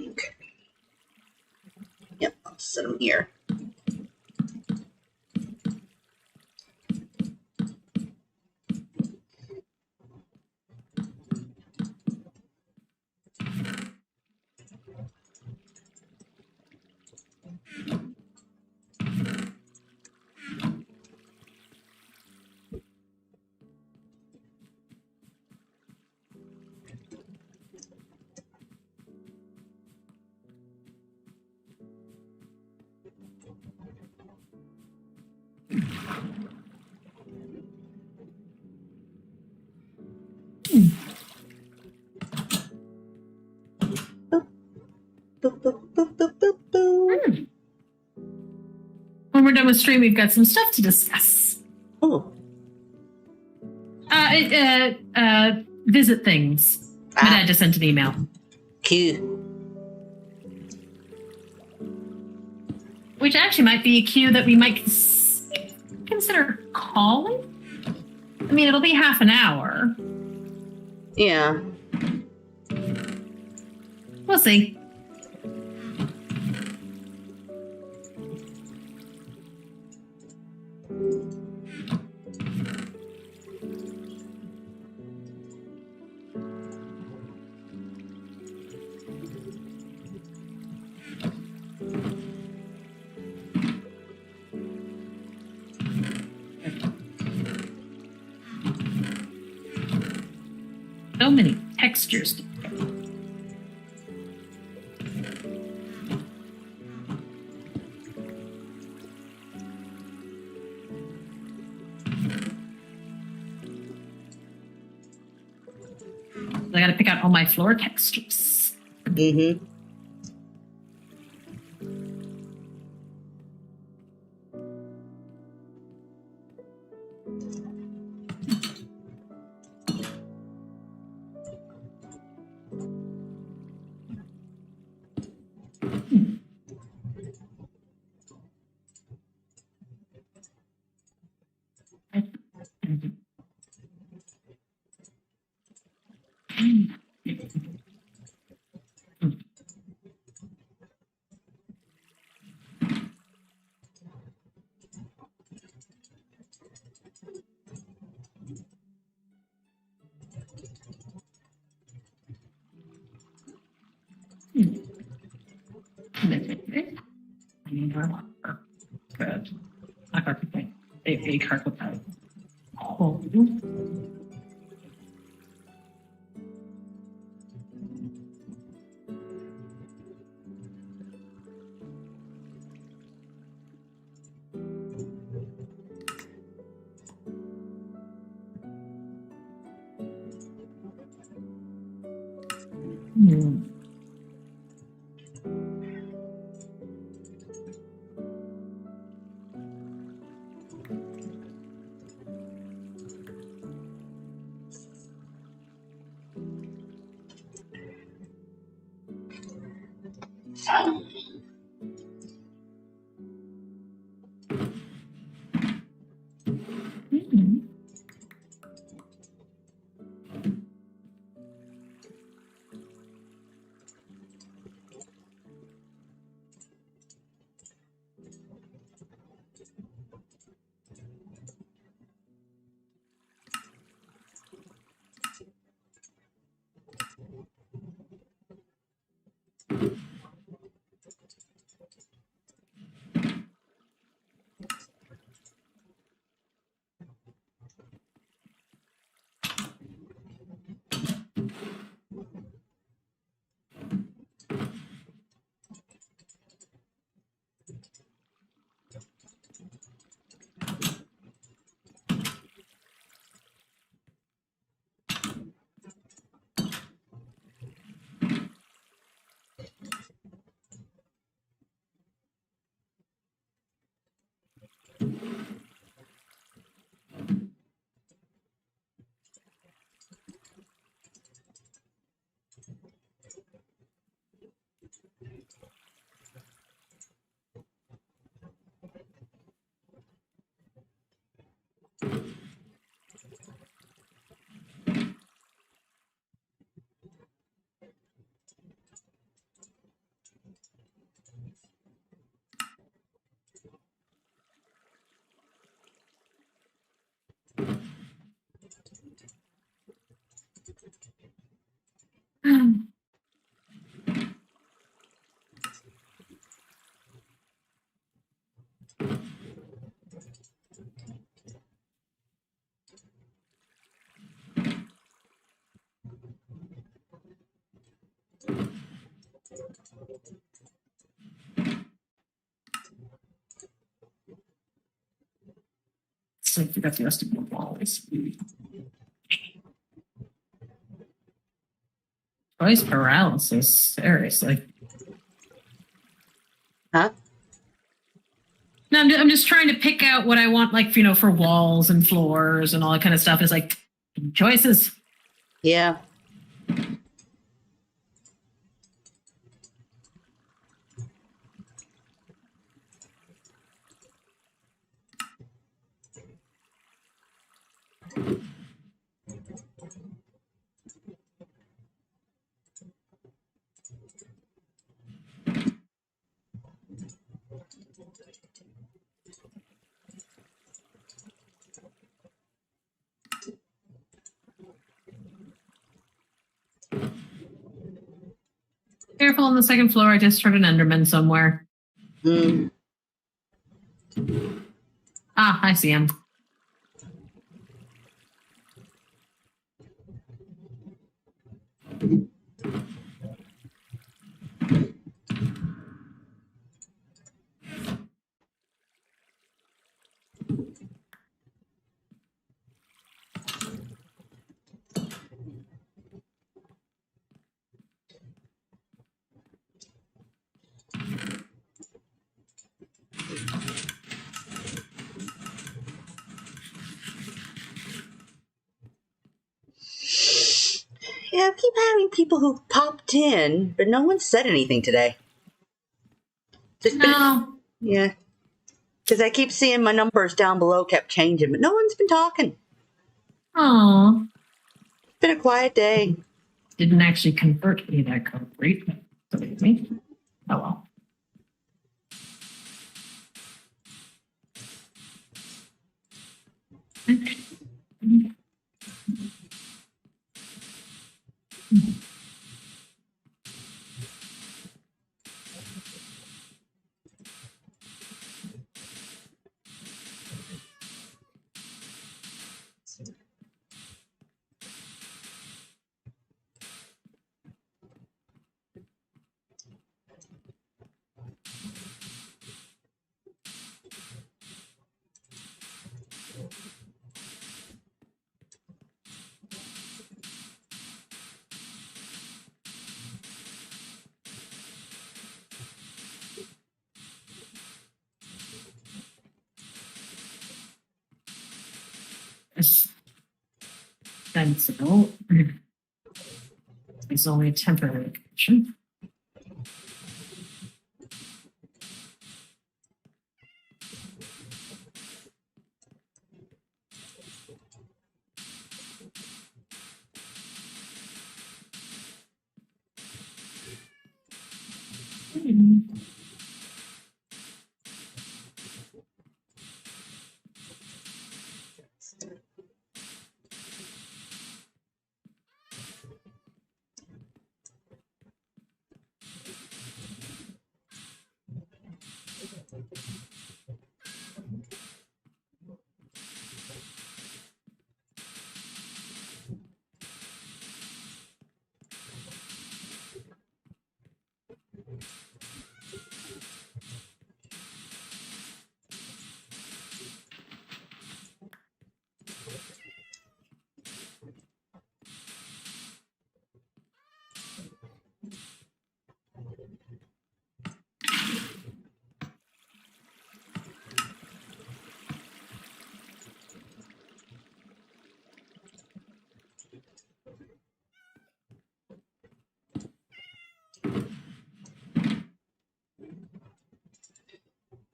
Okay. Yep, I'll set them here. Boop, boop, boop, boop, boop, boop. When we're done with stream, we've got some stuff to discuss. Oh. Visit things. My dad just sent an email. Cute. Which actually might be a cue that we might consider calling. I mean, it'll be half an hour. Yeah. We'll see. So many textures. I gotta pick out all my floor textures. Mm-hmm. Good. A carpet. Oh. So I forgot the rest of the walls. Choice paralysis. Seriously. Huh? No, I'm just trying to pick out what I want, like, for walls and floors and all that kind of stuff. It's like choices. Yeah. Careful on the second floor. I just heard an Enderman somewhere. Ah, I see him. Yeah, I keep having people who popped in, but no one said anything today. No. Yeah. Because I keep seeing my numbers down below kept changing, but no one's been talking. Oh. It's been a quiet day. Didn't actually convert me that code rate. Believe me. Oh well. Sensible. It's only a temporary condition.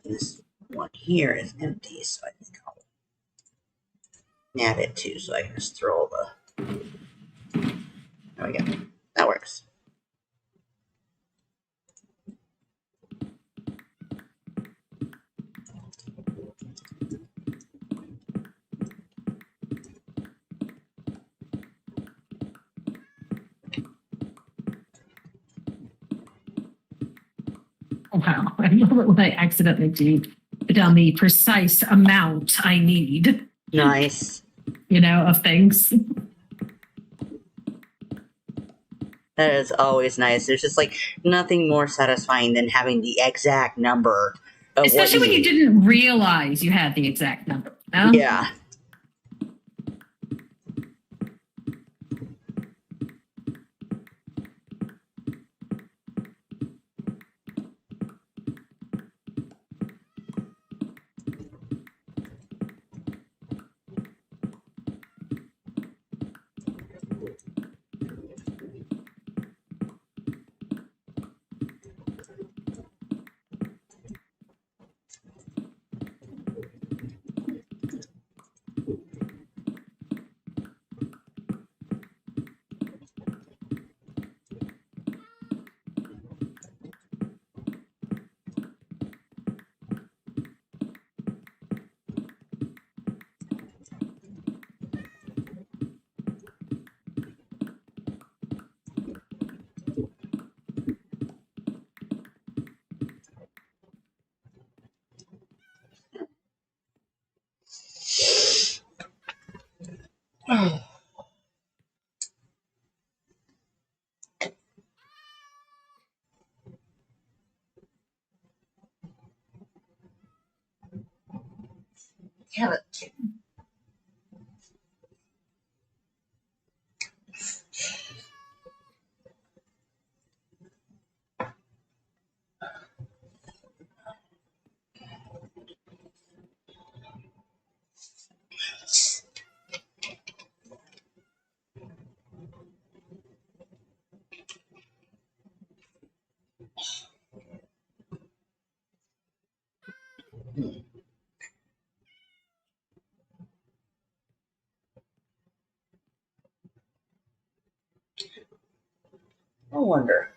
This one here is empty, so I think I'll add it too, so I can just throw all the. There we go. That works. Wow, I love it when I accidentally do put down the precise amount I need. Nice. Of things. That is always nice. There's just like nothing more satisfying than having the exact number of especially what when you didn't realize you had the exact number. No? Yeah. Damn it. I wonder.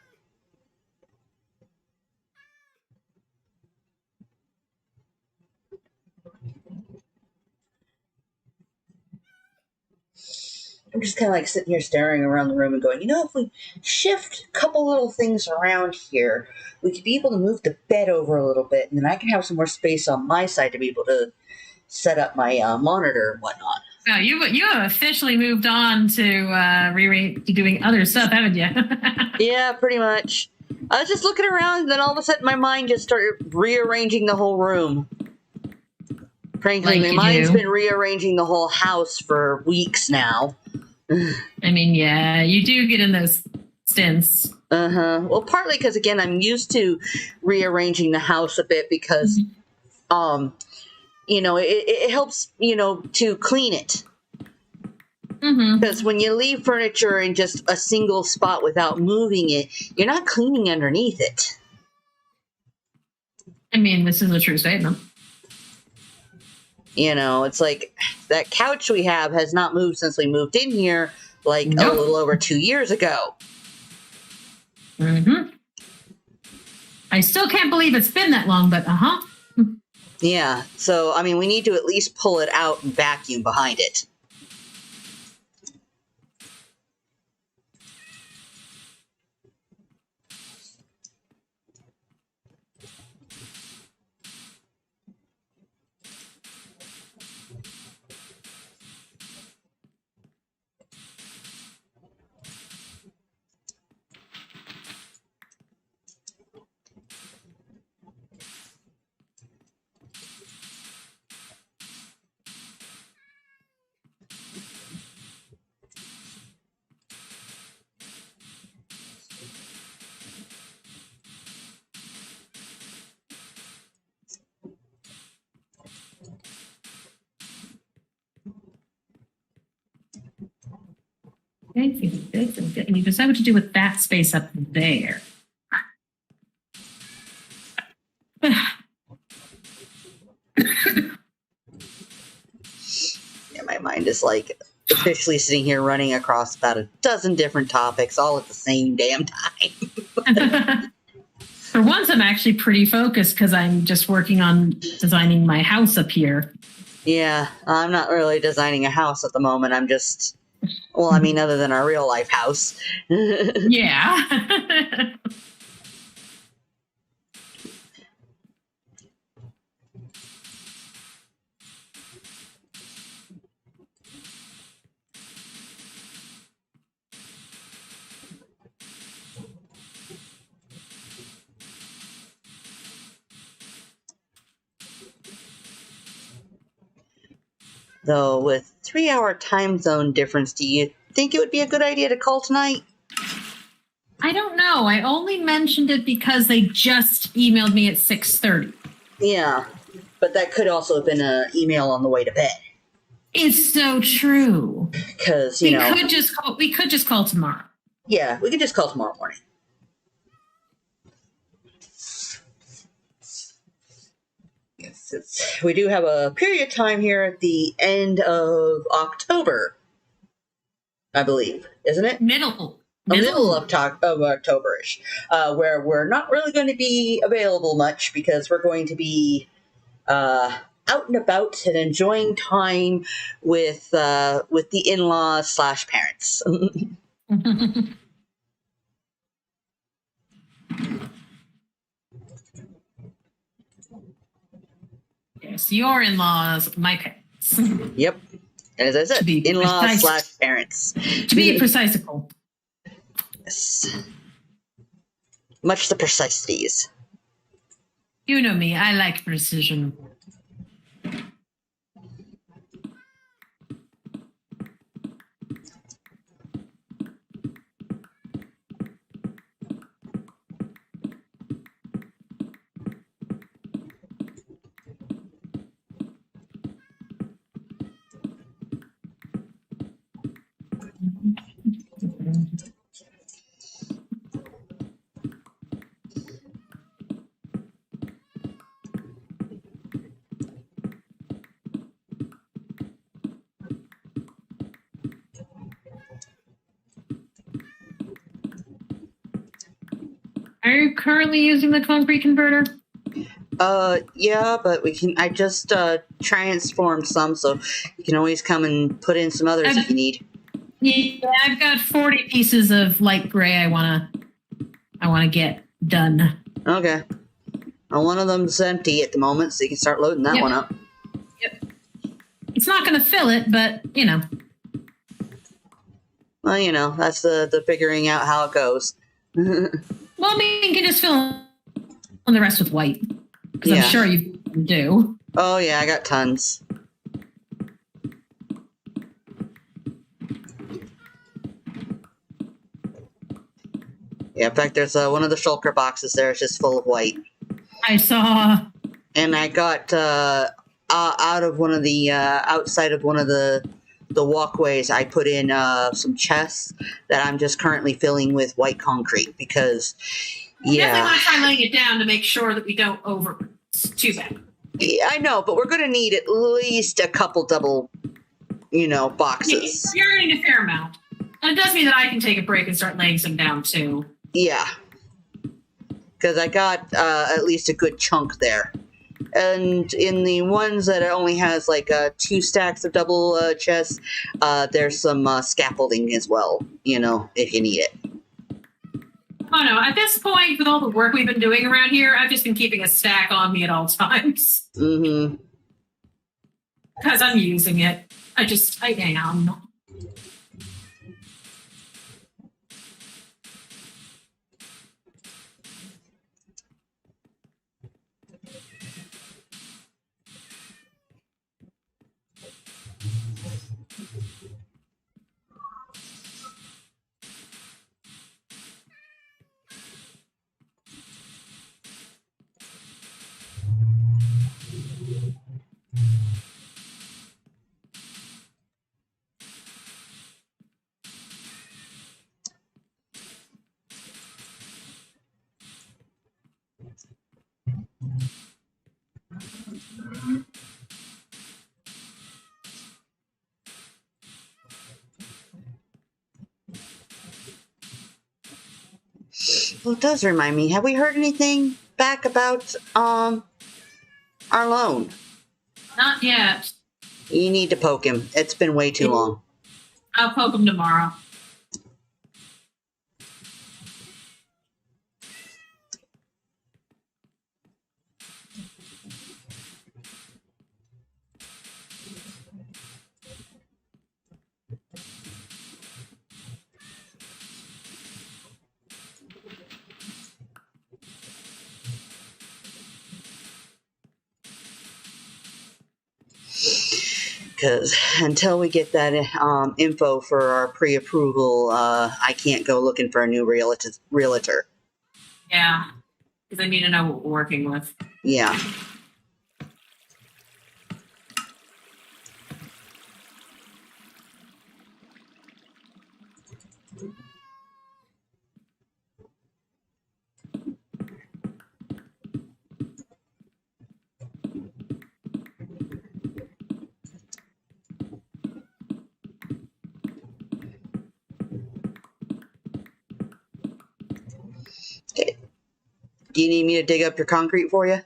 I'm just kind of like sitting here staring around the room and going, if we shift a couple little things around here, we could be able to move the bed over a little bit, and then I can have some more space on my side to be able to set up my monitor and whatnot. Oh, you have officially moved on to doing other stuff, haven't you? Yeah, pretty much. I was just looking around, and then all of a sudden my mind just started rearranging the whole room. Frankly, my mind's been rearranging the whole house for weeks now. I mean, yeah, you do get in those stints. Well, partly because, again, I'm used to rearranging the house a bit because, it helps, to clean it. Because when you leave furniture in just a single spot without moving it, you're not cleaning underneath it. I mean, this is a true statement. It's like that couch we have has not moved since we moved in here, a little over 2 years ago. I still can't believe it's been that long, but Yeah, so, I mean, we need to at least pull it out and vacuum behind it. and you decide what to do with that space up there. Yeah, my mind is like officially sitting here running across about a dozen different topics all at the same damn time. For once, I'm actually pretty focused because I'm just working on designing my house up here. Yeah, I'm not really designing a house at the moment. I'm just, well, I mean, other than our real life house. Yeah. Though, with 3-hour time zone difference, do you think it would be a good idea to call tonight? I don't know. I only mentioned it because they just emailed me at 6:30. Yeah, but that could also have been an email on the way to bed. It's so true. Because, we could just call tomorrow. Yeah, we could just call tomorrow morning. Yes, we do have a period time here at the end of October, I believe, isn't it? Middle of October-ish, where we're not really going to be available much because we're going to be out and about and enjoying time with the in-laws / parents. Yes, your in-laws, my parents. Yep. And as I said, in-laws / parents. To be precise. Yes. Much the preciseties. You know me, I like precision. Are you currently using the concrete converter? Yeah, but I just transformed some, so you can always come and put in some others if you need. Yeah, I've got 40 pieces of light gray I wanna get done. Okay. Well, one of them's empty at the moment, so you can start loading that one up. Yep. It's not gonna fill it, but you know. Well, that's the figuring out how it goes. Well, I mean, you can just fill in the rest with white. Because I'm sure you do. Oh, yeah, I got tons. Yeah, in fact, there's one of the shulker boxes there. It's just full of white. I saw. And I got out of one of the outside of one of the walkways, I put in some chests that I'm just currently filling with white concrete because, definitely want to try laying it down to make sure that we don't over. It's too bad. Yeah, I know, but we're going to need at least a couple double, boxes. You're getting a fair amount. And it does mean that I can take a break and start laying some down too. Yeah. because I got at least a good chunk there. And in the ones that only has like 2 stacks of double chests, there's some scaffolding as well, you know, if you need it. Oh no, at this point, with all the work we've been doing around here, I've just been keeping a stack on me at all times. Mm-hmm. Because I'm using it. I am. Well, it does remind me. Have we heard anything back about our loan? Not yet. You need to poke him. It's been way too long. I'll poke him tomorrow. Because until we get that info for our pre-approval, I can't go looking for a new realtor. Yeah. Because I need to know what we're working with. Yeah. Okay. Do you need me to dig up your concrete for you?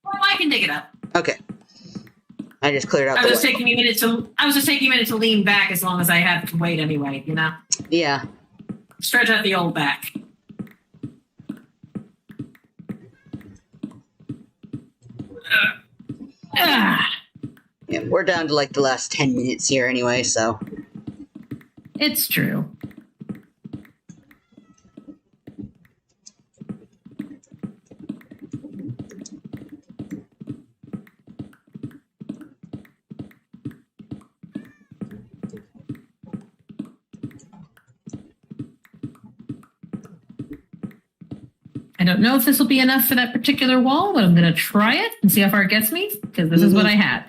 Well, I can dig it up. Okay. I just cleared out I was just taking a minute to lean back as long as I have to wait anyway, you know? Yeah. Stretch out the old back. Yeah, we're down to like the last 10 minutes here anyway, so. It's true. I don't know if this will be enough for that particular wall, but I'm going to try it and see how far it gets me, because this is what I had.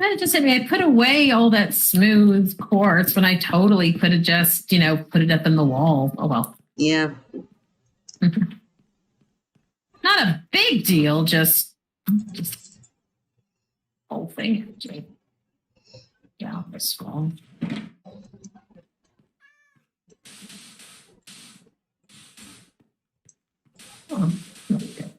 It just hit me. I put away all that smooth quartz when I totally could have just, put it up in the wall. Oh, well. Yeah. Not a big deal, just whole thing. Yeah, this wall. Oh, okay.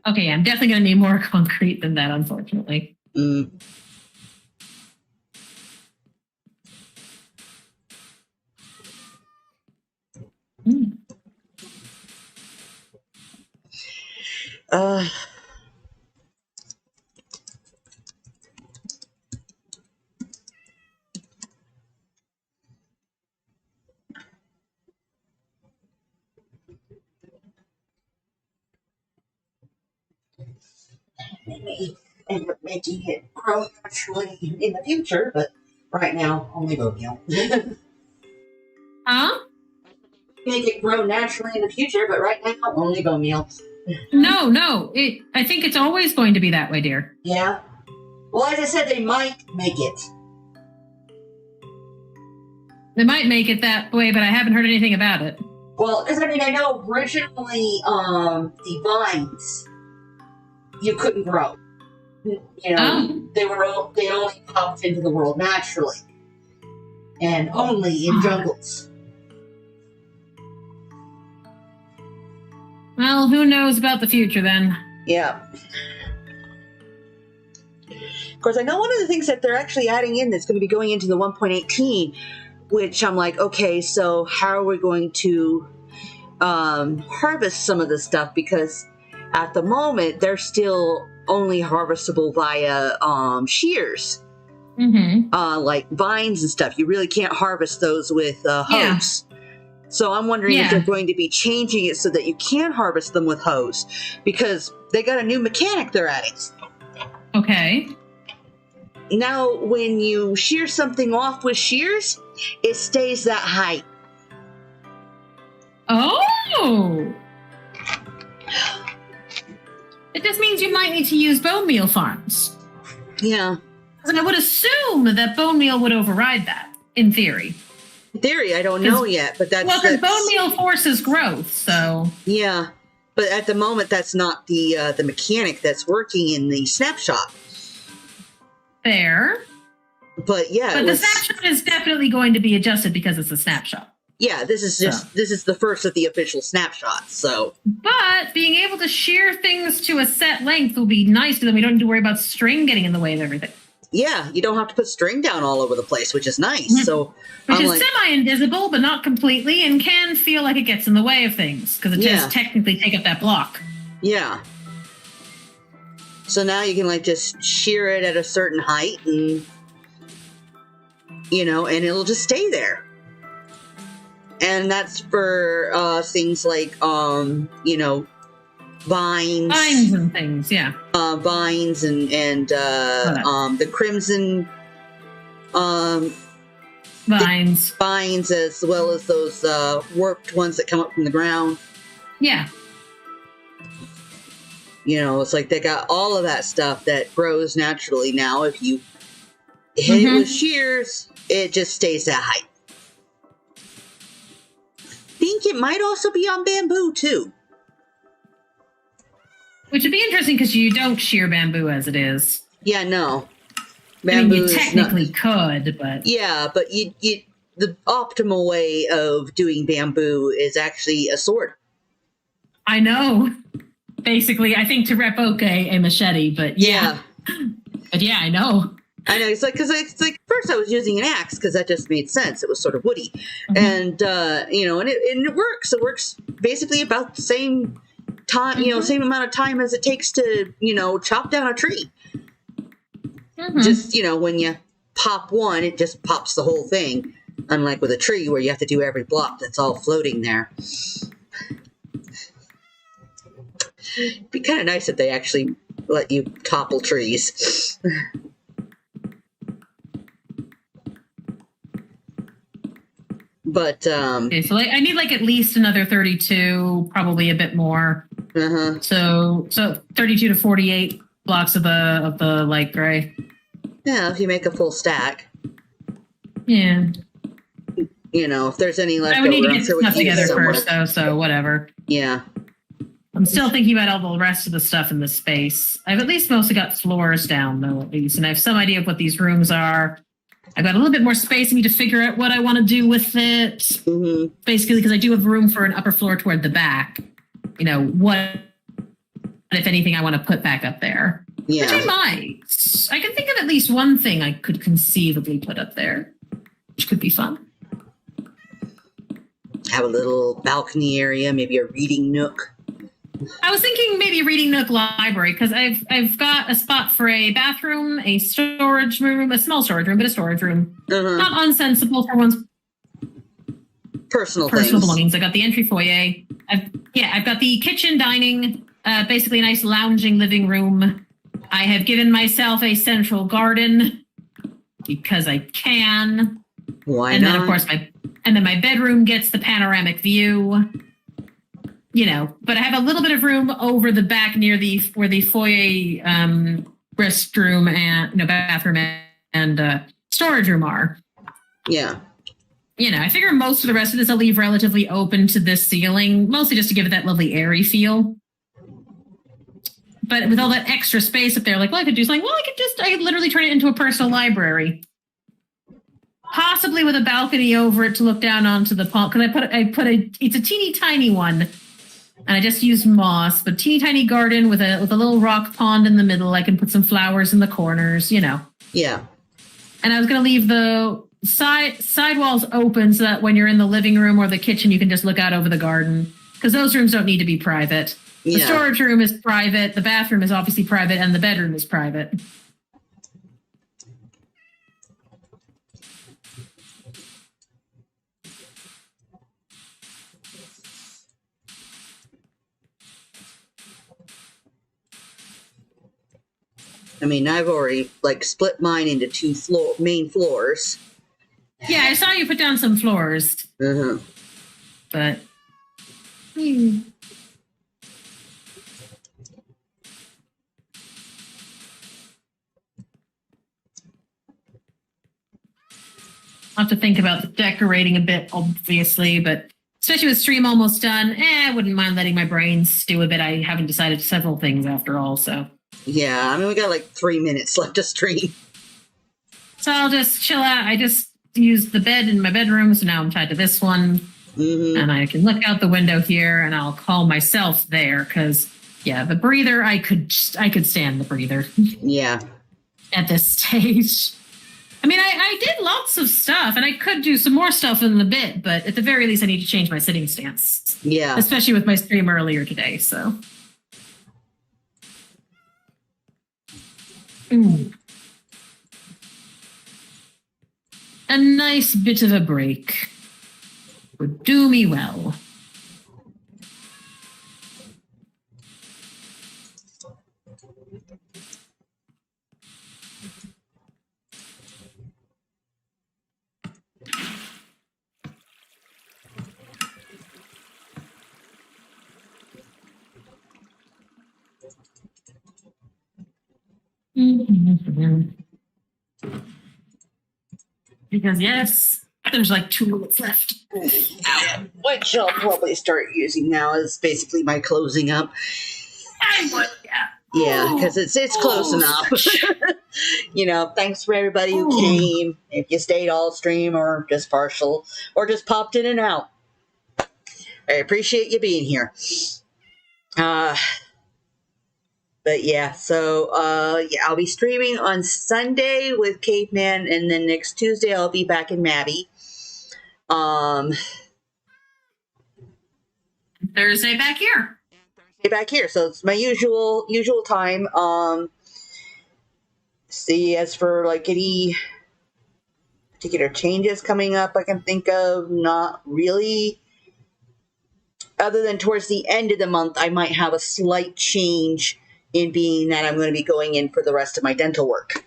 Okay, I'm definitely going to need more concrete than that, unfortunately. Mm. Mm. they may end up making it grow naturally in the future, but right now, only bone meal. Huh? Make it grow naturally in the future, but right now, only bone meal. No. I think it's always going to be that way, dear. Yeah. Well, as I said, they might make it. They might make it that way, but I haven't heard anything about it. Well, because I know originally, the vines you couldn't grow. They only popped into the world naturally, and only in jungles. Well, who knows about the future then? Yeah. Of course, I know one of the things that they're actually adding in that's going to be going into the 1.18, which I'm like, okay, so how are we going to harvest some of this stuff? Because at the moment, they're still only harvestable via shears. Like vines and stuff. You really can't harvest those with hoes. Yeah. So I'm wondering if they're going to be changing it so that you can harvest them with hoes, because they got a new mechanic they're adding. Okay. Now, when you shear something off with shears, it stays that height. Oh! It just means you might need to use bone meal farms. Yeah. And I would assume that bone meal would override that, in theory. In theory, I don't know yet, but that's... Well, because bone meal forces growth, so... Yeah, but at the moment, that's not the mechanic that's working in the snapshot. Fair. But yeah... But the snapshot is definitely going to be adjusted because it's a snapshot. Yeah, this is the first of the official snapshots, so... But being able to shear things to a set length will be nice, because then we don't need to worry about string getting in the way of everything. Yeah, you don't have to put string down all over the place, which is nice. Mm-hmm. So, which is semi-invisible, but not completely, and can feel like it gets in the way of things, because it does technically take up that block. Yeah. So now you can, just shear it at a certain height, and, and it'll just stay there. And that's for things like, vines and things, yeah. Vines and the crimson vines, as well as those warped ones that come up from the ground. Yeah. It's like they got all of that stuff that grows naturally now. If you hit it with shears, it just stays that height. I think it might also be on bamboo too. Which would be interesting because you don't shear bamboo as it is. Yeah, no. Bamboo you technically could, but... Yeah, but the optimal way of doing bamboo is actually a sword. I know. Basically, I think to rep a machete, but yeah. But yeah, I know. I know. It's like, because first I was using an axe because that just made sense. It was sort of woody. And, and it works. It works basically about the same time, same amount of time as it takes to, chop down a tree. Just, when you pop one, it just pops the whole thing. Unlike with a tree where you have to do every block that's all floating there. It'd be kind of nice if they actually let you topple trees. But, okay, so I need at least another 32, probably a bit more. So 32 to 48 blocks of the light gray. Yeah, if you make a full stack. Yeah. If there's any left over. I would need to get stuff together first, though, so whatever. Yeah. I'm still thinking about all the rest of the stuff in the space. I've at least mostly got floors down, though, at least, and I have some idea of what these rooms are. I've got a little bit more space. I need to figure out what I want to do with it. Basically, because I do have room for an upper floor toward the back. What, if anything, I want to put back up there. Yeah. Which I might. I can think of at least one thing I could conceivably put up there, which could be fun. Have a little balcony area, maybe a reading nook. I was thinking maybe a reading nook library, because I've got a spot for a bathroom, a storage room, a small storage room, but a storage room. Not unsensible for one's personal belongings. I got the entry foyer. I've got the kitchen, dining, basically a nice lounging living room, I have given myself a central garden because I can. Why and not? then of course my bedroom gets the panoramic view. But I have a little bit of room over the back near where the foyer, restroom and bathroom and storage room are. Yeah. I figure most of the rest of this I'll leave relatively open to this ceiling, mostly just to give it that lovely airy feel. But with all that extra space up there, like, I could do something. Well, I could literally turn it into a personal library. Possibly with a balcony over it to look down onto the pond. Because it's a teeny tiny one. And I just used moss, but teeny tiny garden with a little rock pond in the middle. I can put some flowers in the corners, Yeah. And I was going to leave the side walls open so that when you're in the living room or the kitchen, you can just look out over the garden. Because those rooms don't need to be private. The storage room is private, the bathroom is obviously private, and the bedroom is private. I mean, I've already split mine into two main floors. Yeah, I saw you put down some floors. But I'll have to think about the decorating a bit, obviously, but especially with stream almost done, I wouldn't mind letting my brain stew a bit. I haven't decided several things after all, so. Yeah, I mean, we got 3 minutes left to stream. So I'll just chill out. I just used the bed in my bedroom, so now I'm tied to this one. And I can look out the window here, and I'll call myself there, because, the breather, I could stand the breather. Yeah. At this stage. I mean, I did lots of stuff, and I could do some more stuff in the bit, but at the very least, I need to change my sitting stance. Yeah. Especially with my stream earlier today, so. A nice bit of a break would do me well. Because yes, there's 2 minutes left. Which I'll probably start using now as basically my closing up. I would, yeah. Yeah, because it's close enough. Thanks for everybody who came. If you stayed all stream or just partial or just popped in and out. I appreciate you being here. But yeah, so I'll be streaming on Sunday with Caveman, and then next Tuesday I'll be back in Mabby. Thursday back here. So it's my usual time. See, as for any particular changes coming up I can think of, not really. Other than towards the end of the month, I might have a slight change in being that I'm going to be going in for the rest of my dental work.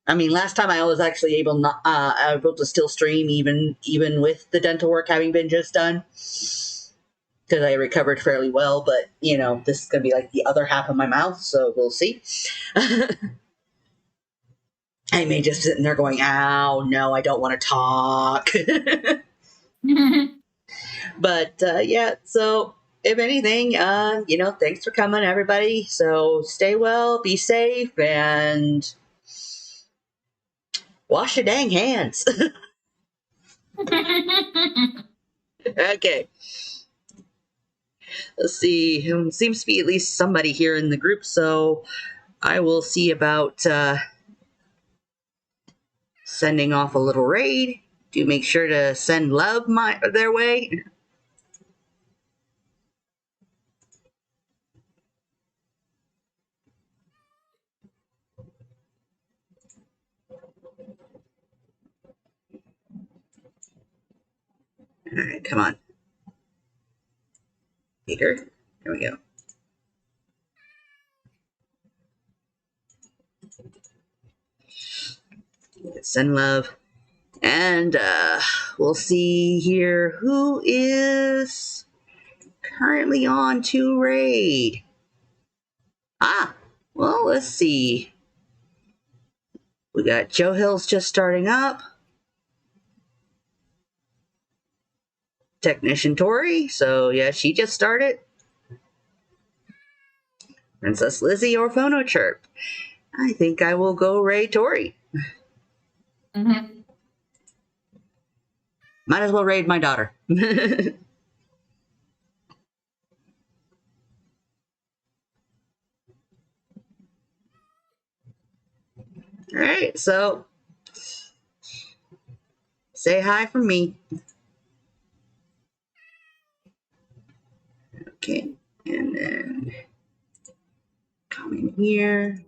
I mean, last time I was actually able to still stream even with the dental work having been just done, because I recovered fairly well. But this is going to be the other half of my mouth, so we'll see. I may just sit in there going, "Ow, no, I don't want to talk." But so if anything, thanks for coming, everybody. So stay well, be safe, and wash your dang hands. Okay. Let's see. Seems to be at least somebody here in the group, so I will see about sending off a little raid. Do make sure to send love their way. All right, come on. Here. There we go. Send love. And we'll see here who is currently on to raid. Well, let's see. We got Joe Hill's just starting up. Technician Tori, so yeah, she just started. Princess Lizzie or Phono Chirp. I think I will go raid Tori. Mm-hmm. Might as well raid my daughter. All right, so say hi from me. Okay, and then come in here.